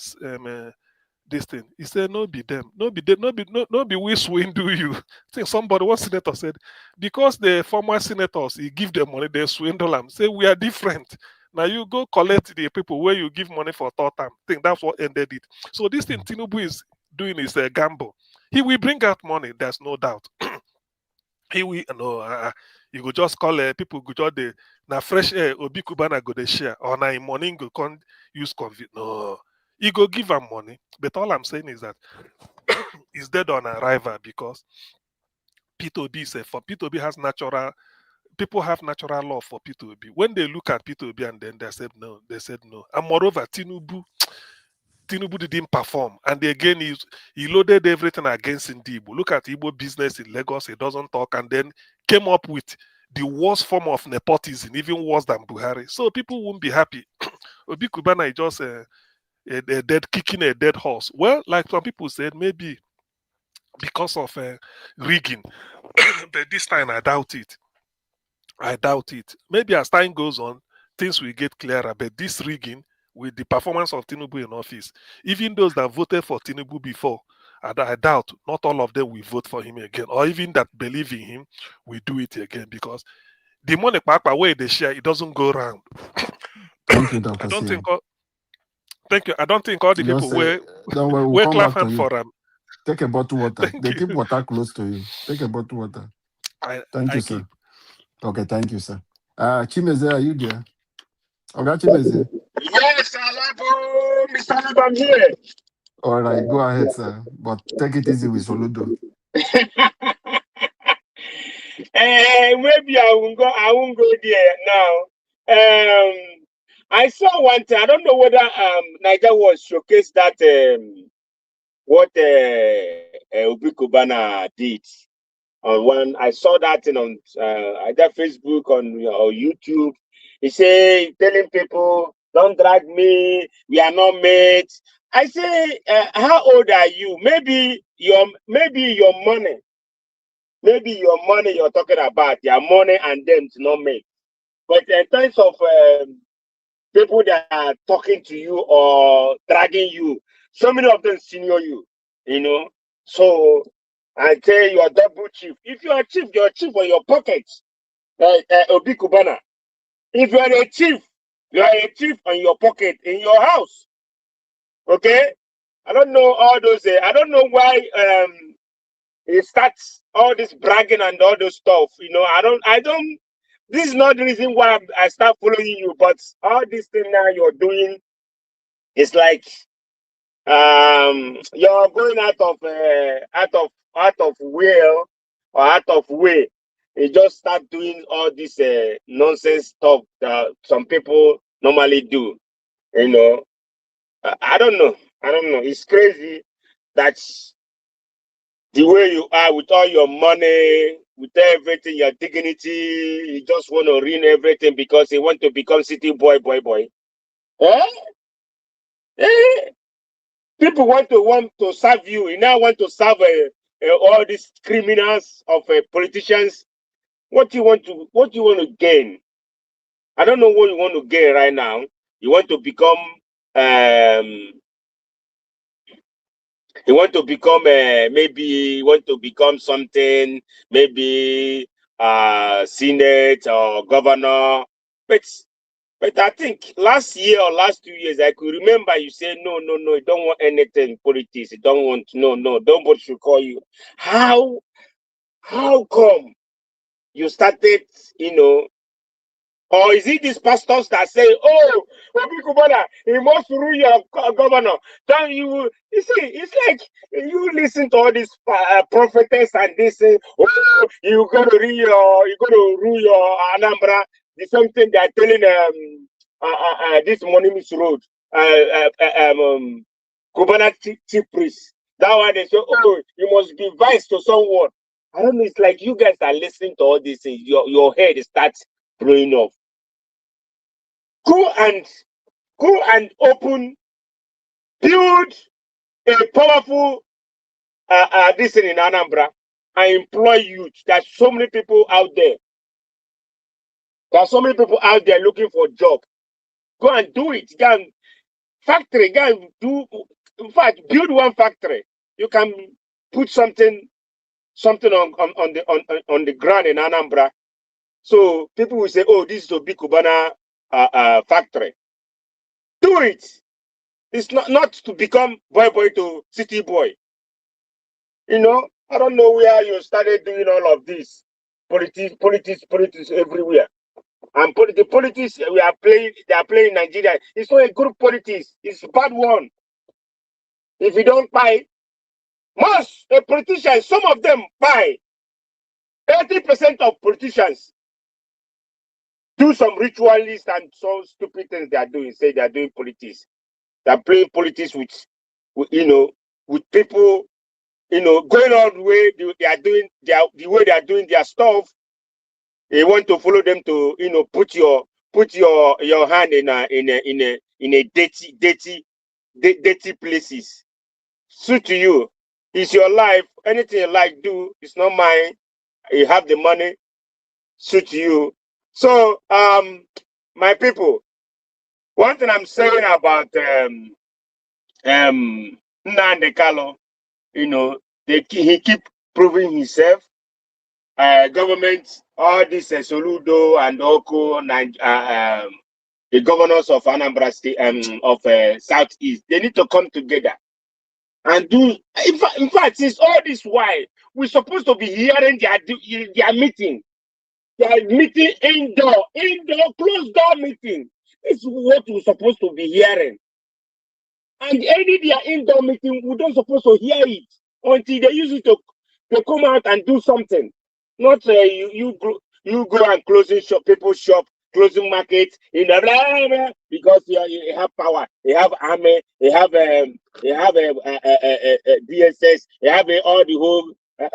this thing. He said, no be them. No be we swindle you. I think one senator said, because the former senators, he give them money, they swindle them. Say, we are different. Now you go collect the people where you give money for third time. Think that's what ended it. So this thing Tinubu is doing is a gamble. He will bring out money, there's no doubt. He will no you go just call people go just the na fresh air obi kubana go dey share or na im money go con use convert. No, he go give am money. But all I'm saying is that he's dead on arrival because P2B is for P2B has natural people have natural love for P2B. When they look at P2B and then they said no. And moreover, Tinubu didn't perform. And again, he loaded everything against Igbo. Look at Igbo business in Lagos, he doesn't talk, and then came up with the worst form of nepotism, even worse than Buhari. So people won't be happy. Obi Kubana is just kicking a dead horse. Well, like some people said, maybe because of rigging. But this time I doubt it. Maybe as time goes on, things will get clearer. But this rigging, with the performance of Tinubu in office, even those that voted for Tinubu before, I doubt not all of them will vote for him again, or even that believe in him will do it again, because the money where they share, it doesn't go around. Thank you, Dr. Thank you. I don't think all the Just people we'll come clap back to hand you. for him. Take a bottle water. Thank They you. keep water close to you. Take a bottle water. Thank you, sir. Okay, thank you, sir. Chimeze, are you there? Okay, Chimeze. Yes, Alabo, Mr. Alabo, I'm here. All right, go ahead, sir. But take it easy with Soludo. Maybe I won't go there now. I saw one thing. I don't know whether Niger was showcased that what Obi Kubana did on one. I saw that thing on either Facebook or YouTube. He say telling people, "Don't drag me. We are not mates." I say, how old are you? Maybe your money. Maybe your money you're talking about, their money and them to not make. But in terms of people that are talking to you or dragging you, so many of them senior you, So I tell you, are double chief. If you're a chief on your pocket. Obi Kubana. If you are a chief on your pocket in your house. Okay? I don't know all those. I don't know why it starts all this bragging and all those stuff. I don't. This is not the reason why I start following you, but all this thing now you're doing is like you're going out of will or out of way. You just start doing all this nonsense stuff that some people normally do. I don't know. It's crazy that the way you are with all your money, with everything, your dignity, you just want to ruin everything because you want to become city boy. Eh? People want to serve you. You now want to serve all these criminals of politicians. What you want to gain? I don't know what you want to gain right now. You want to become maybe you want to become something, maybe senate or governor. But I think last year or last 2 years, I could remember you say no, you don't want anything politics. You don't want nobody should call you. How come you started, or is it these pastors that say, "Oh, Obi Kubana, he must rule your governor"? Then you see, it's like you listen to all these prophetess and they say, "Oh, you got to rule your Anambra." The same thing they are telling this morning Miss Road, Kubana chief priest. That one they say, "Oh, you must be vice to someone." I don't know. It's like you guys are listening to all this. Your head starts blowing off. Go and build a powerful this in Anambra and employ youth. There's so many people out there. Looking for a job. Go and do it. Go and factory. Go and do. In fact, build one factory. You can put something on the ground in Anambra. So people will say, "Oh, this is Obi Kubana factory. Do it. It's not to become boy to city boy. You know, I don't know where you started doing all of this. Politics everywhere. And the politics they are playing in Nigeria. It's not a good politics. It's a bad one. If you don't buy, most politicians, some of them buy. 30% of politicians do some ritualists and some stupid things they are doing. Say they are doing politics. They are playing politics with with people, going on the way they are doing the way they are doing their stuff. They want to follow them to, put your hand in a dirty places. Suit to you. It's your life. Anything you like, do. It's not mine. You have the money. Suit to you. So, my people, one thing I'm saying about Nnamdi Kanu, he keep proving himself. Government, all this Soludo and Oko, the governors of Anambra State, of Southeast, they need to come together and do. In fact, since all this while, we're supposed to be hearing their meeting. Their meeting indoor, closed door meeting. This is what we're supposed to be hearing. And any their indoor meeting, we don't supposed to hear it until they use it to come out and do something. Not you go and closing shop, people shop, closing market blah, blah, blah, because you have power, you have army, you have DSS, you have all the whole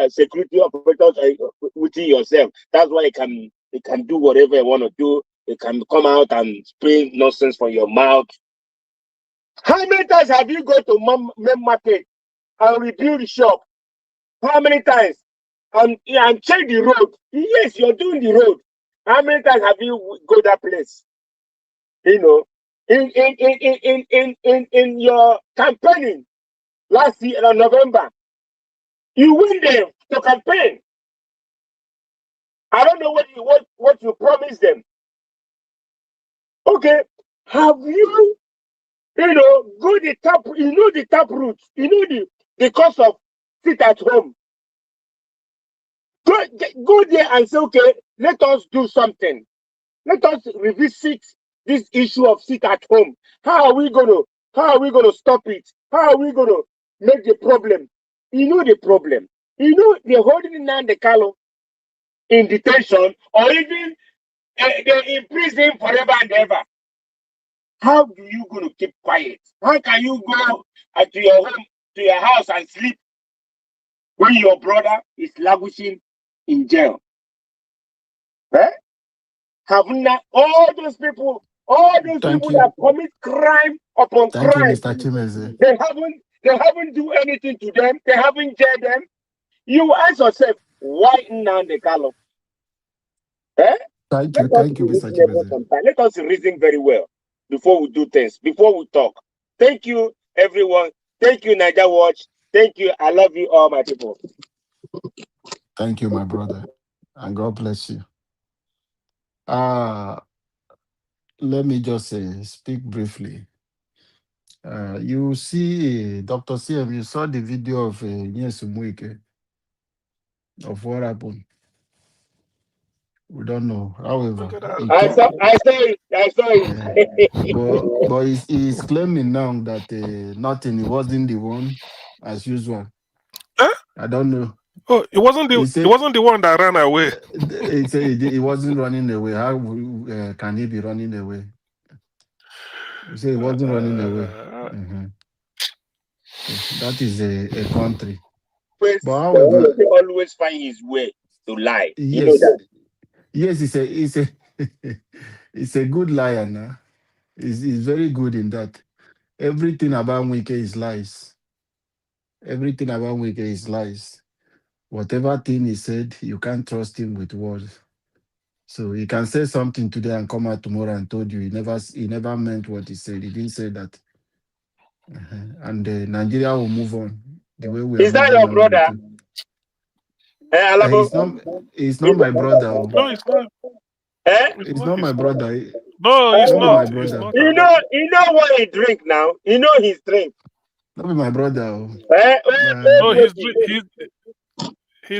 security operators within yourself. That's why you can do whatever you want to do. You can come out and spray nonsense from your mouth. How many times have you gone to main market and rebuild the shop? How many times? And check the road. Yes, you're doing the road. How many times have you go that place? In your campaigning last year in November, you went there to campaign. I don't know what you promised them. Okay, have you go the top? The top route. The cost of sit at home. Go there and say, okay, let us do something. Let us revisit this issue of sit at home. How are we gonna stop it? How are we gonna make the problem? The problem. They're holding Nnamdi Kanu in detention or even they're in prison forever and ever. How do you gonna keep quiet? How can you go to your home, to your house and sleep when your brother is languishing in jail? Eh? All those people Thank that you. commit crime upon Thank you, crime, Mr. Chimeze. they haven't do anything to them. They haven't jailed them. You ask yourself, why Nnamdi Kanu? Eh? Thank Let you. us Thank be you, Mr. reasonable Chimeze. sometimes. Let us reason very well before we do things, before we talk. Thank you, everyone. Thank you, Niger Watch. Thank you. I love you all, my people. Thank you, my brother. And God bless you. Uh, Let me just speak briefly. You see, Dr. CM, you saw the video of Nyesumuike, of what happened. We don't know. However, Look at that. he I came, saw it. I saw but it. he's claiming now that nothing, he wasn't the one, as usual. Huh? I don't know. Oh, He it said, wasn't the one that ran away. he wasn't running away. How can he be running away? He said he wasn't running away. Uh, Mhm. So that is a country. But Always, however, always find his way to lie. You know yes, that. yes, it's a good liar now. He's very good in that. Everything about Wike is lies. Everything about Wike is lies. Whatever thing he said, you can't trust him with words. So he can say something today and come out tomorrow and told you he never meant what he said. He didn't say that. And Nigeria will move on the way we are Is that moving your on with brother? him. Alabo? He's not my brother. Oh. no, it's not. It's not my brother. No, It's it's not be not. my It's brother. not at all. You know what he drink now. You know his drink. Not be my brother. No, Nah. his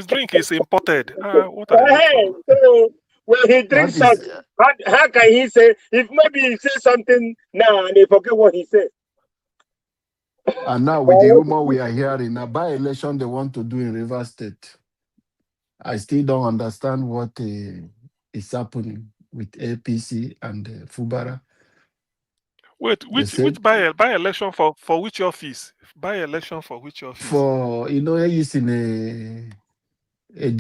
drink is imported. What are you talking? So when he That drinks such, is, how can he say, if maybe he say something now and they forget what he said? and now with the rumor we are hearing, a by-election they want to do in Rivers State. I still don't understand what is happening with APC and Fubara. Wait, They which said by election for which office? By election for which office? for he's in a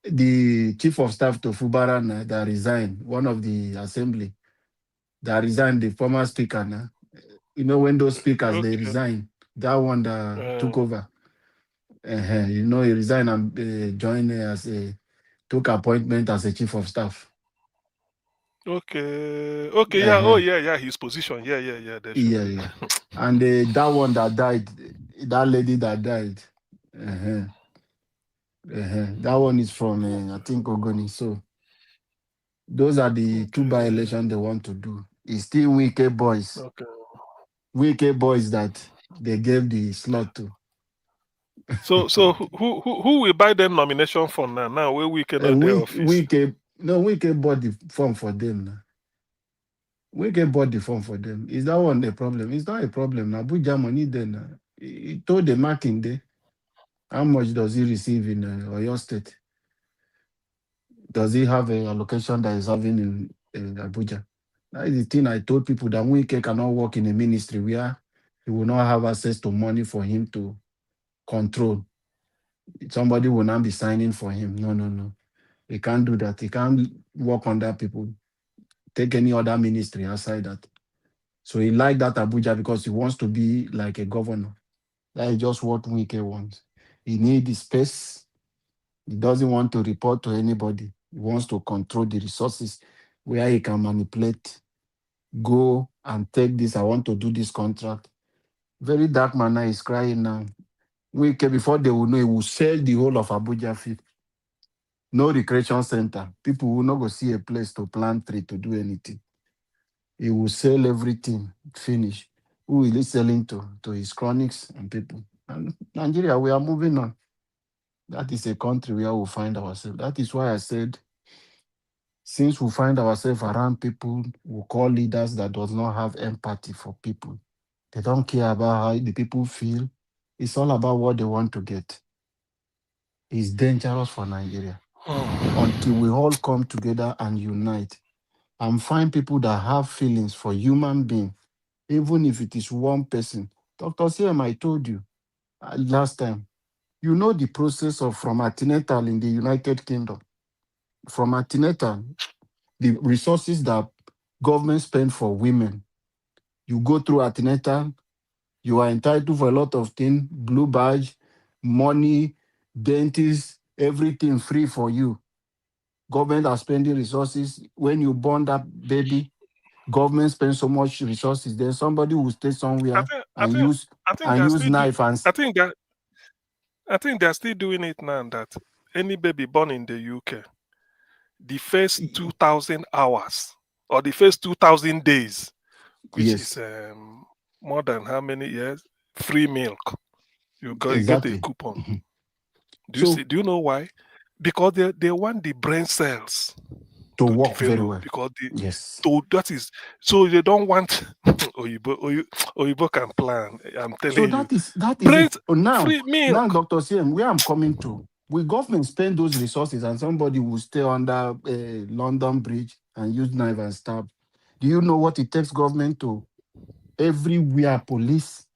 the chief of staff to Fubara that resigned, one of the assembly that resigned, the former speaker now. When those speakers they Okay. resign, that one that took over. He resigned and joined as took appointment as a chief of staff. Okay. Okay. Yeah. Oh, Uh-huh. yeah. His position. Yeah. Yeah, Definitely. yeah. And that one that died, that lady that died, uh-huh. That one is from I think Ogoni. So those are the two by Okay. election they want to do. It's still Wike boys. Okay. Wike boys that they gave the slot to. So who will buy them nomination for now? Now where we cannot their office. Wike bought the form for them now. Wike bought the form for them. Is that one the problem? It's not a problem. Now Abuja money then. He told the marking day. How much does he receive in Oyo State? Does he have a allocation that is having in Abuja? That is the thing I told people, that Wike cannot work in a ministry where he will not have access to money for him to control. Somebody will not be signing for him. No. He can't do that. He can't work under people. Take any other ministry outside that. So he liked that Abuja because he wants to be like a governor. That is just what Wike wants. He needs the space. He doesn't want to report to anybody. He wants to control the resources where he can manipulate, go and take this. I want to do this contract. Very dark manner is crying now. Wike, before they will know, he will sell the whole of Abuja Fit. No recreation center. People will not go see a place to plant tree to do anything. He will sell everything, finish. Who is he selling to? To his chronics and people. And Nigeria, we are moving on. That is a country where we find ourselves. That is why I said, since we find ourselves around people we call leaders that does not have empathy for people, they don't care about how the people feel. It's all about what they want to get. It's dangerous for Nigeria until we all come together and unite and find people that have feelings for human being, even if it is one person. Dr. CM, I told you last time, you know the process of from antenatal in the United Kingdom. From antenatal, the resources that government spend for women, you go through antenatal, you are entitled for a lot of things, blue badge, money, dentist, everything free for you. Government are spending resources. When you born that baby, government spends so much resources. Then somebody will stay somewhere and use I think they're still knife and I think they're still doing it now that any baby born in the UK, the first 2,000 hours or the first 2,000 days, which yes, is more than how many years? Free milk. You get a exactly. coupon. So Do you know why? Because they want the brain cells to to work very develop well. because Yes. that is so they don't want Oyibo can plan. I'm telling So you. that is Brain it. Now, free milk. Dr. CM, where I'm coming to, will government spend those resources and somebody will stay under London Bridge and use knife and stab? Do you know what it takes government to everywhere police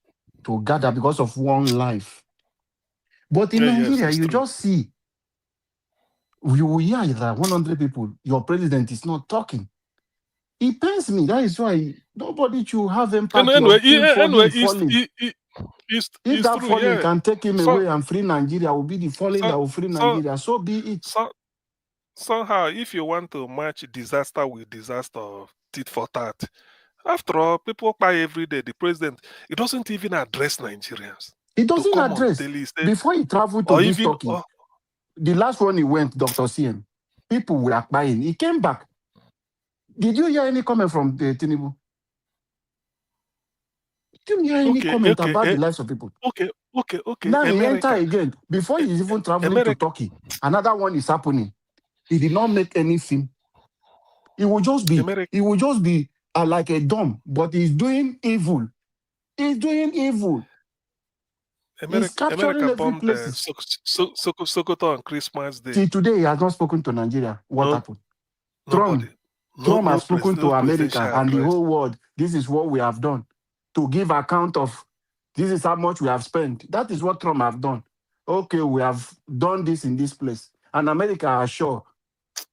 to gather because of one life? But in Yes, Nigeria, it's you true. just see, you will hear that 100 people, your president is not talking. It pains me. That is why nobody should have empathy Anyway, of him falling. If it's that true. falling Yeah. can take him So away and free Nigeria, will be the falling so that will free so Nigeria. So be it. so somehow, if you want to match disaster with disaster, tit for tat, after all, people buy every day. The president, he doesn't even address Nigerians He to doesn't come on address. daily state Before he traveled to or this even Turkey, the last one he went, Dr. CM, People were buying. He came back. Did you hear any comment from Tinubu? Didn't hear any comment about the lives of people. Okay. Now he America. enter again. Before he's even traveling to America. Turkey, another one is happening. He did not make any film. He will just be like a dumb, but he's doing evil. He's doing evil. He's capturing America every bombed places. Sokoto on Christmas Day. Till today, he has not spoken to Nigeria. What happened? Nobody. Trump has spoken to America and the address. whole world. This is what we have done. To give account of this is how much we have spent. That is what Trump have done. Okay, we have done this in this place. And America are sure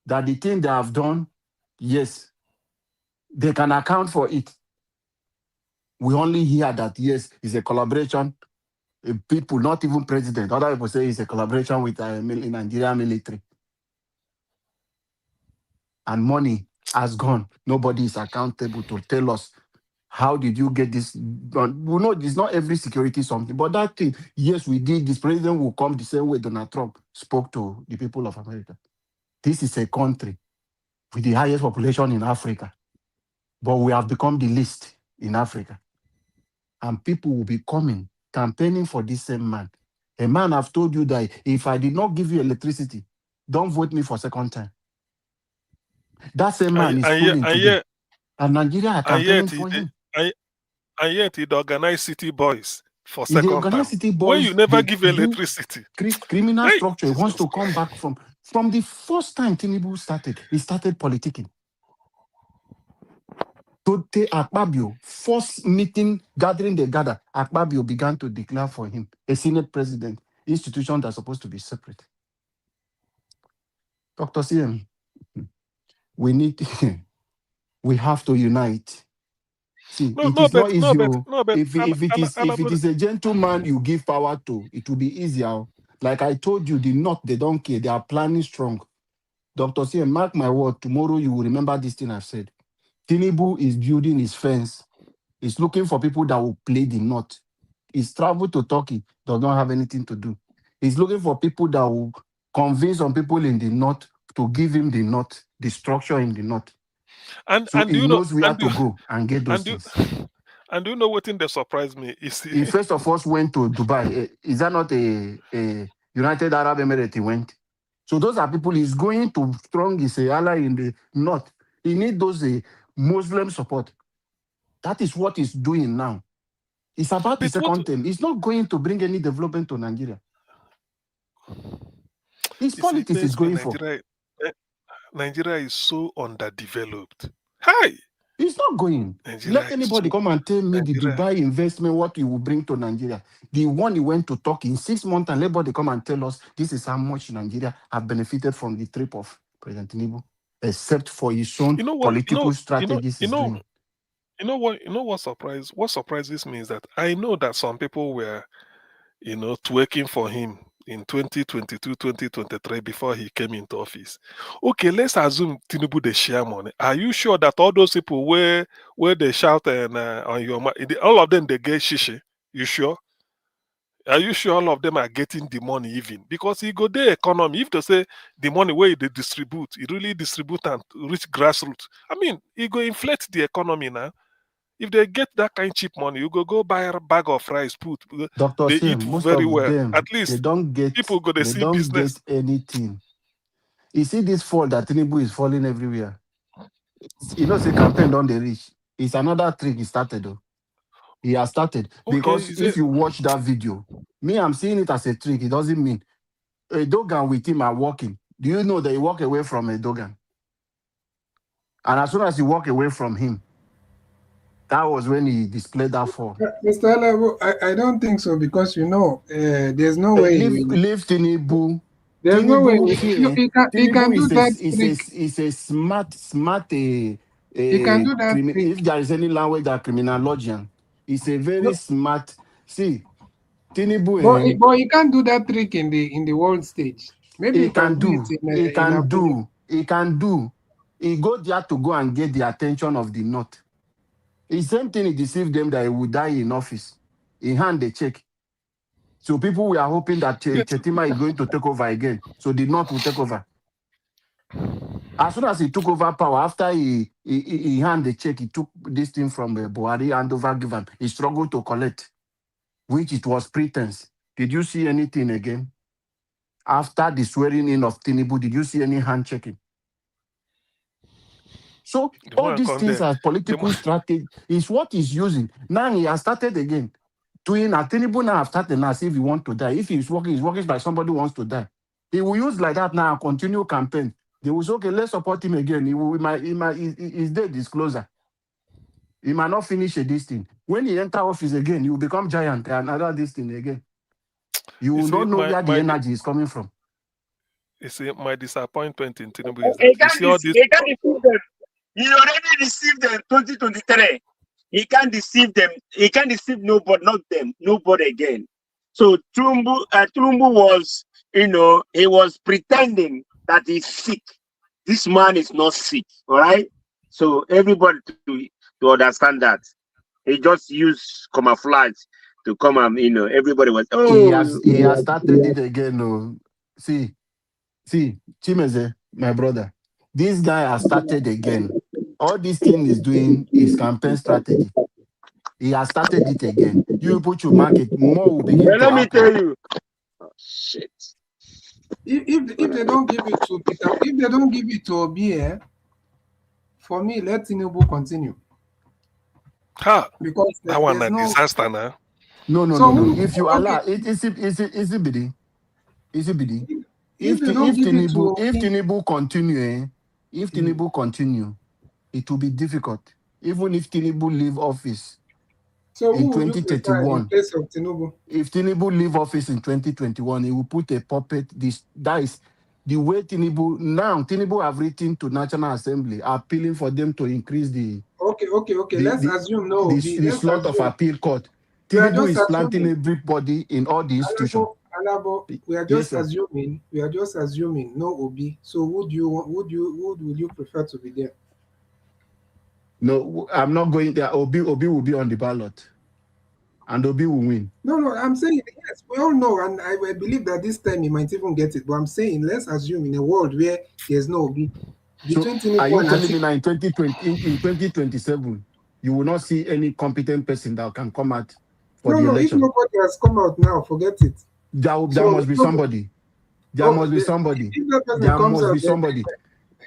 that the thing they have done, yes, they can account for it. We only hear that, yes, it's a collaboration. People, not even president, other people say it's a collaboration with the Nigerian military. And money has gone. Nobody is accountable to tell us, how did you get this done? We know it's not every security something, but that thing, yes, we did. This president will come the same way Donald Trump spoke to the people of America. This is a country with the highest population in Africa, but we have become the least in Africa. And people will be coming, campaigning for this same man. A man I've told you that if I did not give you electricity, don't vote me for second time. That same man is fooling today. And Nigeria are campaigning for him. And yet he organized city boys for second time. City boys, when you never give electricity. Criminal structure. He wants to come back from the first time Tinubu started. He started politicking. Today, Akpabio, first meeting, gathering they gather, Akpabio began to declare for him a Senate president, institution that's supposed to be separate. Dr. CM, we have to unite. See, it is not easy. If it is a gentleman you give power to, it will be easier. Like I told you, the North, they don't care. They are planning strong. Dr. CM, mark my word, tomorrow you will remember this thing I've said. Tinubu is building his fence. He's looking for people that will play the North. He's traveled to Turkey, does not have anything to do. He's looking for people that will convince some people in the North to give him the North, the structure in the North. And he knows where to go and get those things. And do you know what thing that surprised me? He first of all went to Dubai. Is that not a United Arab Emirates he went? So those are people he's going to strong his ally in the North. He needs those Muslim support. That is what he's doing now. It's about the second term. It's not going to bring any development to Nigeria. His politics is going for. Nigeria is so underdeveloped. Hi! It's not going. Let anybody come and tell me the Dubai investment, what it will bring to Nigeria. The one he went to talk in 6 months, and everybody come and tell us this is how much Nigeria have benefited from the trip of President Tinubu, except for his own political strategies. You know what surprises me is that I know that some people were, twerking for him in 2022, 2023 before he came into office. Okay, let's assume Tinubu they share money. Are you sure that all those people where they shout and on your all of them they get shishi? You sure? Are you sure all of them are getting the money even? Because he go the economy. If they say the money where they distribute, he really distribute and reach grassroots. I mean, he go inflate the economy now. If they get that kind of cheap money, you go buy a bag of rice, put. Dr. They Sim, eat most very of well. them, At least they don't get people go to see business. Get anything. You see this fall that Tinubu is falling everywhere. You know, say campaign don't they reach. It's another trick he started though. He has started. Because if you watch that video, me, I'm seeing it as a trick. It doesn't mean a Dogan with him are walking. Do you know that he walk away from a Dogan? And as soon as you walk away from him, that was when he displayed that fall. Mr. Alabo, I don't think so, because there's no way. Leave Tinubu. There's no way. He can do that. It's a smart. He can do that. If there is any language that criminologian, it's a very smart. See, Tinubu. But he can't do that trick in the world stage. Maybe he can do. He can do. He go there to go and get the attention of the North. The same thing, he deceived them that he would die in office. He hand the check. So people were hoping that Shettima is going to take over again. So the North will take over. As soon as he took over power, after he hand the check, he took this thing from Buhari and over give him. He struggled to collect, which it was pretense. Did you see anything again? After the swearing in of Tinubu, did you see any hand checking? So The all man these come things there. are The political man, strategy is what he's using. Now he has started again. Doing Tinubu now have started now, see if he want to die. If he's working by somebody who wants to die. He will use like that now and continue campaign. They will say, okay, let's support him again. His date is closer. He might not finish this thing. When he enter office again, he will become giant and another this thing again. You you will see, not know where the energy is coming from. you see, my disappointment in Tinubu is that you see all this. He can't deceive them. He already deceived them 2023. He can't deceive them. He can't deceive nobody, not them, nobody again. So Tinubu was, he was pretending that he's sick. This man is not sick, all right? So everybody to understand that. He just used camouflage to come and, everybody was, He has started it again. No. See, Chimeze, my brother, this guy has started again. All this thing is doing is campaign strategy. He has started it again. You put your market, more will begin Well, to let me happen. tell you. Oh, shit. If they don't give it to Peter, if they don't give it to Obi, for me, let Tinubu continue Ha! because That one there's a no. disaster now. No. So If you okay, allow it, is it bidding? Is it bidding? if they don't give it to If Obi, Tinubu continue, if Tinubu continue, it will be difficult. Even if Tinubu leave office so in who would you prefer in 2031, place of Tinubu? if Tinubu leave office in 2021, he will put a puppet. That is the way Tinubu now. Tinubu have written to National Assembly appealing for them to increase Okay. the Let's the assume no the, Obi. the Let's slot of assume appeal court. we are Tinubu just is planting assuming. everybody in all the institution. Alabo, we are Yes, just sir. assuming. We are just assuming no Obi. So who would you prefer to be there? No, I'm not going there. Obi will be on the ballot, and Obi will win. No. I'm saying yes. We all know, and I believe that this time he might even get it. But I'm saying let's assume in a world where there's no Obi So, between are Tinubu you and telling me Atiku. now in 2020, in 2027, you will not see any competent person that can come out for the No. If election? nobody has come out now, forget it. There So if must be nobody, somebody. There must be somebody. if that person There comes must out, be somebody.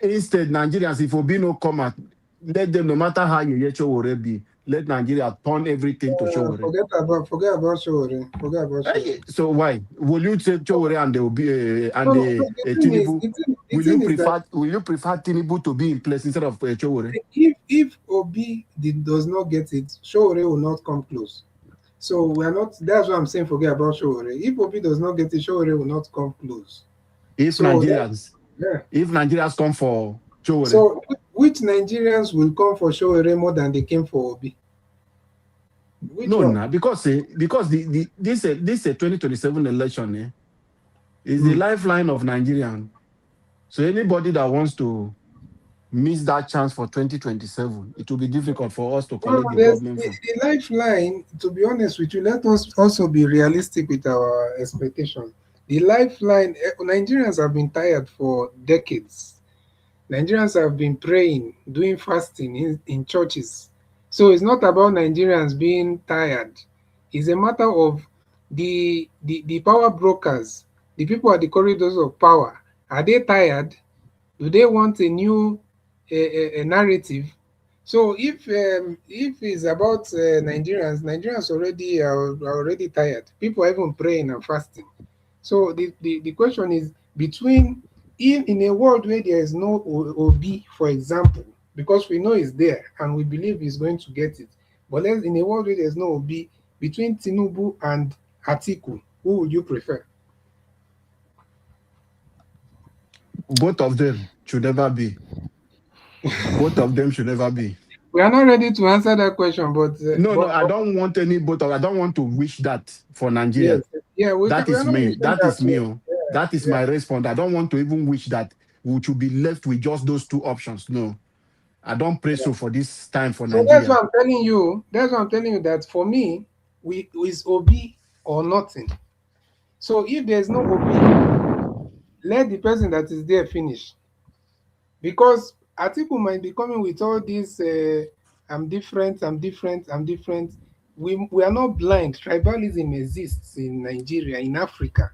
Instead, Nigerians, if Obi no come out, let them, no matter how you yet will be, let Nigeria turn everything to Showore. forget about Shore. Forget about Shore. So why will you say Showore and they will be and No. the The thing is, Tinubu? the thing is that Will you prefer Tinubu to be in place instead of Showore? if Obi does not get it, Shore will not come close. So we are not. That's what I'm saying. Forget about Shore. If Obi does not get it, Shore will not come close. If So Nigerians, yeah. if Nigerians come for Showore, So which Nigerians will come for Shore more than they came for Obi? Which no, one? nah, because this 2027 election is the lifeline of Nigerian. So anybody that wants to miss that chance for 2027, it will be difficult for us to No, collect the there's government from. the lifeline. To be honest with you, let us also be realistic with our expectation. The lifeline. Nigerians have been tired for decades. Nigerians have been praying, doing fasting in churches. So it's not about Nigerians being tired. It's a matter of the power brokers, the people at the corridors of power. Are they tired? Do they want a new a narrative? So if it's about Nigerians are already tired. People are even praying and fasting. So the question is between in a world where there is no Obi, for example, because we know he's there and we believe he's going to get it. But in a world where there's no Obi, between Tinubu and Atiku, who would you prefer? Both of them should never be. Both of them should never be. We are not ready to answer that question, No, I don't want any both of. I don't want to wish that for yes, Nigeria. yeah, we That are is not me. wishing That that is me. too. Oh. That is Yeah. my response. I don't want to even wish that we should be left with just those two options. No, I don't pray so for this time for So that's Nigeria. what I'm telling you. That's what I'm telling you that for me, we is Obi or nothing. So if there's no Obi, let the person that is there finish. Because Atiku might be coming with all these I'm different, I'm different, I'm different. We are not blind. Tribalism exists in Nigeria, in Africa.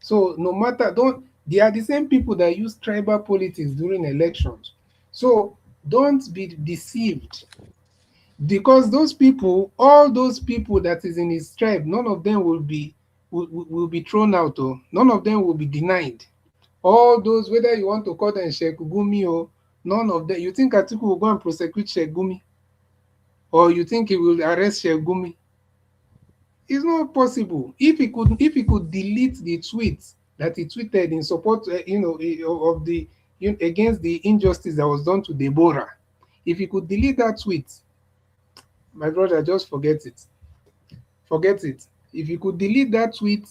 So no matter, don't, they are the same people that use tribal politics during elections. So don't be deceived, because those people, all those people that is in his tribe, none of them will be thrown out, or none of them will be denied. All those, whether you want to call them Shekugumi or none of them, you think Atiku will go and prosecute Shekugumi, or you think he will arrest Shekugumi? It's not possible. If he could delete the tweets that he tweeted in support, of the, against the injustice that was done to Deborah, if he could delete that tweet, my brother, just forget it. Forget it. If you could delete that tweet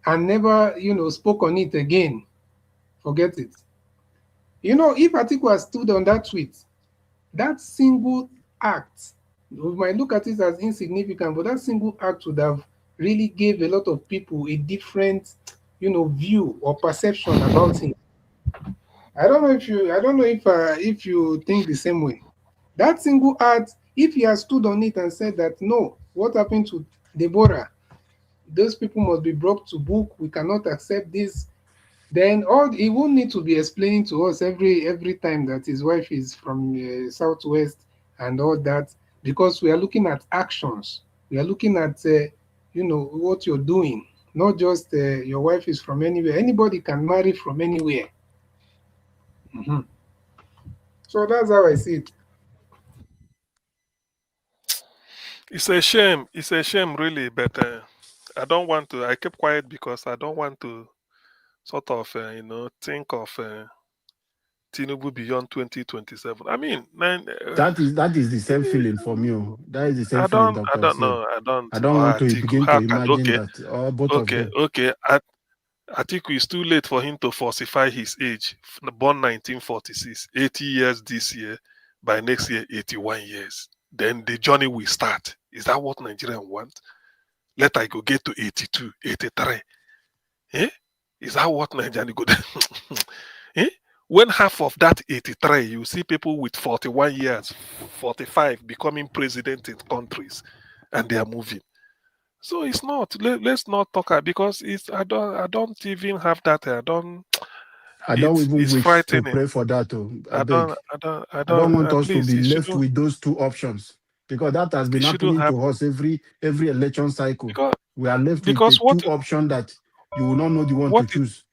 and never, spoke on it again, forget it. If Atiku has stood on that tweet, that single act, we might look at it as insignificant, but that single act would have really gave a lot of people a different, view or perception about him. I don't know if you think the same way. That single act, if he has stood on it and said that no, what happened to Deborah, those people must be brought to book. We cannot accept this. Then he won't need to be explaining to us every time that his wife is from Southwest and all that, because we are looking at actions. We are looking at what you're doing, not just your wife is from anywhere. Anybody can marry from anywhere. Mm-hmm. So that's how I see it. It's a shame. It's a shame, really. But I don't want to. I kept quiet because I don't want to sort of, think of Tinubu beyond 2027. I mean, That is the same feeling for me. That is the same feeling, I Dr. don't Sim. know. I don't. I don't Or want to Atiku. begin to How can? imagine that both of them. Okay. Atiku is too late for him to falsify his age. Born 1946, 80 years this year. By next year, 81 years. Then the journey will start. Is that what Nigerians want? Let I go get to 82, 83. Eh? Is that what Nigerians go? Eh? When half of that 83, you see people with 41 years, 45 becoming president in countries, and they are moving. So it's not. Let's not talk because it's. I don't even have that. I don't even It's wish to frightening. pray for that. I beg. I I don't don't. want us to Please, be left with those two options, because that has it been shouldn't happening to happen. us every election cycle. We are left with Because two options that you will not know the one to choose.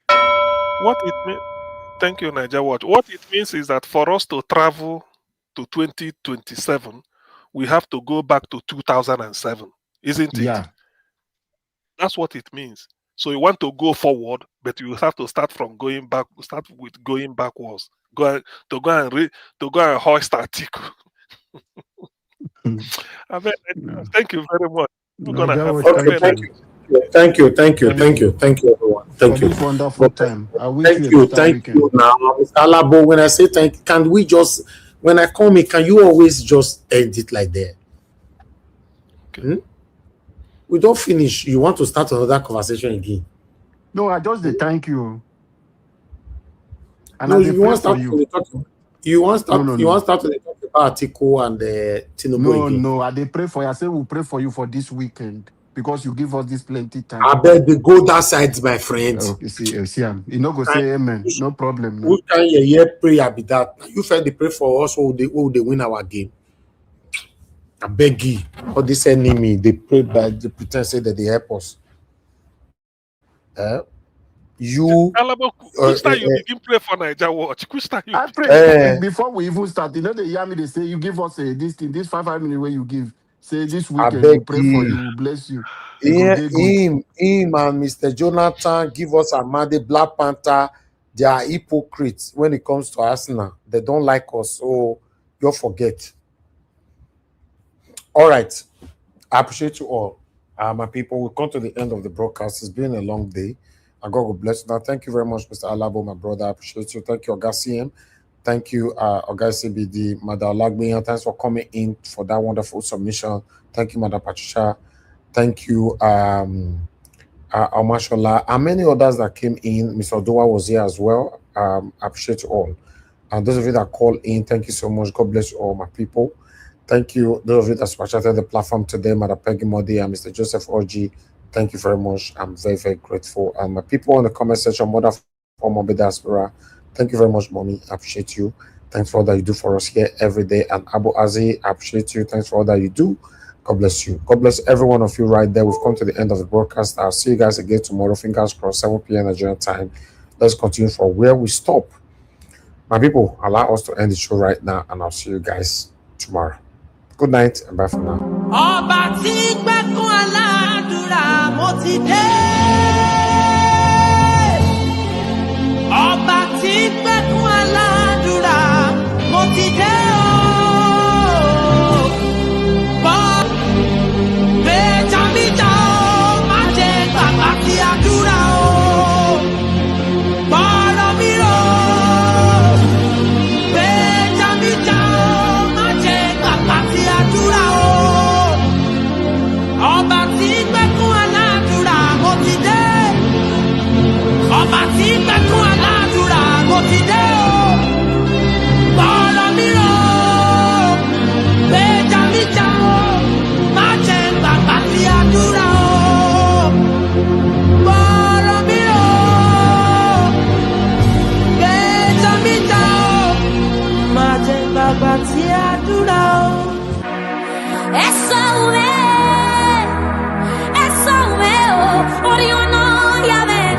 What it means. Thank you, Niger Watch. What it means is that for us to travel to 2027, we have to go back to 2007, isn't it? Yeah. That's what it means. So you want to go forward, but you have to start from going back. Start with going backwards. Go and hoist article. I mean, thank you very much. We're gonna Niger have Watch, Okay, thank you. thank you, Thank you everyone. for Thank you. this wonderful time. I wish you a Thank better you. weekend. Now, Mr. Alabo, when I say thank you, can we just, when I come in, can you always just end it like that? Okay. Hmm? We don't finish. You want to start another conversation again? No, I just thank you. And No, I you pray want to for start you. to talk. You want to start. No. You want to start to talk about Atiku and Tinubu again. No. I pray for you. I say we'll pray for you for this weekend, because you give us this plenty time. I beg they go that side, my friend. Okay, see, you no go say amen. No problem. No. Who can you hear prayer be that? You felt they pray for us, or they win our game. I beg you. All this enemy, they pray by the pretend say that they help us. You Alabo, you begin pray for Niger Watch. You I pray before we even start. You know, they hear me, they say, you give us this thing, this 5 minutes where you give. Say this weekend, we pray for you, we'll bless you. Him and Mr. Jonathan give us Amade, Black Panther. They are hypocrites when it comes to Arsenal. They don't like us, so you'll forget. All right. I appreciate you all. My people, we've come to the end of the broadcast. It's been a long day. And God will bless you. Now, thank you very much, Mr. Alabo, my brother. I appreciate you. Thank you, Oga Thank you, Oga CBD, Madam Lagbian. Thanks for coming in for that wonderful submission. Thank you, Madam Patricia. Thank you, Amashola, and many others that came in. Mr. Odoa was here as well. I appreciate you all. And those of you that call in, thank you so much. God bless you all, my people. Thank you. Those of you that spotted the platform today, Mother Peggy Modi and Mr. Joseph Orji, thank you very much. I'm very, very grateful. And my people in the comment section, Mother for Mommy Diaspora, thank you very much, Mommy. I appreciate you. Thanks for all that you do for us here every day. And Abu Azi, I appreciate you. Thanks for all that you do. God bless you. God bless every one of you right there. We've come to the end of the broadcast. I'll see you guys again tomorrow. Fingers crossed, 7 p.m. Nigerian time. Let's continue from where we stop. My people, allow us to end the show right now, and I'll see you guys tomorrow. Good night and bye for now. Eso, oh, Oriona, ya me